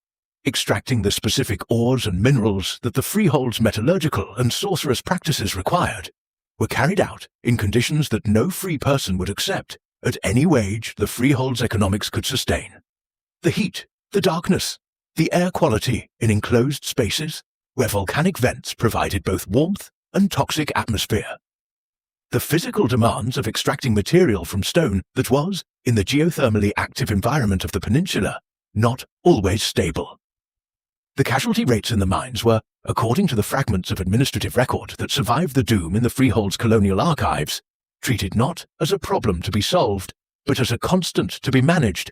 extracting the specific ores and minerals that the Freehold's metallurgical and sorcerous practices required, were carried out in conditions that no free person would accept at any wage the Freehold's economics could sustain. The heat, the darkness, the air quality in enclosed spaces where volcanic vents provided both warmth and toxic atmosphere. The physical demands of extracting material from stone that was, in the geothermally active environment of the peninsula, not always stable. The casualty rates in the mines were, according to the fragments of administrative record that survived the Doom in the Freehold's colonial archives, treated not as a problem to be solved, but as a constant to be managed,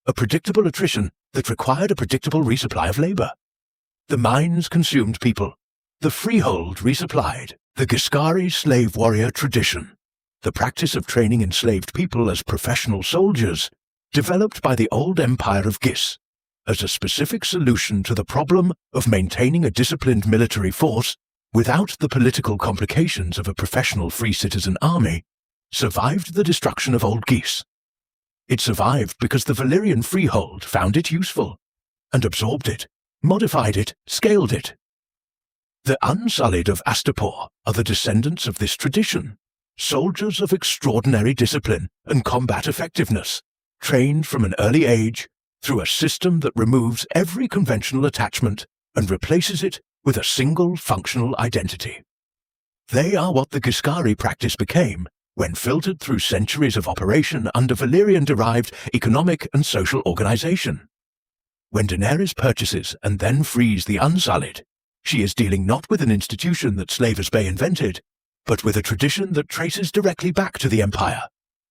a predictable attrition that required a predictable resupply of labor. The mines consumed people. The Freehold resupplied the Ghiscari slave warrior tradition, the practice of training enslaved people as professional soldiers, developed by the old empire of Gis, as a specific solution to the problem of maintaining a disciplined military force without the political complications of a professional free citizen army, survived the destruction of Old Gis. It survived because the Valyrian Freehold found it useful, and absorbed it, modified it, scaled it. The Unsullied of Astapor are the descendants of this tradition, soldiers of extraordinary discipline and combat effectiveness, trained from an early age through a system that removes every conventional attachment and replaces it with a single functional identity. They are what the Ghiscari practice became when filtered through centuries of operation under Valyrian-derived economic and social organization. When Daenerys purchases and then frees the Unsullied, she is dealing not with an institution that Slavers Bay invented, but with a tradition that traces directly back to the Empire,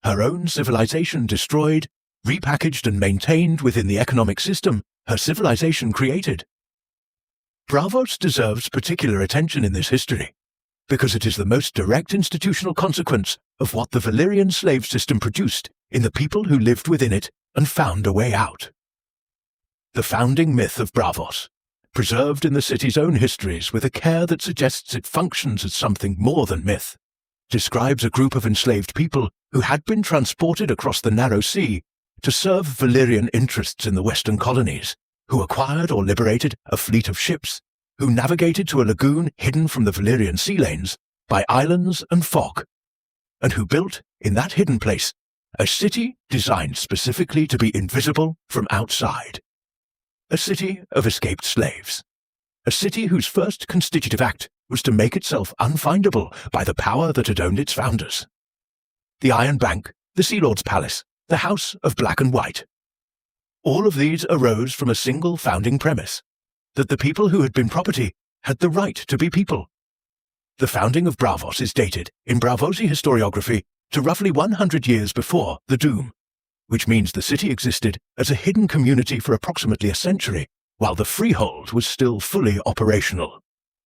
her own civilization destroyed, repackaged and maintained within the economic system her civilization created. Braavos deserves particular attention in this history, because it is the most direct institutional consequence of what the Valyrian slave system produced in the people who lived within it and found a way out. The founding myth of Braavos, preserved in the city's own histories with a care that suggests it functions as something more than myth, describes a group of enslaved people who had been transported across the narrow sea to serve Valyrian interests in the western colonies, who acquired or liberated a fleet of ships, who navigated to a lagoon hidden from the Valyrian sea lanes by islands and fog, and who built, in that hidden place, a city designed specifically to be invisible from outside. A city of escaped slaves. A city whose first constitutive act was to make itself unfindable by the power that had owned its founders. The Iron Bank, the Sea Lord's Palace, the House of Black and White. All of these arose from a single founding premise, that the people who had been property had the right to be people. The founding of Braavos is dated, in Braavosi historiography, to roughly 100 years before the Doom, which means the city existed as a hidden community for approximately a century, while the Freehold was still fully operational.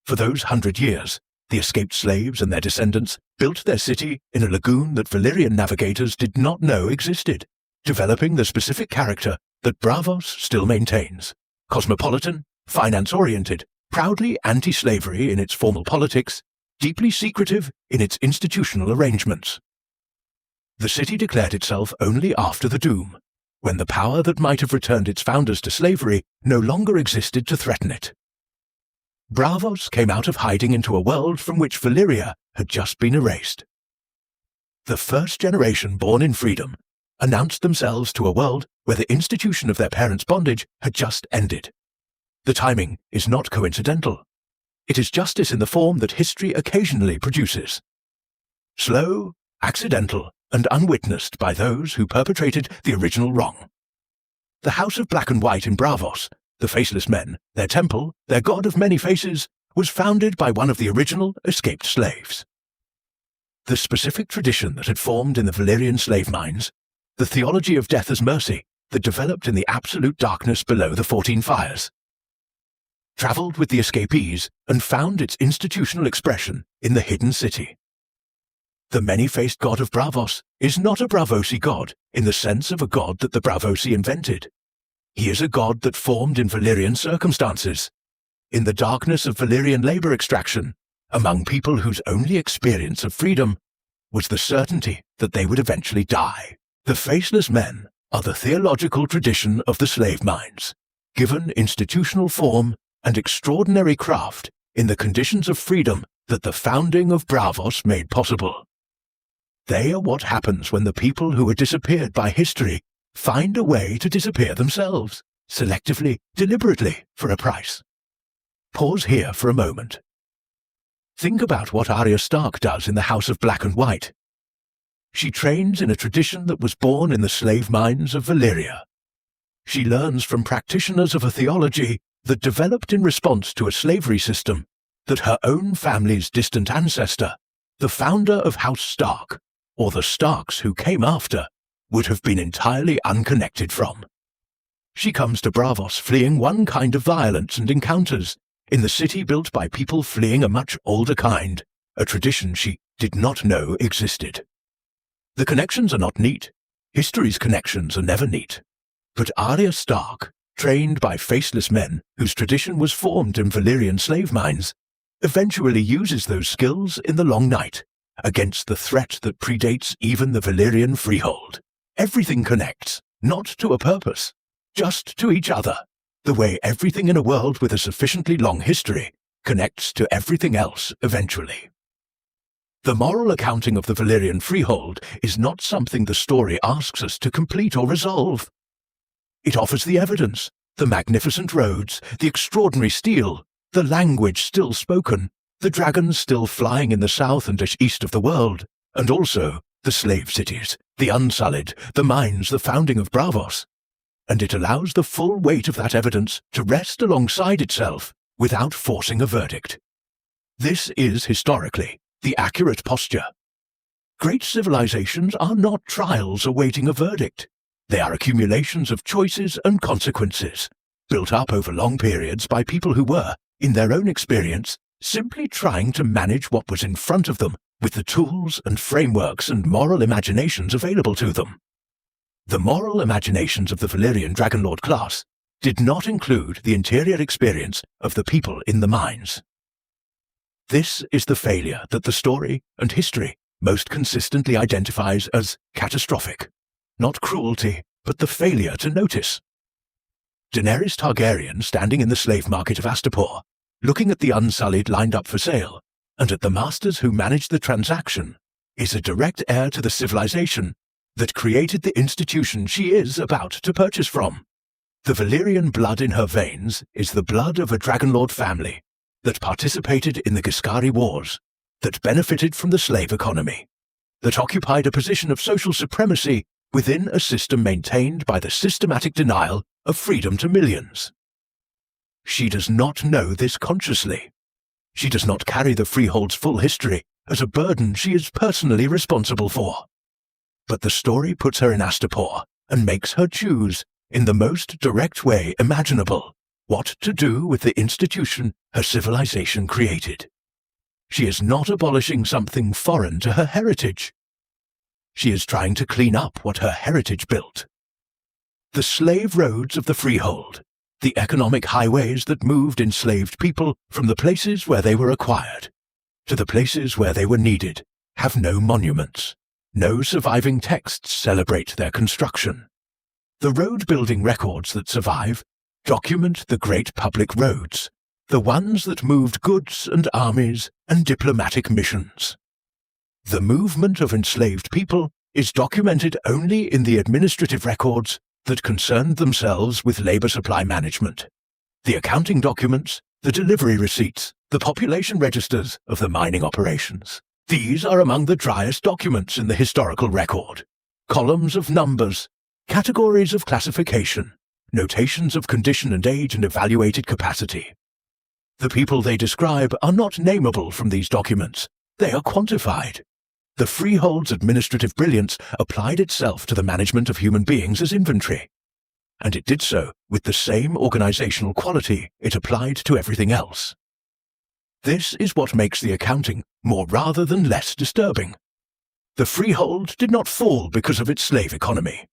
For those 100 years, the escaped slaves and their descendants built their city in a lagoon that Valyrian navigators did not know existed, developing the specific character that Braavos still maintains: cosmopolitan, finance-oriented, proudly anti-slavery in its formal politics, deeply secretive in its institutional arrangements. The city declared itself only after the Doom, when the power that might have returned its founders to slavery no longer existed to threaten it. Braavos came out of hiding into a world from which Valyria had just been erased. The first generation born in freedom announced themselves to a world where the institution of their parents' bondage had just ended. The timing is not coincidental. It is justice in the form that history occasionally produces. Slow, accidental, and unwitnessed by those who perpetrated the original wrong. The House of Black and White in Braavos, the Faceless Men, their temple, their god of many faces, was founded by one of the original escaped slaves. The specific tradition that had formed in the Valyrian slave mines, the theology of death as mercy that developed in the absolute darkness below the 14 Fires, travelled with the escapees and found its institutional expression in the hidden city. The many-faced god of Braavos is not a Braavosi god in the sense of a god that the Braavosi invented. He is a god that formed in Valyrian circumstances. in the darkness of Valyrian labor extraction, among people whose only experience of freedom was the certainty that they would eventually die. The Faceless men are the theological tradition of the slave mines, given institutional form and extraordinary craft in the conditions of freedom that the founding of Braavos made possible. They are what happens when the people who are disappeared by history find a way to disappear themselves, selectively, deliberately, for a price. Pause here for a moment. Think about what Arya Stark does in the House of Black and White. She trains in a tradition that was born in the slave mines of Valyria. She learns from practitioners of a theology that developed in response to a slavery system that her own family's distant ancestor, the founder of House Stark, or the Starks who came after, would have been entirely unconnected from. She comes to Braavos fleeing one kind of violence and encounters in the city built by people fleeing a much older kind, a tradition she did not know existed. The connections are not neat. History's connections are never neat. But Arya Stark, trained by faceless men whose tradition was formed in Valyrian slave mines, eventually uses those skills in the Long Night against the threat that predates even the Valyrian Freehold. Everything connects, not to a purpose, just to each other, the way everything in a world with a sufficiently long history connects to everything else eventually. The moral accounting of the Valyrian Freehold is not something the story asks us to complete or resolve. It offers the evidence, the magnificent roads, the extraordinary steel, the language still spoken, the dragons still flying in the south and east of the world, and also the slave cities, the Unsullied, the mines, the founding of Braavos. And it allows the full weight of that evidence to rest alongside itself without forcing a verdict. This is, historically, the accurate posture. Great civilizations are not trials awaiting a verdict. They are accumulations of choices and consequences, built up over long periods by people who were, in their own experience, simply trying to manage what was in front of them with the tools and frameworks and moral imaginations available to them. The moral imaginations of the Valyrian Dragonlord class did not include the interior experience of the people in the mines. This is the failure that the story and history most consistently identifies as catastrophic. Not cruelty, but the failure to notice. Daenerys Targaryen standing in the slave market of Astapor, looking at the Unsullied lined up for sale, and at the masters who managed the transaction, is a direct heir to the civilization that created the institution she is about to purchase from. The Valyrian blood in her veins is the blood of a Dragonlord family that participated in the Ghiscari Wars, that benefited from the slave economy, that occupied a position of social supremacy within a system maintained by the systematic denial of freedom to millions. She does not know this consciously. She does not carry the Freehold's full history as a burden she is personally responsible for. But the story puts her in Astapor and makes her choose, in the most direct way imaginable, what to do with the institution her civilization created. She is not abolishing something foreign to her heritage. She is trying to clean up what her heritage built. The slave roads of the Freehold, the economic highways that moved enslaved people from the places where they were acquired to the places where they were needed, have no monuments. No surviving texts celebrate their construction. The road-building records that survive document the great public roads, the ones that moved goods and armies and diplomatic missions. The movement of enslaved people is documented only in the administrative records that concerned themselves with labor supply management, the accounting documents, the delivery receipts, the population registers of the mining operations. These are among the driest documents in the historical record. Columns of numbers, categories of classification, notations of condition and age and evaluated capacity. The people they describe are not nameable from these documents. They are quantified. The Freehold's administrative brilliance applied itself to the management of human beings as inventory, and it did so with the same organizational quality it applied to everything else. This is what makes the accounting more rather than less disturbing. The Freehold did not fall because of its slave economy.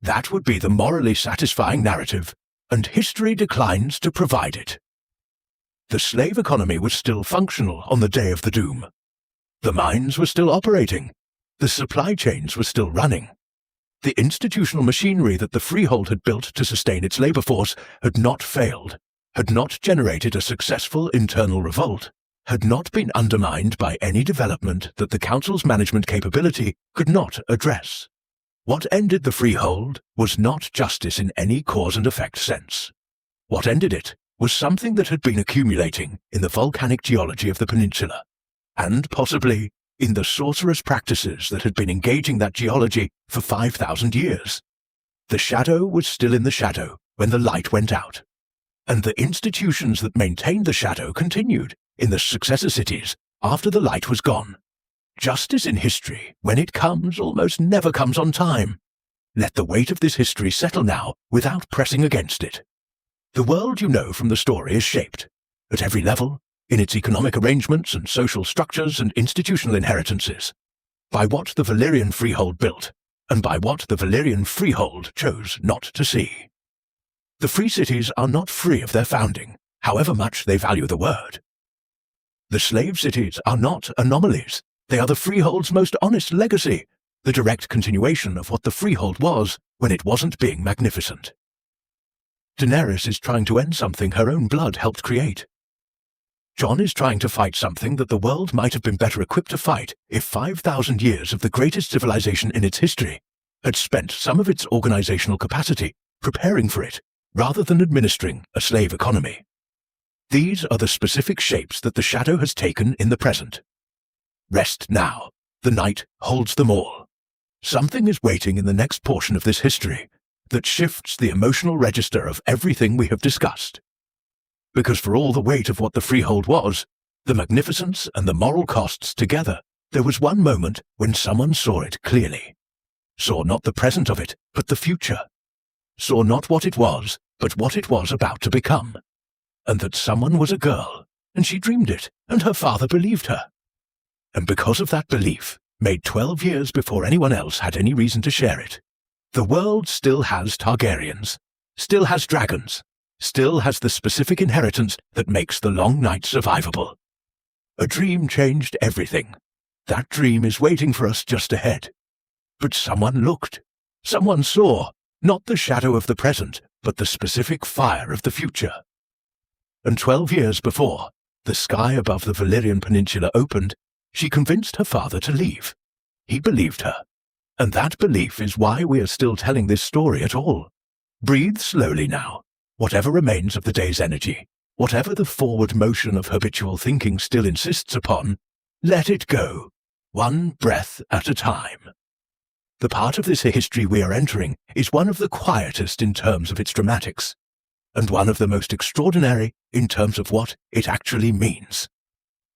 That would be the morally satisfying narrative, and history declines to provide it. The slave economy was still functional on the day of the Doom. The mines were still operating. The supply chains were still running. The institutional machinery that the Freehold had built to sustain its labor force had not failed, had not generated a successful internal revolt, had not been undermined by any development that the Council's management capability could not address. What ended the Freehold was not justice in any cause and effect sense. What ended it was something that had been accumulating in the volcanic geology of the peninsula, and possibly in the sorcerous practices that had been engaging that geology for 5,000 years. The shadow was still in the shadow when the light went out, and the institutions that maintained the shadow continued in the successor cities after the light was gone. Justice in history, when it comes, almost never comes on time. Let the weight of this history settle now without pressing against it. The world you know from the story is shaped, at every level, in its economic arrangements and social structures and institutional inheritances, by what the Valyrian Freehold built, and by what the Valyrian Freehold chose not to see. The free cities are not free of their founding, however much they value the word. The slave cities are not anomalies. They are the Freehold's most honest legacy, the direct continuation of what the Freehold was when it wasn't being magnificent. Daenerys is trying to end something her own blood helped create. Jon is trying to fight something that the world might have been better equipped to fight if 5,000 years of the greatest civilization in its history had spent some of its organizational capacity preparing for it rather than administering a slave economy. These are the specific shapes that the shadow has taken in the present. Rest now. The night holds them all. Something is waiting in the next portion of this history that shifts the emotional register of everything we have discussed. Because for all the weight of what the Freehold was, the magnificence and the moral costs together, there was one moment when someone saw it clearly. Saw not the present of it, but the future. Saw not what it was, but what it was about to become. And that someone was a girl, and she dreamed it, and her father believed her. And because of that belief, made 12 years before anyone else had any reason to share it, the world still has Targaryens, still has dragons, still has the specific inheritance that makes the long night survivable. A dream changed everything. That dream is waiting for us just ahead. But someone looked. Someone saw, not the shadow of the present, but the specific fire of the future. And 12 years before, the sky above the Valyrian Peninsula opened, she convinced her father to leave. He believed her. And that belief is why we are still telling this story at all. Breathe slowly now. Whatever remains of the day's energy, whatever the forward motion of habitual thinking still insists upon, let it go, one breath at a time. The part of this history we are entering is one of the quietest in terms of its dramatics, and one of the most extraordinary in terms of what it actually means.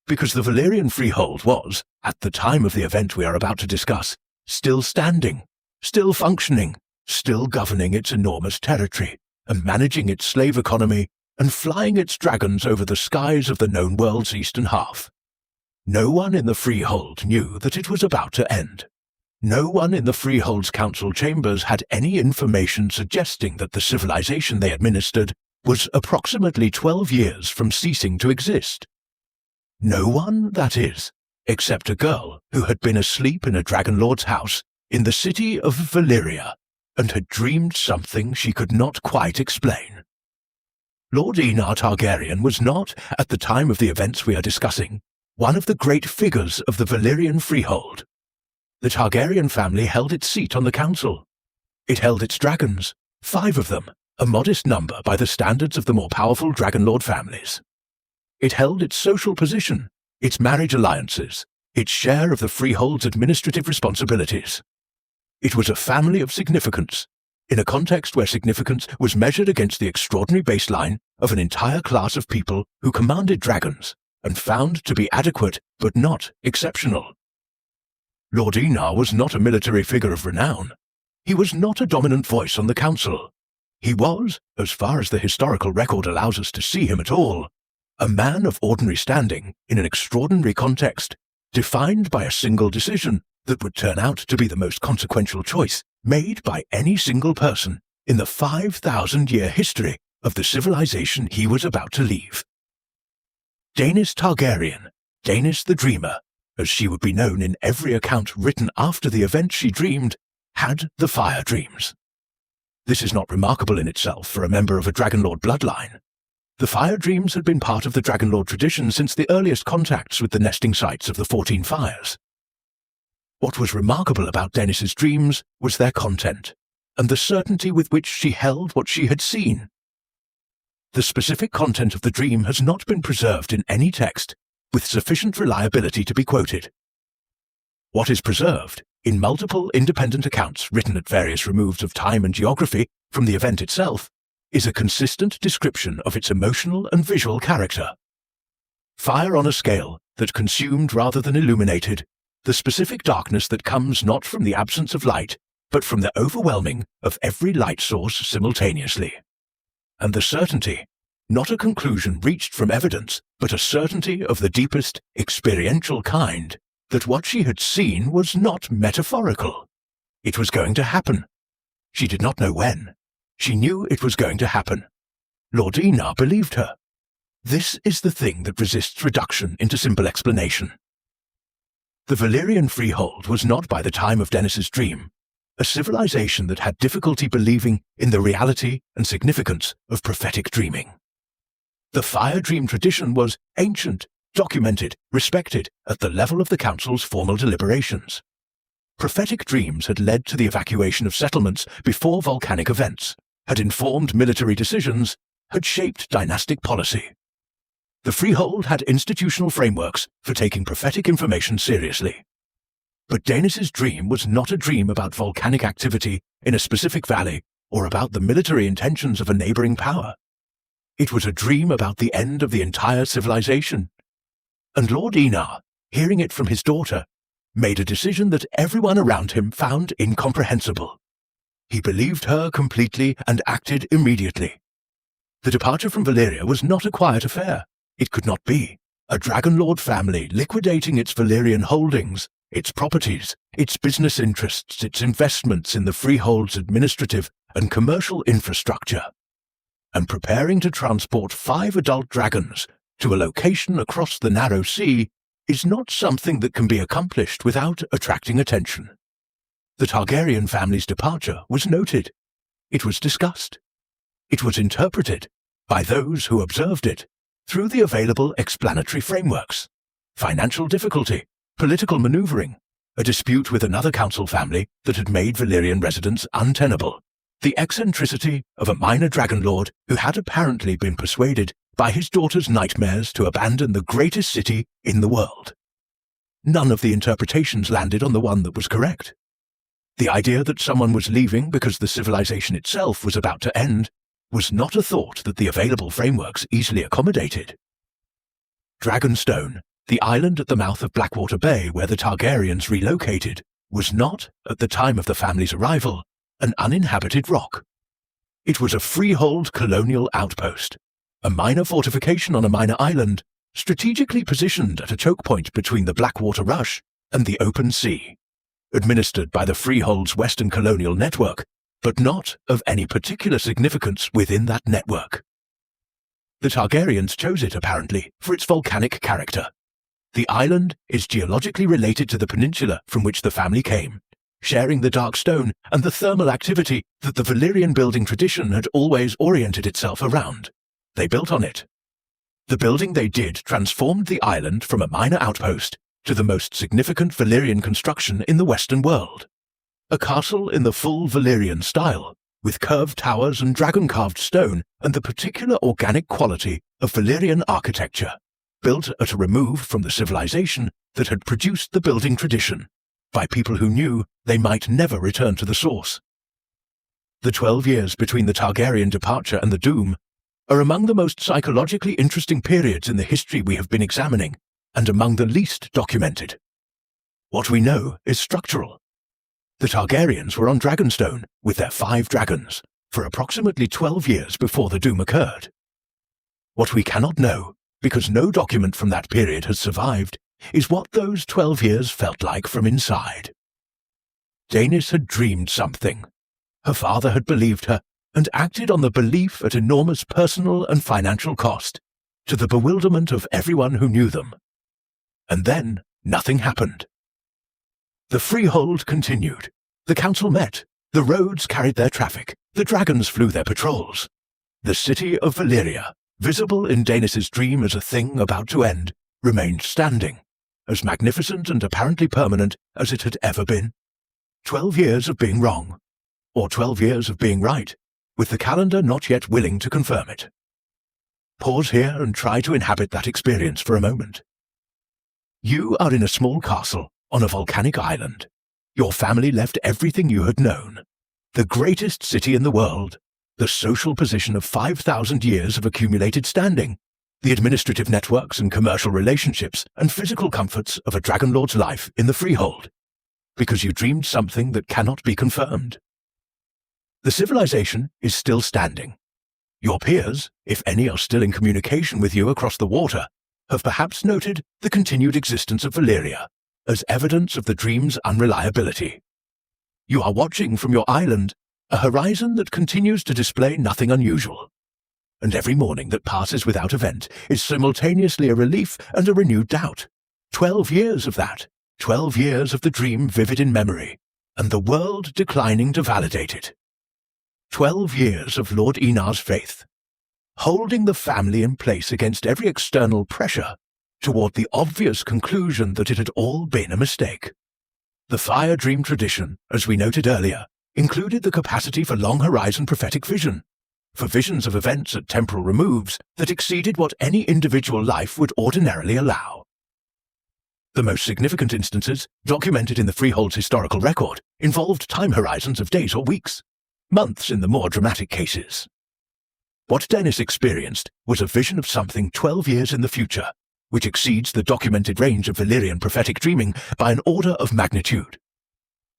Because the Valyrian Freehold was, at the time of the event we are about to discuss, still standing, still functioning, still governing its enormous territory, and managing its slave economy, and flying its dragons over the skies of the known world's eastern half. No one in the Freehold knew that it was about to end. No one in the Freehold's council chambers had any information suggesting that the civilization they administered was approximately 12 years from ceasing to exist. No one, that is, except a girl who had been asleep in a dragonlord's house in the city of Valyria, and had dreamed something she could not quite explain. Lord Enar Targaryen was not, at the time of the events we are discussing, one of the great figures of the Valyrian Freehold. The Targaryen family held its seat on the council. It held its dragons, 5 of them, a modest number by the standards of the more powerful dragonlord families. It held its social position, its marriage alliances, its share of the Freehold's administrative responsibilities. It was a family of significance, in a context where significance was measured against the extraordinary baseline of an entire class of people who commanded dragons and found to be adequate but not exceptional. Lord Enar was not a military figure of renown. He was not a dominant voice on the council. He was, as far as the historical record allows us to see him at all, a man of ordinary standing in an extraordinary context, defined by a single decision that would turn out to be the most consequential choice made by any single person in the 5,000-year history of the civilization he was about to leave. Daenys Targaryen, Daenys the Dreamer, as she would be known in every account written after the event she dreamed, had the fire dreams. This is not remarkable in itself for a member of a dragonlord bloodline. The fire dreams had been part of the dragonlord tradition since the earliest contacts with the nesting sites of the 14 Fires. What was remarkable about Daenys's dreams was their content, and the certainty with which she held what she had seen. The specific content of the dream has not been preserved in any text with sufficient reliability to be quoted. What is preserved, in multiple independent accounts written at various removes of time and geography from the event itself, is a consistent description of its emotional and visual character. Fire on a scale that consumed rather than illuminated, the specific darkness that comes not from the absence of light, but from the overwhelming of every light source simultaneously. And the certainty, not a conclusion reached from evidence, but a certainty of the deepest, experiential kind, that what she had seen was not metaphorical. It was going to happen. She did not know when. She knew it was going to happen. Lord Enar believed her. This is the thing that resists reduction into simple explanation. The Valyrian Freehold was not, by the time of Daenys's dream, a civilization that had difficulty believing in the reality and significance of prophetic dreaming. The fire dream tradition was ancient, documented, respected at the level of the council's formal deliberations. Prophetic dreams had led to the evacuation of settlements before volcanic events, had informed military decisions, had shaped dynastic policy. The Freehold had institutional frameworks for taking prophetic information seriously. But Daenys's dream was not a dream about volcanic activity in a specific valley or about the military intentions of a neighboring power. It was a dream about the end of the entire civilization. And Lord Enar, hearing it from his daughter, made a decision that everyone around him found incomprehensible. He believed her completely and acted immediately. The departure from Valyria was not a quiet affair. It could not be. A dragonlord family liquidating its Valyrian holdings, its properties, its business interests, its investments in the Freehold's administrative and commercial infrastructure, and preparing to transport 5 adult dragons to a location across the narrow sea is not something that can be accomplished without attracting attention. The Targaryen family's departure was noted. It was discussed. It was interpreted, by those who observed it, through the available explanatory frameworks: financial difficulty, political maneuvering, a dispute with another council family that had made Valyrian residence untenable, the eccentricity of a minor dragonlord who had apparently been persuaded by his daughter's nightmares to abandon the greatest city in the world. None of the interpretations landed on the one that was correct. The idea that someone was leaving because the civilization itself was about to end was not a thought that the available frameworks easily accommodated. Dragonstone, the island at the mouth of Blackwater Bay where the Targaryens relocated, was not, at the time of the family's arrival, an uninhabited rock. It was a freehold colonial outpost, a minor fortification on a minor island, strategically positioned at a choke point between the Blackwater Rush and the open sea, administered by the Freehold's Western colonial network, but not of any particular significance within that network. The Targaryens chose it, apparently, for its volcanic character. The island is geologically related to the peninsula from which the family came, sharing the dark stone and the thermal activity that the Valyrian building tradition had always oriented itself around. They built on it. The building they did transformed the island from a minor outpost to the most significant Valyrian construction in the Western world. A castle in the full Valyrian style, with curved towers and dragon-carved stone and the particular organic quality of Valyrian architecture, built at a remove from the civilization that had produced the building tradition, by people who knew they might never return to the source. The 12 years between the Targaryen departure and the Doom are among the most psychologically interesting periods in the history we have been examining, and among the least documented. What we know is structural. The Targaryens were on Dragonstone with their 5 dragons for approximately 12 years before the Doom occurred. What we cannot know, because no document from that period has survived, is what those 12 years felt like from inside. Daenys had dreamed something. Her father had believed her and acted on the belief at enormous personal and financial cost, to the bewilderment of everyone who knew them. And then nothing happened. The freehold continued. The council met. The roads carried their traffic. The dragons flew their patrols. The city of Valyria, visible in Daenys' dream as a thing about to end, remained standing, as magnificent and apparently permanent as it had ever been. 12 years of being wrong, or 12 years of being right, with the calendar not yet willing to confirm it. Pause here and try to inhabit that experience for a moment. You are in a small castle on a volcanic island. Your family left everything you had known. The greatest city in the world, the social position of 5,000 years of accumulated standing, the administrative networks and commercial relationships and physical comforts of a dragonlord's life in the freehold, because you dreamed something that cannot be confirmed. The civilization is still standing. Your peers, if any are still in communication with you across the water, have perhaps noted the continued existence of Valyria as evidence of the dream's unreliability. You are watching from your island a horizon that continues to display nothing unusual. And every morning that passes without event is simultaneously a relief and a renewed doubt. 12 years of that. 12 years of the dream vivid in memory, and the world declining to validate it. 12 years of Lord Enar's faith, holding the family in place against every external pressure toward the obvious conclusion that it had all been a mistake. The fire dream tradition, as we noted earlier, included the capacity for long-horizon prophetic vision, for visions of events at temporal removes that exceeded what any individual life would ordinarily allow. The most significant instances, documented in the freehold's historical record, involved time horizons of days or weeks, months in the more dramatic cases. What Daenys experienced was a vision of something 12 years in the future, which exceeds the documented range of Valyrian prophetic dreaming by an order of magnitude.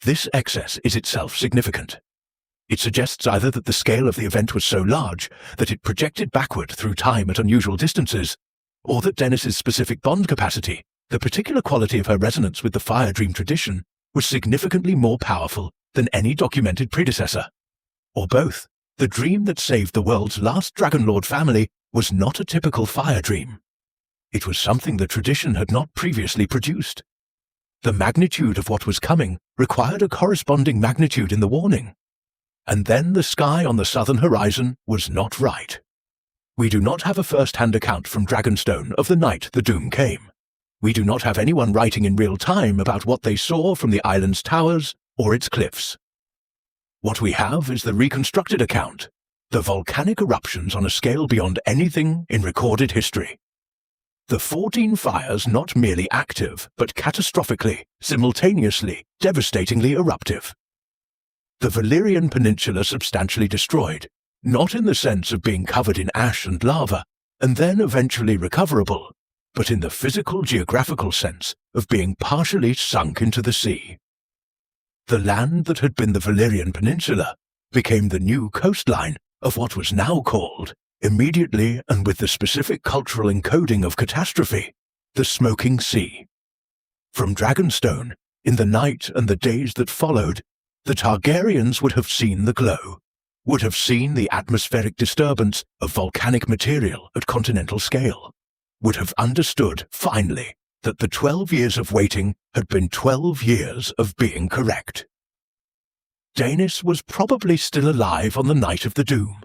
This excess is itself significant. It suggests either that the scale of the event was so large that it projected backward through time at unusual distances, or that Daenys' specific bond capacity, the particular quality of her resonance with the fire dream tradition, was significantly more powerful than any documented predecessor. Or both. The dream that saved the world's last dragonlord family was not a typical fire dream. It was something the tradition had not previously produced. The magnitude of what was coming required a corresponding magnitude in the warning. And then the sky on the southern horizon was not right. We do not have a first-hand account from Dragonstone of the night the doom came. We do not have anyone writing in real time about what they saw from the island's towers or its cliffs. What we have is the reconstructed account, the volcanic eruptions on a scale beyond anything in recorded history. The 14 fires not merely active, but catastrophically, simultaneously, devastatingly eruptive. The Valyrian Peninsula substantially destroyed, not in the sense of being covered in ash and lava, and then eventually recoverable, but in the physical geographical sense of being partially sunk into the sea. The land that had been the Valyrian Peninsula became the new coastline of what was now called, immediately and with the specific cultural encoding of catastrophe, the Smoking Sea. From Dragonstone, in the night and the days that followed, the Targaryens would have seen the glow, would have seen the atmospheric disturbance of volcanic material at continental scale, would have understood, finally, that the 12 years of waiting had been 12 years of being correct. Daenys was probably still alive on the night of the doom.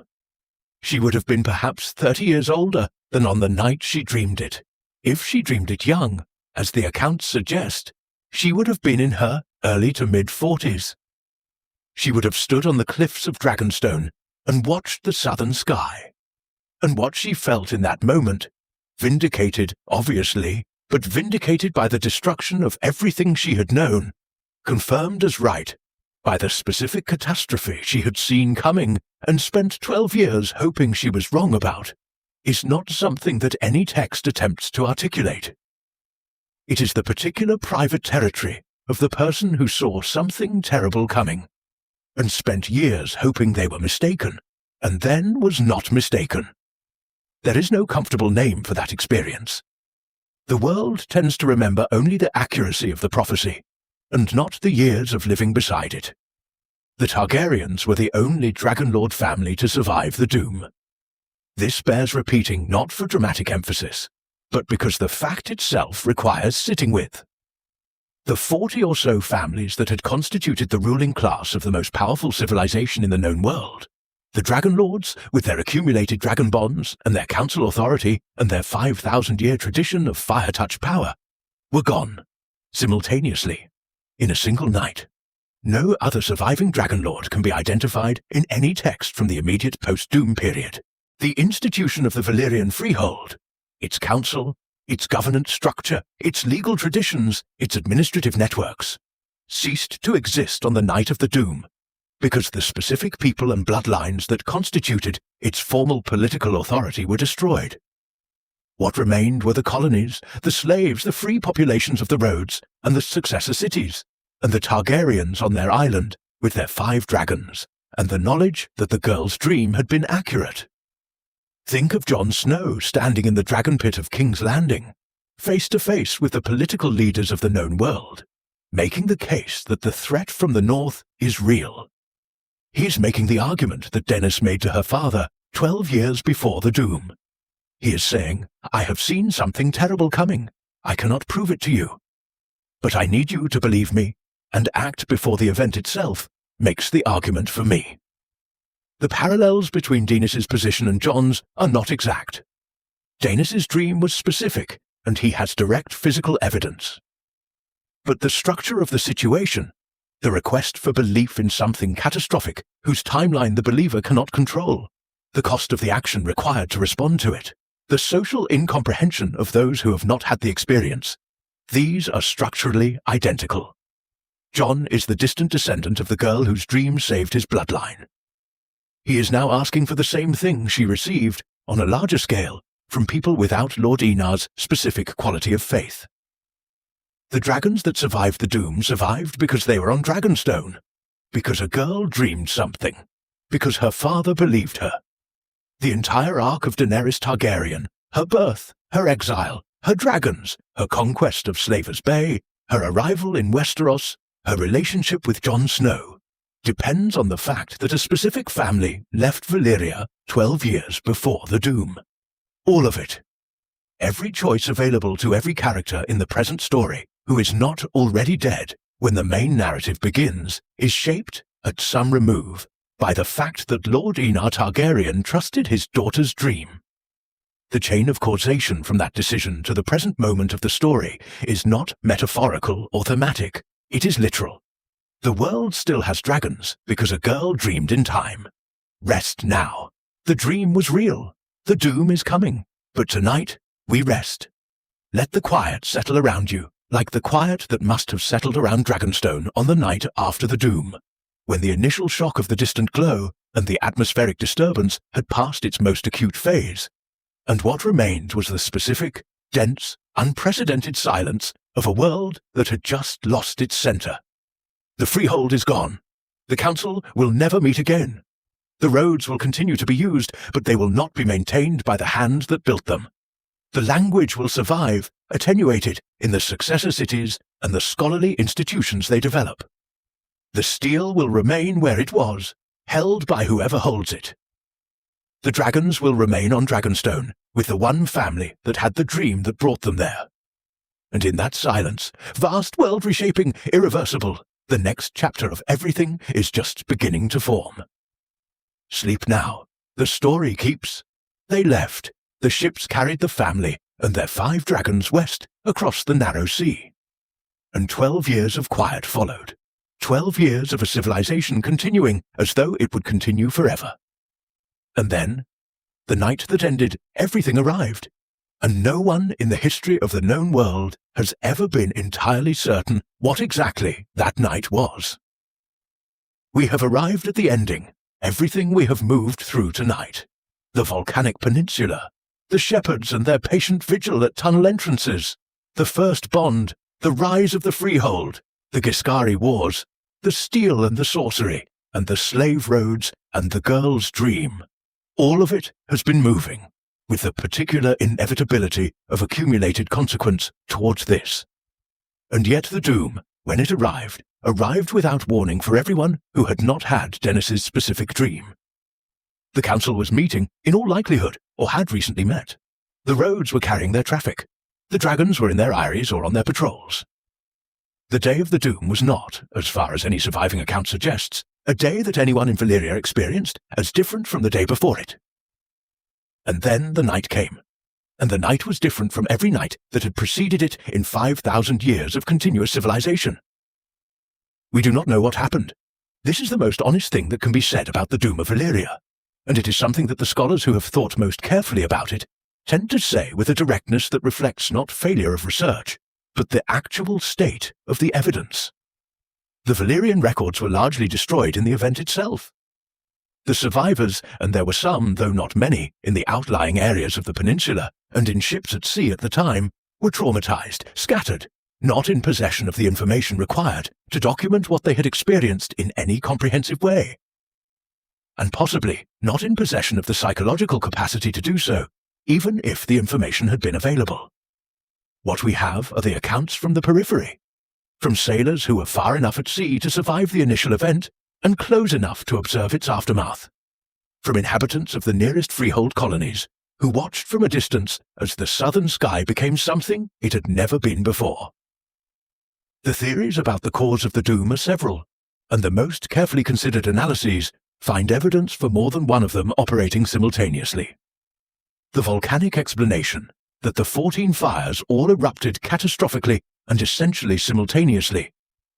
She would have been perhaps 30 years older than on the night she dreamed it. If she dreamed it young, as the accounts suggest, she would have been in her early to mid-40s. She would have stood on the cliffs of Dragonstone and watched the southern sky. And what she felt in that moment, vindicated, obviously, but vindicated by the destruction of everything she had known, confirmed as right by the specific catastrophe she had seen coming and spent 12 years hoping she was wrong about, is not something that any text attempts to articulate. It is the particular private territory of the person who saw something terrible coming, and spent years hoping they were mistaken, and then was not mistaken. There is no comfortable name for that experience. The world tends to remember only the accuracy of the prophecy, and not the years of living beside it. The Targaryens were the only dragonlord family to survive the doom. This bears repeating not for dramatic emphasis, but because the fact itself requires sitting with. The 40 or so families that had constituted the ruling class of the most powerful civilization in the known world, the dragonlords, with their accumulated dragon bonds and their council authority and their 5,000-year tradition of fire-touch power, were gone, simultaneously, in a single night. No other surviving dragonlord can be identified in any text from the immediate post-Doom period. The institution of the Valyrian Freehold, its council, its governance structure, its legal traditions, its administrative networks, ceased to exist on the night of the Doom, because the specific people and bloodlines that constituted its formal political authority were destroyed. What remained were the colonies, the slaves, the free populations of the roads, and the successor cities, and the Targaryens on their island with their 5 dragons, and the knowledge that the girl's dream had been accurate. Think of Jon Snow standing in the dragon pit of King's Landing, face to face with the political leaders of the known world, making the case that the threat from the north is real. He is making the argument that Daenys made to her father 12 years before the Doom. He is saying, I have seen something terrible coming. I cannot prove it to you. But I need you to believe me, and act before the event itself makes the argument for me. The parallels between Daenys' position and Jon's are not exact. Daenys' dream was specific, and he has direct physical evidence. But the structure of the situation, the request for belief in something catastrophic whose timeline the believer cannot control, the cost of the action required to respond to it, the social incomprehension of those who have not had the experience, these are structurally identical. Jon is the distant descendant of the girl whose dream saved his bloodline. He is now asking for the same thing she received, on a larger scale, from people without Lord Enar's specific quality of faith. The dragons that survived the Doom survived because they were on Dragonstone, because a girl dreamed something, because her father believed her. The entire arc of Daenerys Targaryen, her birth, her exile, her dragons, her conquest of Slaver's Bay, her arrival in Westeros, her relationship with Jon Snow, depends on the fact that a specific family left Valyria 12 years before the Doom. All of it. Every choice available to every character in the present story who is not already dead when the main narrative begins is shaped, at some remove, by the fact that Lord Enar Targaryen trusted his daughter's dream. The chain of causation from that decision to the present moment of the story is not metaphorical or thematic, it is literal. The world still has dragons because a girl dreamed in time. Rest now. The dream was real. The Doom is coming. But tonight, we rest. Let the quiet settle around you, like the quiet that must have settled around Dragonstone on the night after the Doom, when the initial shock of the distant glow and the atmospheric disturbance had passed its most acute phase, and what remained was the specific, dense, unprecedented silence of a world that had just lost its center. The freehold is gone. The council will never meet again. The roads will continue to be used, but they will not be maintained by the hand that built them. The language will survive, attenuated in the successor cities and the scholarly institutions they develop. The steel will remain where it was, held by whoever holds it. The dragons will remain on Dragonstone, with the one family that had the dream that brought them there. And in that silence, vast world reshaping, irreversible, the next chapter of everything is just beginning to form. Sleep now. The story keeps. They left. The ships carried the family and their 5 dragons west across the narrow sea. And 12 years of quiet followed. 12 years of a civilization continuing as though it would continue forever. And then, the night that ended, everything arrived. And no one in the history of the known world has ever been entirely certain what exactly that night was. We have arrived at the ending, everything we have moved through tonight. The volcanic peninsula, the shepherds and their patient vigil at tunnel entrances, the first bond, the rise of the freehold, the Ghiscari wars, the steel and the sorcery, and the slave roads and the girl's dream. All of it has been moving, with the particular inevitability of accumulated consequence towards this. And yet the Doom, when it arrived without warning for everyone who had not had Daenys' specific dream. The council was meeting, in all likelihood, or had recently met. The roads were carrying their traffic. The dragons were in their eyries or on their patrols. The day of the Doom was not, as far as any surviving account suggests, a day that anyone in Valyria experienced as different from the day before it. And then the night came, and the night was different from every night that had preceded it in 5,000 years of continuous civilization. We do not know what happened. This is the most honest thing that can be said about the Doom of Valyria, and it is something that the scholars who have thought most carefully about it tend to say with a directness that reflects not failure of research, but the actual state of the evidence. The Valyrian records were largely destroyed in the event itself. The survivors, and there were some, though not many, in the outlying areas of the peninsula and in ships at sea at the time, were traumatized, scattered, not in possession of the information required to document what they had experienced in any comprehensive way, and possibly not in possession of the psychological capacity to do so, even if the information had been available. What we have are the accounts from the periphery, from sailors who were far enough at sea to survive the initial event and close enough to observe its aftermath, from inhabitants of the nearest freehold colonies who watched from a distance as the southern sky became something it had never been before. The theories about the cause of the Doom are several, and the most carefully considered analyses find evidence for more than one of them operating simultaneously. The volcanic explanation that the 14 fires all erupted catastrophically and essentially simultaneously,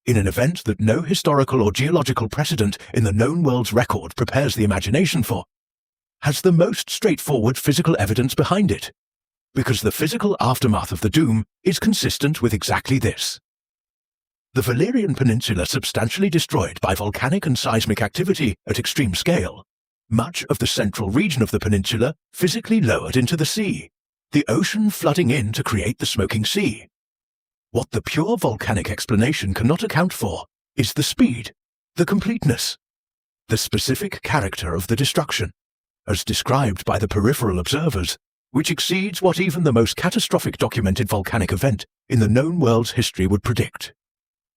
in an event that no historical or geological precedent in the known world's record prepares the imagination for, has the most straightforward physical evidence behind it, because the physical aftermath of the Doom is consistent with exactly this. The Valyrian Peninsula substantially destroyed by volcanic and seismic activity at extreme scale, much of the central region of the peninsula physically lowered into the sea, the ocean flooding in to create the smoking sea. What the pure volcanic explanation cannot account for is the speed, the completeness, the specific character of the destruction, as described by the peripheral observers, which exceeds what even the most catastrophic documented volcanic event in the known world's history would predict.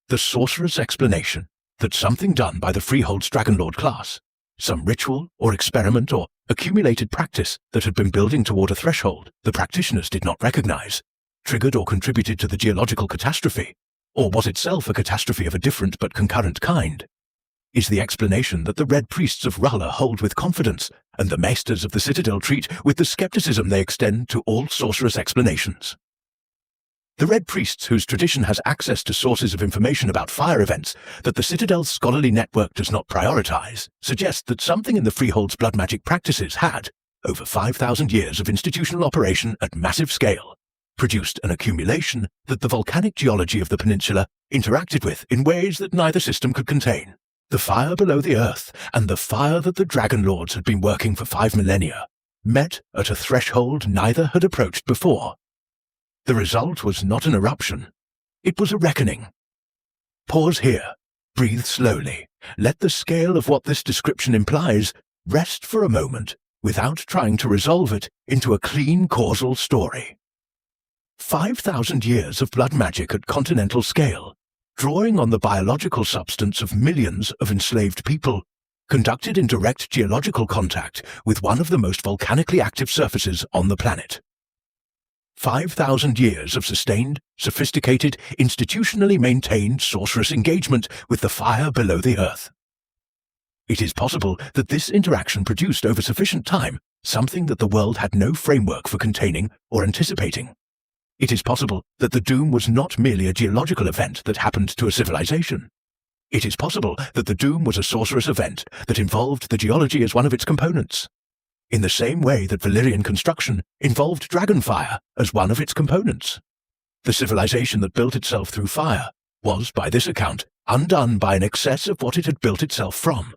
The sorcerer's explanation that something done by the Freehold's dragonlord class, some ritual or experiment or accumulated practice that had been building toward a threshold the practitioners did not recognize, triggered or contributed to the geological catastrophe, or was itself a catastrophe of a different but concurrent kind, is the explanation that the Red Priests of R'hllor hold with confidence and the Maesters of the Citadel treat with the skepticism they extend to all sorcerous explanations. The Red Priests, whose tradition has access to sources of information about fire events that the Citadel's scholarly network does not prioritize, suggest that something in the Freehold's blood magic practices had, over 5,000 years of institutional operation at massive scale, produced an accumulation that the volcanic geology of the peninsula interacted with in ways that neither system could contain. The fire below the earth and the fire that the dragonlords had been working for 5 millennia met at a threshold neither had approached before. The result was not an eruption. It was a reckoning. Pause here. Breathe slowly. Let the scale of what this description implies rest for a moment without trying to resolve it into a clean causal story. 5,000 years of blood magic at continental scale, drawing on the biological substance of millions of enslaved people, conducted in direct geological contact with one of the most volcanically active surfaces on the planet. 5,000 years of sustained, sophisticated, institutionally maintained sorcerous engagement with the fire below the earth. It is possible that this interaction produced over sufficient time something that the world had no framework for containing or anticipating. It is possible that the Doom was not merely a geological event that happened to a civilization. It is possible that the Doom was a sorcerous event that involved the geology as one of its components, in the same way that Valyrian construction involved dragonfire as one of its components. The civilization that built itself through fire was, by this account, undone by an excess of what it had built itself from.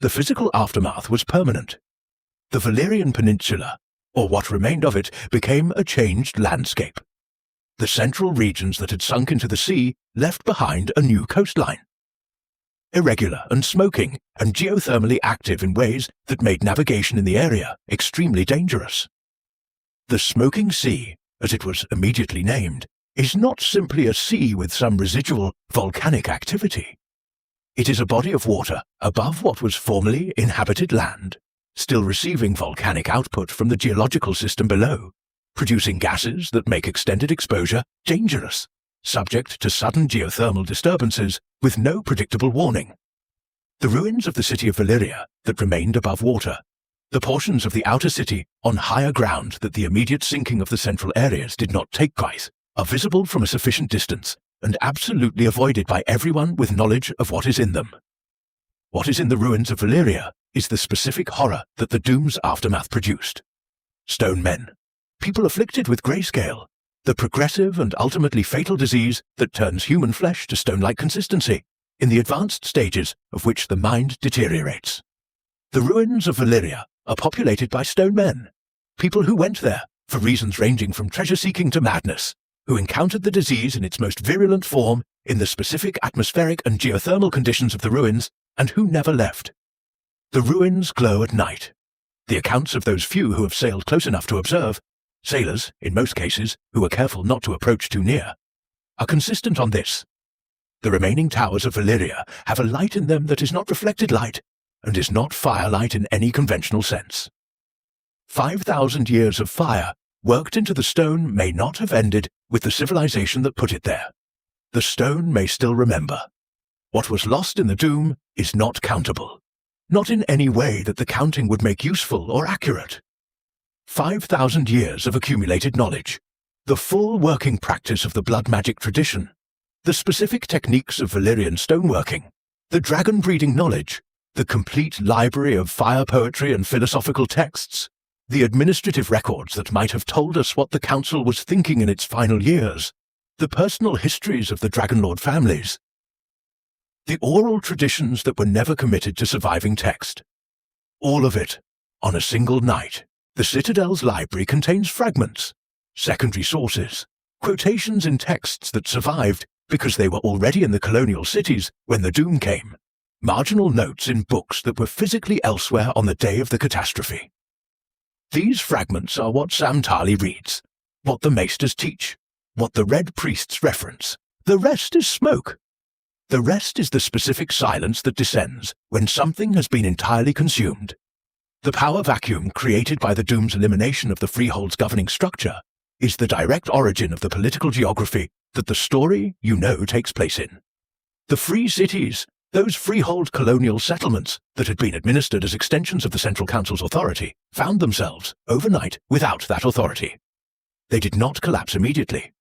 The physical aftermath was permanent. The Valyrian Peninsula, or what remained of it, became a changed landscape. The central regions that had sunk into the sea left behind a new coastline. Irregular and smoking and geothermally active in ways that made navigation in the area extremely dangerous. The Smoking Sea, as it was immediately named, is not simply a sea with some residual volcanic activity. It is a body of water above what was formerly inhabited land, still receiving volcanic output from the geological system below, producing gases that make extended exposure dangerous, subject to sudden geothermal disturbances with no predictable warning. The ruins of the city of Valyria that remained above water, the portions of the outer city on higher ground that the immediate sinking of the central areas did not take place, are visible from a sufficient distance and absolutely avoided by everyone with knowledge of what is in them. What is in the ruins of Valyria is the specific horror that the Doom's aftermath produced. Stone men, people afflicted with grayscale, the progressive and ultimately fatal disease that turns human flesh to stone-like consistency, in the advanced stages of which the mind deteriorates. The ruins of Valyria are populated by stone men, people who went there for reasons ranging from treasure-seeking to madness, who encountered the disease in its most virulent form in the specific atmospheric and geothermal conditions of the ruins, and who never left. The ruins glow at night. The accounts of those few who have sailed close enough to observe, sailors, in most cases, who are careful not to approach too near, are consistent on this. The remaining towers of Valyria have a light in them that is not reflected light, and is not firelight in any conventional sense. 5,000 years of fire worked into the stone may not have ended with the civilization that put it there. The stone may still remember. What was lost in the Doom is not countable, not in any way that the counting would make useful or accurate. 5,000 years of accumulated knowledge, the full working practice of the blood magic tradition, the specific techniques of Valyrian stoneworking, the dragon-breeding knowledge, the complete library of fire poetry and philosophical texts, the administrative records that might have told us what the council was thinking in its final years, the personal histories of the dragonlord families, the oral traditions that were never committed to surviving text. All of it, on a single night. The Citadel's library contains fragments, secondary sources, quotations in texts that survived because they were already in the colonial cities when the Doom came, marginal notes in books that were physically elsewhere on the day of the catastrophe. These fragments are what Sam Tarly reads, what the maesters teach, what the Red Priests reference. The rest is smoke. The rest is the specific silence that descends when something has been entirely consumed. The power vacuum created by the Doom's elimination of the Freehold's governing structure is the direct origin of the political geography that the story, you know, takes place in. The free cities, those Freehold colonial settlements that had been administered as extensions of the Central Council's authority, found themselves, overnight, without that authority. They did not collapse immediately.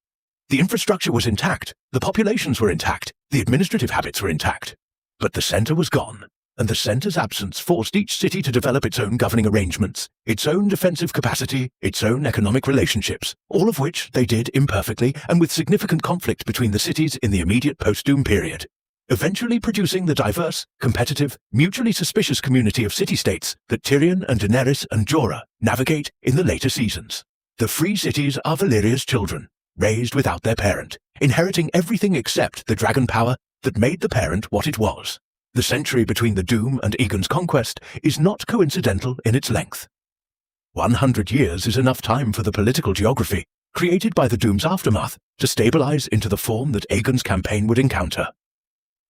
The infrastructure was intact, the populations were intact, the administrative habits were intact. But the centre was gone, and the centre's absence forced each city to develop its own governing arrangements, its own defensive capacity, its own economic relationships, all of which they did imperfectly and with significant conflict between the cities in the immediate post-Doom period, eventually producing the diverse, competitive, mutually suspicious community of city-states that Tyrion and Daenerys and Jorah navigate in the later seasons. The free cities are Valyria's children, raised without their parent, inheriting everything except the dragon power that made the parent what it was. The century between the Doom and Aegon's conquest is not coincidental in its length. 100 years is enough time for the political geography, created by the Doom's aftermath, to stabilize into the form that Aegon's campaign would encounter.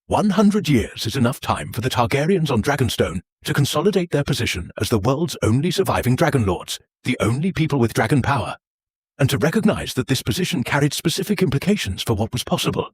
100 years is enough time for the Targaryens on Dragonstone to consolidate their position as the world's only surviving dragonlords, the only people with dragon power, and to recognize that this position carried specific implications for what was possible.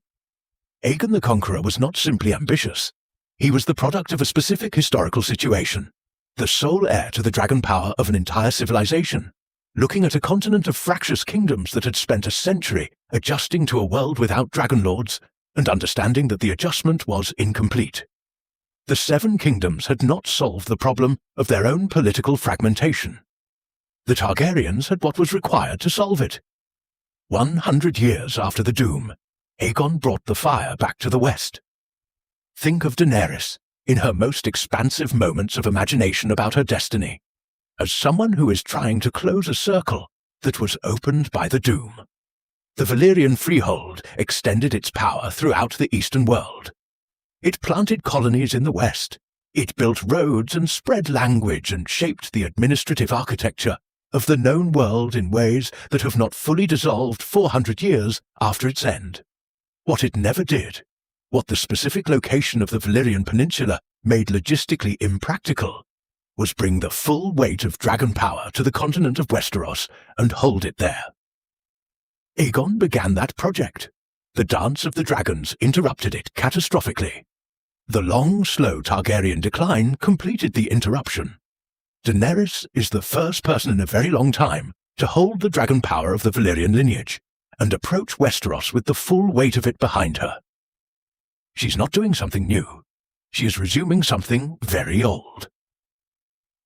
Aegon the Conqueror was not simply ambitious. He was the product of a specific historical situation, the sole heir to the dragon power of an entire civilization, looking at a continent of fractious kingdoms that had spent a century adjusting to a world without dragonlords, and understanding that the adjustment was incomplete. The Seven Kingdoms had not solved the problem of their own political fragmentation. The Targaryens had what was required to solve it. 100 years after the Doom, Aegon brought the fire back to the west. Think of Daenerys, in her most expansive moments of imagination about her destiny, as someone who is trying to close a circle that was opened by the Doom. The Valyrian Freehold extended its power throughout the eastern world. It planted colonies in the west. It built roads and spread language and shaped the administrative architecture of the known world in ways that have not fully dissolved 400 years after its end. What it never did, what the specific location of the Valyrian Peninsula made logistically impractical, was bring the full weight of dragon power to the continent of Westeros and hold it there. Aegon began that project. The Dance of the Dragons interrupted it catastrophically. The long, slow Targaryen decline completed the interruption. Daenerys is the first person in a very long time to hold the dragon power of the Valyrian lineage and approach Westeros with the full weight of it behind her. She's not doing something new. She is resuming something very old.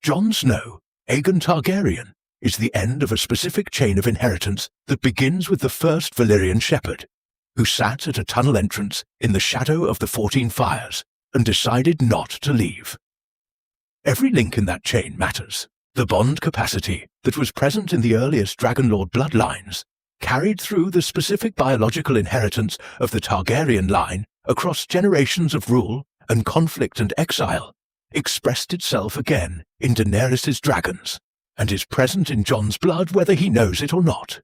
Jon Snow, Aegon Targaryen, is the end of a specific chain of inheritance that begins with the first Valyrian shepherd, who sat at a tunnel entrance in the shadow of the 14 Fires and decided not to leave. Every link in that chain matters. The bond capacity that was present in the earliest dragonlord bloodlines carried through the specific biological inheritance of the Targaryen line across generations of rule and conflict and exile, expressed itself again in Daenerys' dragons, and is present in Jon's blood whether he knows it or not.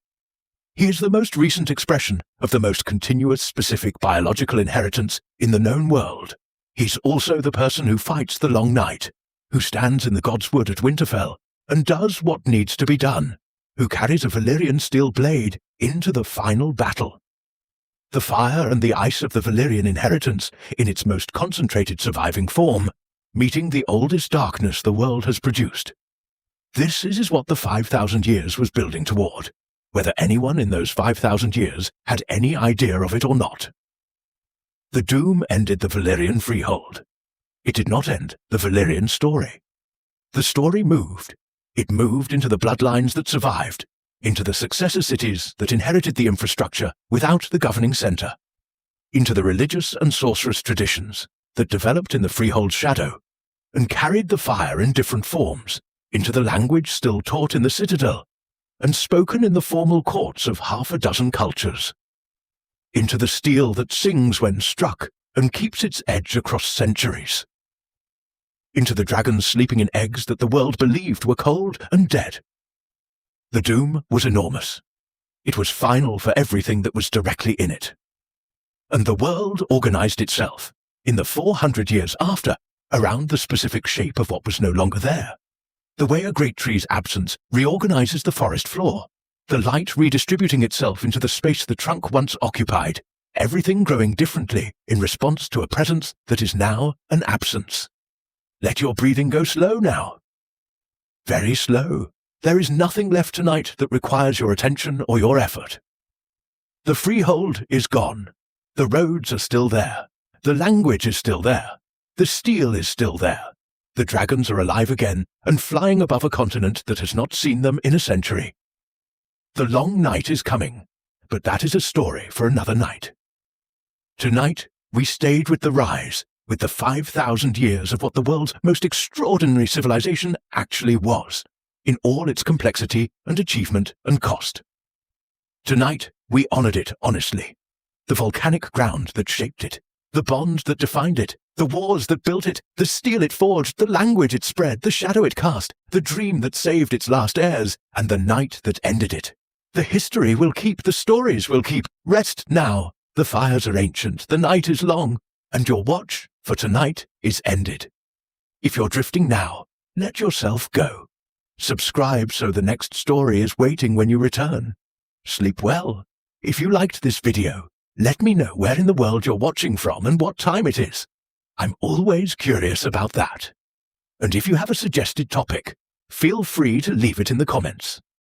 He is the most recent expression of the most continuous specific biological inheritance in the known world. He's also the person who fights the Long Night, who stands in the God's Wood at Winterfell and does what needs to be done, who carries a Valyrian steel blade into the final battle. The fire and the ice of the Valyrian inheritance in its most concentrated surviving form, meeting the oldest darkness the world has produced. This is what the 5,000 years was building toward, whether anyone in those 5,000 years had any idea of it or not. The doom ended the Valyrian Freehold. It did not end the Valyrian story. The story moved. It moved into the bloodlines that survived, into the successor cities that inherited the infrastructure without the governing centre, into the religious and sorcerous traditions that developed in the Freehold's shadow and carried the fire in different forms, into the language still taught in the citadel and spoken in the formal courts of half a dozen cultures, into the steel that sings when struck and keeps its edge across centuries, into the dragons sleeping in eggs that the world believed were cold and dead. The doom was enormous. It was final for everything that was directly in it. And the world organized itself, in the 400 years after, around the specific shape of what was no longer there. The way a great tree's absence reorganizes the forest floor, the light redistributing itself into the space the trunk once occupied, everything growing differently in response to a presence that is now an absence. Let your breathing go slow now. Very slow. There is nothing left tonight that requires your attention or your effort. The Freehold is gone. The roads are still there. The language is still there. The steel is still there. The dragons are alive again and flying above a continent that has not seen them in a century. The long night is coming, but that is a story for another night. Tonight, we stayed with the rise, with the 5,000 years of what the world's most extraordinary civilization actually was, in all its complexity and achievement and cost. Tonight, we honored it honestly. The volcanic ground that shaped it, the bond that defined it, the wars that built it, the steel it forged, the language it spread, the shadow it cast, the dream that saved its last heirs, and the night that ended it. The history will keep, the stories will keep. Rest now. The fires are ancient, the night is long, and your watch for tonight is ended. If you're drifting now, let yourself go. Subscribe so the next story is waiting when you return. Sleep well. If you liked this video, let me know where in the world you're watching from and what time it is. I'm always curious about that. And if you have a suggested topic, feel free to leave it in the comments.